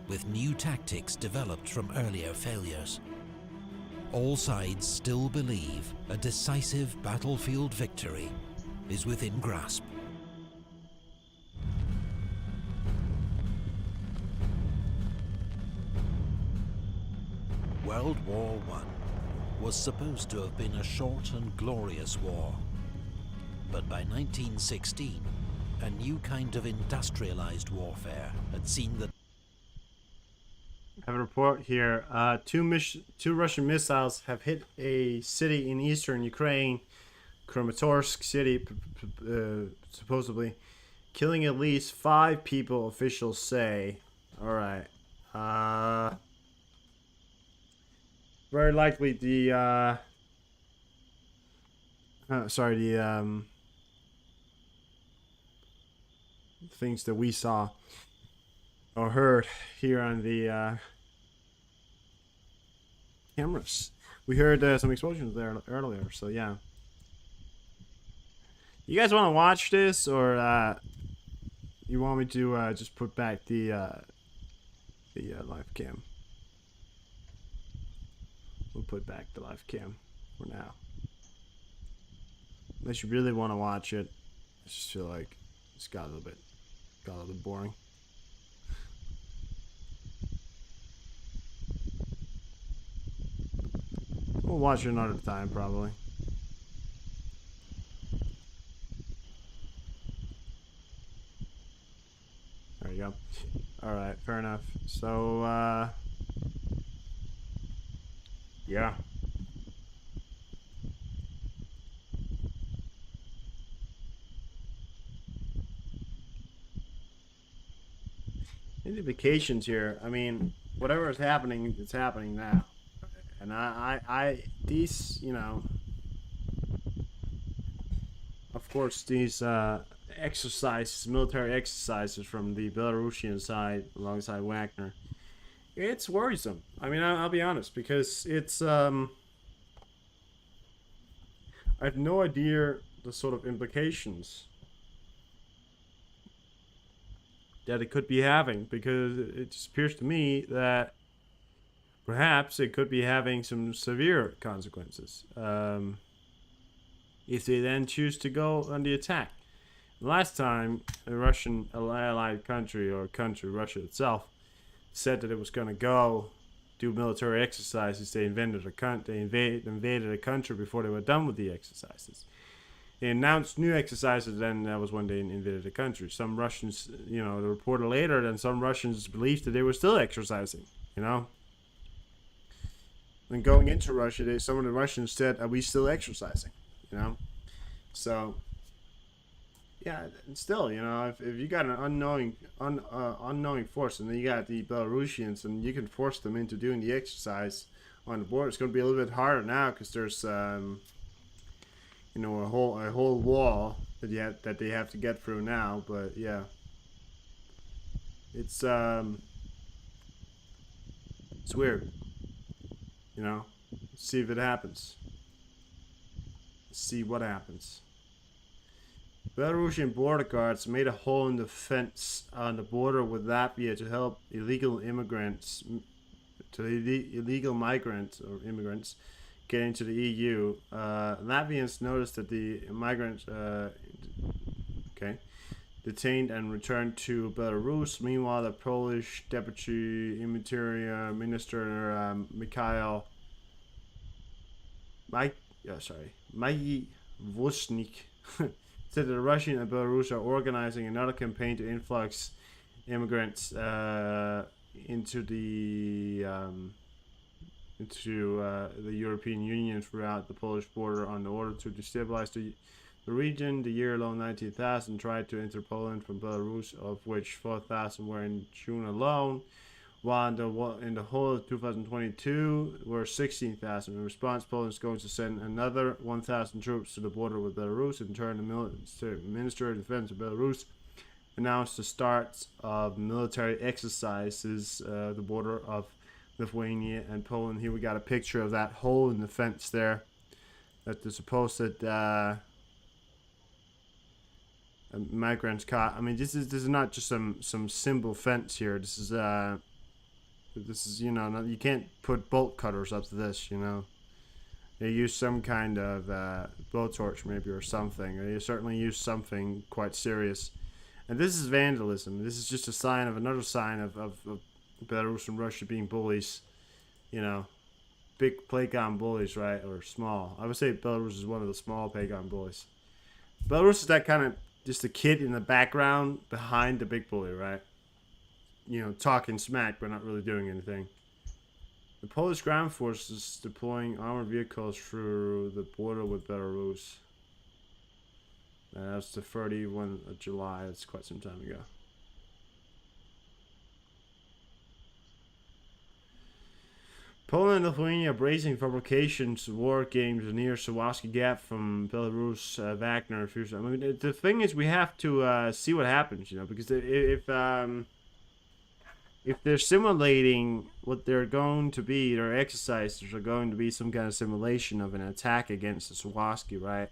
with new tactics developed from earlier failures. All sides still believe a decisive battlefield victory is within grasp. World War I was supposed to have been a short and glorious war. But by 1916, a new kind of industrialized warfare had seen the... I have a report here. Two Russian missiles have hit a city in eastern Ukraine, Kramatorsk city, supposedly, killing at least 5 people, officials say. Alright. Very likely the, things that we saw or heard here on the cameras. We heard some explosions there earlier, so yeah. You guys want to watch this, or you want me to just put back the live cam? We'll put back the live cam for now. Unless you really want to watch it. I just feel like it's got a little bit boring. We'll watch it another time, probably. There you go. Alright, fair enough. So, yeah. Indications here. I mean, whatever is happening, it's happening now. And these, you know, of course, these exercises, military exercises from the Belarusian side alongside Wagner, it's worrisome. I mean, I'll be honest, because it's, I have no idea the sort of implications that it could be having, because it just appears to me that perhaps it could be having some severe consequences if they then choose to go on the attack. Last time, a Russian allied country, or country, Russia itself, said that it was going to go do military exercises, they invaded a country before they were done with the exercises. They announced new exercises, then that was when they invaded the country. Some Russians, you know, they reported later that some Russians believed that they were still exercising, you know. When going into Russia, some of the Russians said, "Are we still exercising?" You know. So, yeah, still, you know, if you got an unknowing force, and then you got the Belarusians, and you can force them into doing the exercise on the border, it's going to be a little bit harder now, because there's, you know, a whole wall that they have to get through now. But yeah, it's weird. You know, let's see if it happens. Let's see what happens. Belarusian border guards made a hole in the fence on the border with Latvia to help illegal migrants get into the EU. Latvians noticed that the migrants detained and returned to Belarus. Meanwhile, the Polish Deputy Interior Minister Mikhail Mayi Vosnik said that the Russian and Belarus are organizing another campaign to influx immigrants into the European Union throughout the Polish border in order to destabilize the region. The year alone, 19,000 tried to enter Poland from Belarus, of which 4,000 were in June alone, while in the whole of 2022 were 16,000. In response, Poland is going to send another 1,000 troops to the border with Belarus. In turn, the Minister of Defense of Belarus announced the start of military exercises the border of Lithuania and Poland. Here we got a picture of that hole in the fence there that the supposed migrants caught. I mean, this is not just some simple fence here. This is you know, you can't put bolt cutters up to this, you know. They use some kind of blowtorch maybe or something. They certainly use something quite serious. And this is vandalism. This is just another sign of Belarus and Russia being bullies. You know, big playground bullies, right? Or small. I would say Belarus is one of the small playground bullies. Belarus is that kind of just a kid in the background behind the big bully, right? You know, talking smack but not really doing anything. The Polish ground forces deploying armored vehicles through the border with Belarus. That's the 31st of July. That's quite some time ago. Poland and Lithuania bracing for provocations, war games near Sawasky Gap from Belarus, Wagner. I mean, the thing is, we have to see what happens, you know, because if they're simulating what they're going to be, their exercises are going to be some kind of simulation of an attack against the Sawasky, right?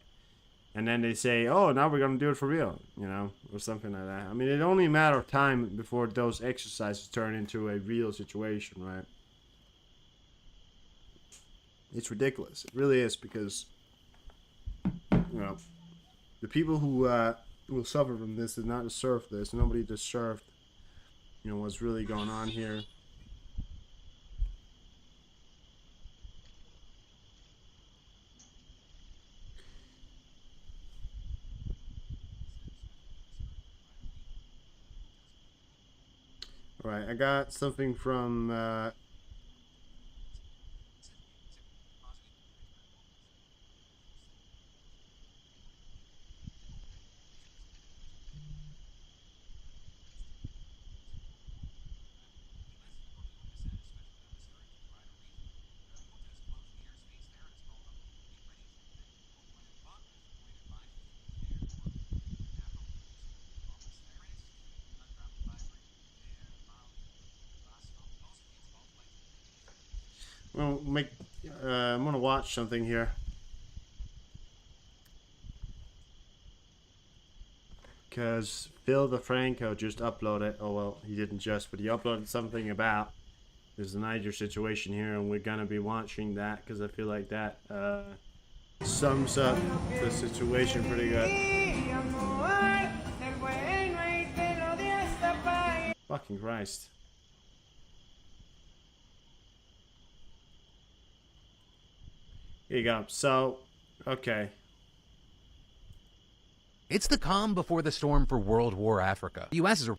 And then they say, oh, now we're going to do it for real, you know, or something like that. I mean, it's only a matter of time before those exercises turn into a real situation, right? It's ridiculous. It really is, because, you know, the people who will suffer from this did not deserve this. Nobody deserved, you know, what's really going on here. All right, I got something from I'm gonna watch something here, because Phil DeFranco just uploaded. Oh well, he didn't just, but he uploaded something about there's the Niger situation here, and we're gonna be watching that because I feel like that sums up the situation pretty good. Fucking Christ. Here you go. So, okay. It's the calm before the storm for World War Africa. The U.S. is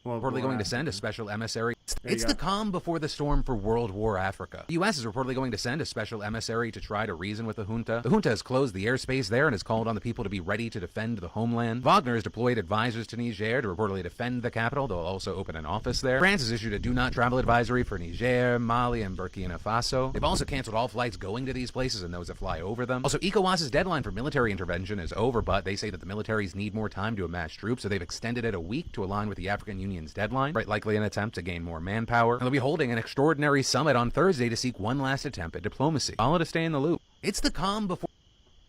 reportedly going to send a special emissary. It's the calm before the storm for World War Africa. The U.S. is reportedly going to send a special emissary to try to reason with the junta. The junta has closed the airspace there and has called on the people to be ready to defend the homeland. Wagner has deployed advisors to Niger to reportedly defend the capital. They'll also open an office there. France has issued a do-not-travel advisory for Niger, Mali, and Burkina Faso. They've also canceled all flights going to these places and those that fly over them. Also, ECOWAS's deadline for military intervention is over, but they say that the militaries need more time to amass troops, so they've extended it a week to align with the African Union's deadline, quite likely an attempt to gain more manpower. And they'll be holding an extraordinary summit on Thursday to seek one last attempt at diplomacy. Follow to stay in the loop. It's the calm before...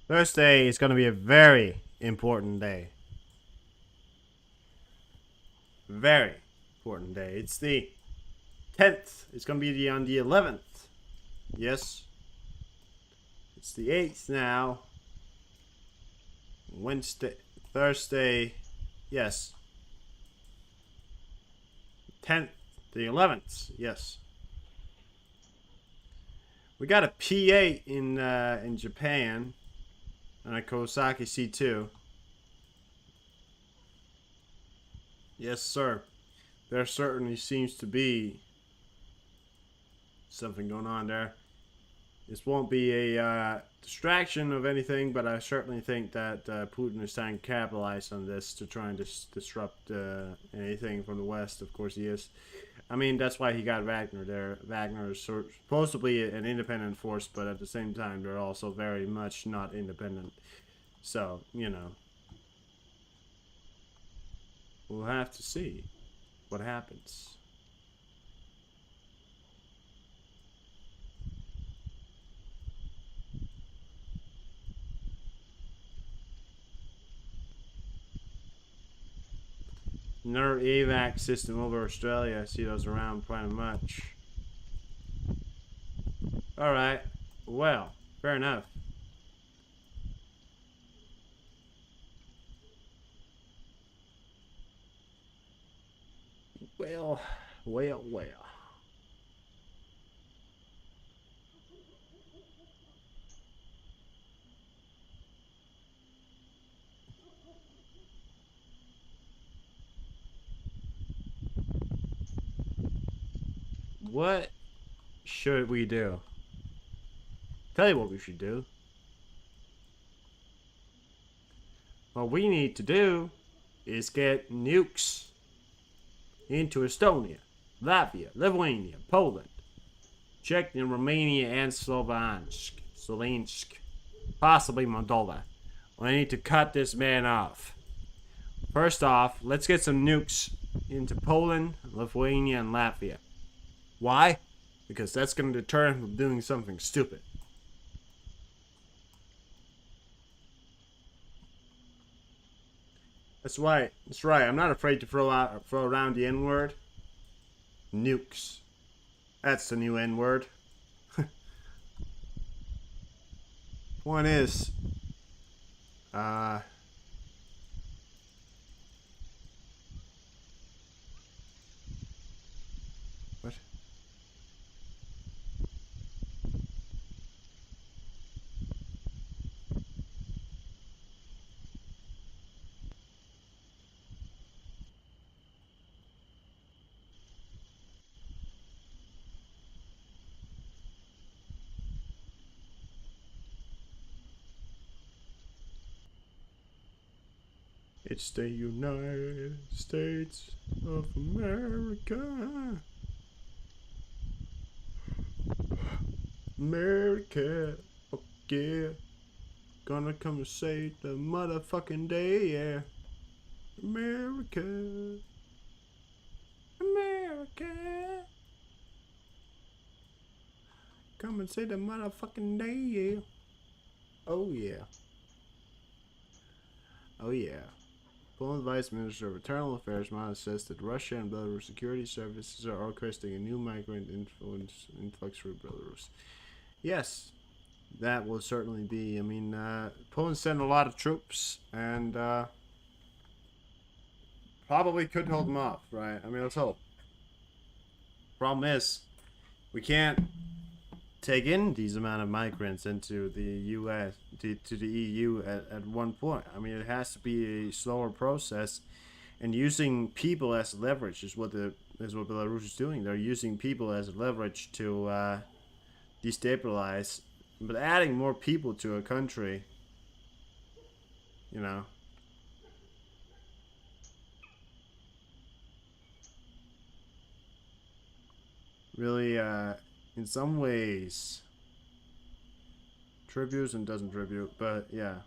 Thursday is going to be a very important day. Very important day. It's the 10th. It's going to be on the 11th. Yes. It's the 8th now. Wednesday, Thursday, yes. 10th, the 11th, yes. We got a P8 in Japan, and a Kawasaki C2. Yes, sir. There certainly seems to be something going on there. This won't be a distraction of anything, but I certainly think that Putin is trying to capitalize on this to try and disrupt anything from the West. Of course he is. I mean, that's why he got Wagner there. Wagner is supposedly an independent force, but at the same time, they're also very much not independent. So, you know, we'll have to see what happens. Another AVAC system over Australia. I see those around quite much. Alright. Well, fair enough. Well. What should we do? Tell you what we should do. What we need to do is get nukes into Estonia, Latvia, Lithuania, Poland, Czech and Romania, and Slovensk, possibly Moldova. We need to cut this man off. First off, let's get some nukes into Poland, Lithuania, and Latvia. Why? Because that's going to deter him from doing something stupid. That's right. That's right. I'm not afraid to throw around the N-word. Nukes. That's the new N-word. Point is, what? It's the United States of America. America, fuck yeah. Gonna come and save the motherfucking day, yeah. America. America. Come and save the motherfucking day, yeah. Oh yeah. Oh yeah. Poland Vice Minister of Internal Affairs Mana says that Russia and Belarus security services are orchestrating a new migrant influx through Belarus. Yes, that will certainly be. I mean, Poland sent a lot of troops and probably could hold them off, right? I mean, let's hope. Problem is, we can't take in these amount of migrants into the U.S. to the EU at one point. I mean, it has to be a slower process, and using people as leverage is what Belarus is doing. They're using people as leverage to destabilize, but adding more people to a country, you know. Really, in some ways, tributes and doesn't tribute, but yeah.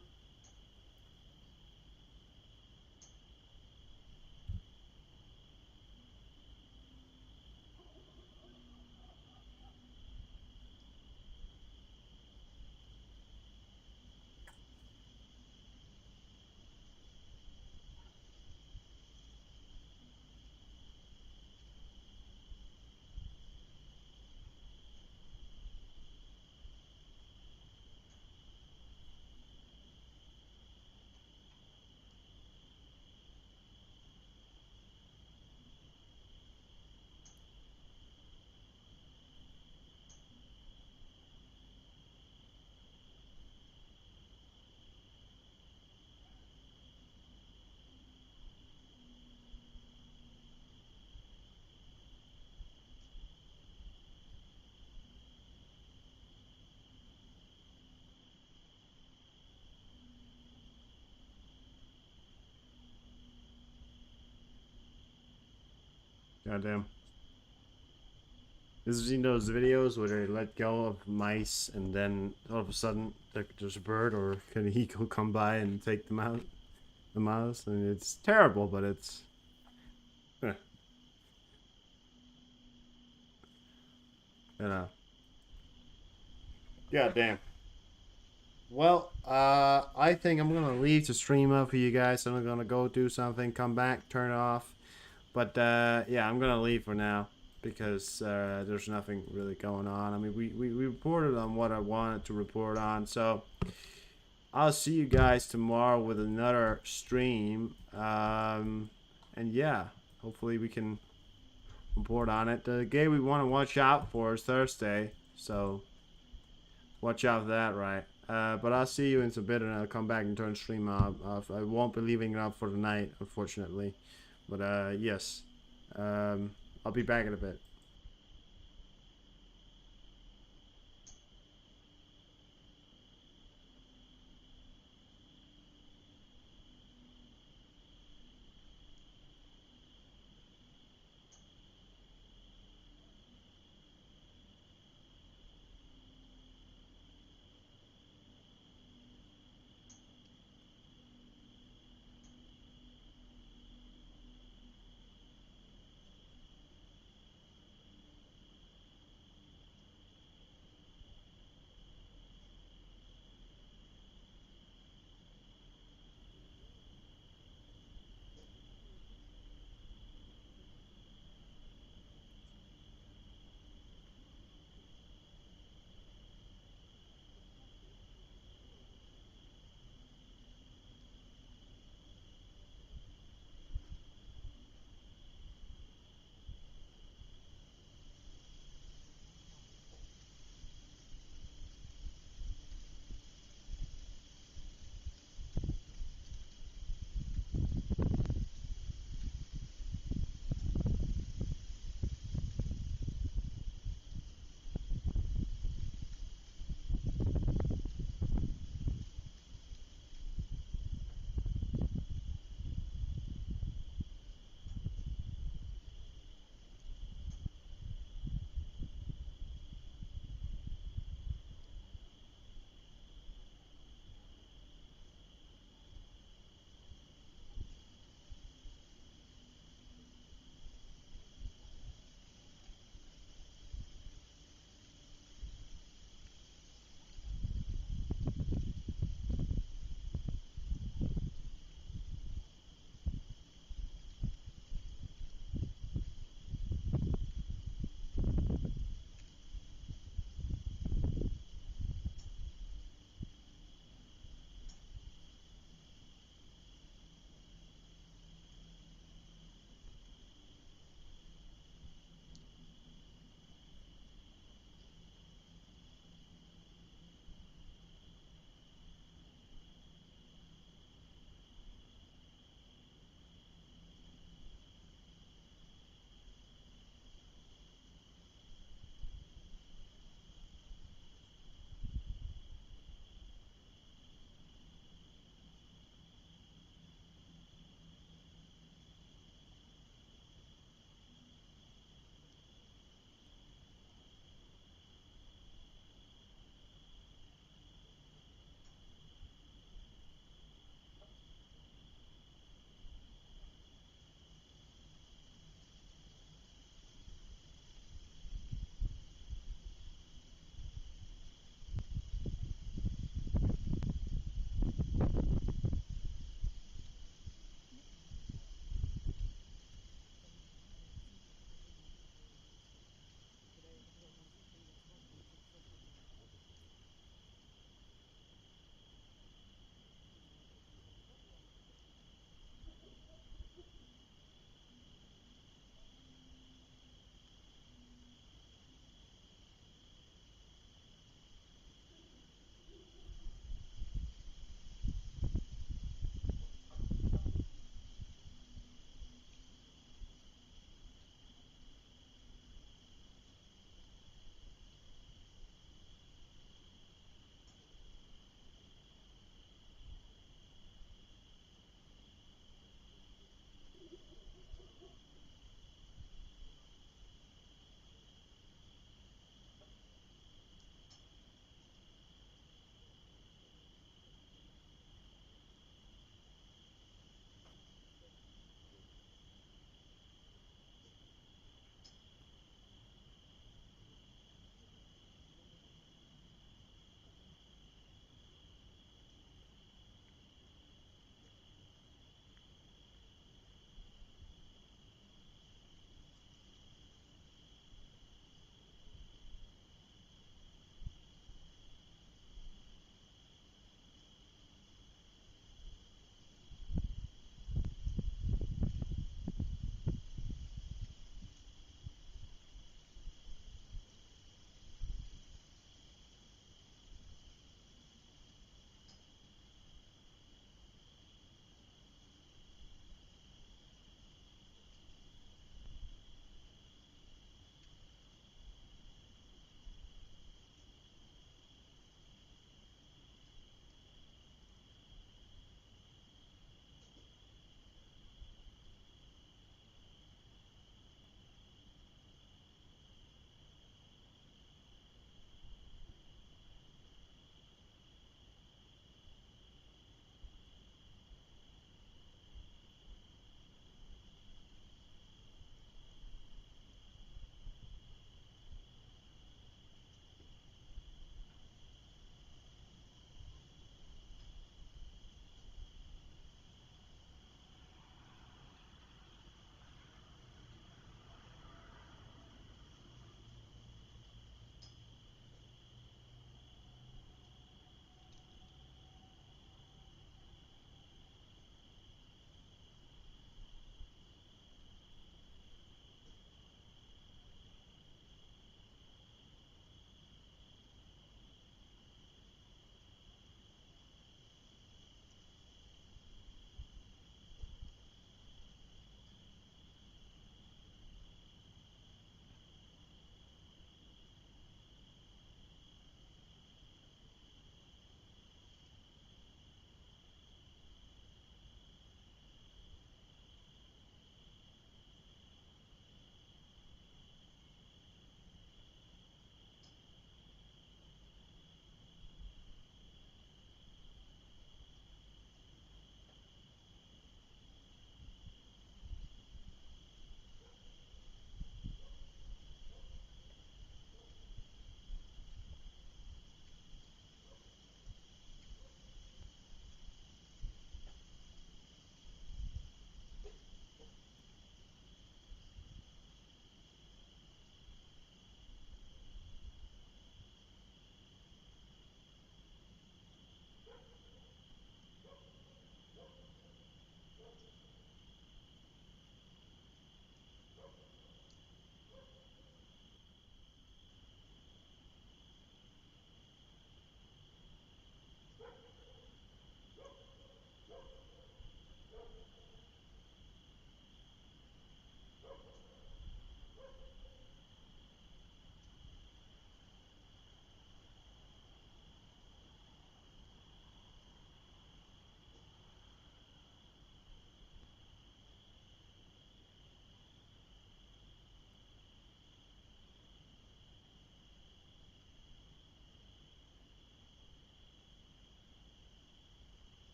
Goddamn. This is seen those videos where they let go of mice and then all of a sudden there's a bird or an eagle come by and take them out, the mouse, and it's terrible, but it's you know. Goddamn. Well, I think I'm gonna leave the stream up for you guys. I'm gonna go do something, come back, turn it off. But yeah, I'm gonna leave for now because there's nothing really going on. I mean, we reported on what I wanted to report on, so I'll see you guys tomorrow with another stream. And yeah, hopefully we can report on it. The game we want to watch out for is Thursday, so watch out for that, right? But I'll see you in a bit, and I'll come back and turn the stream off. I won't be leaving it up for the night, unfortunately. But yes, I'll be back in a bit.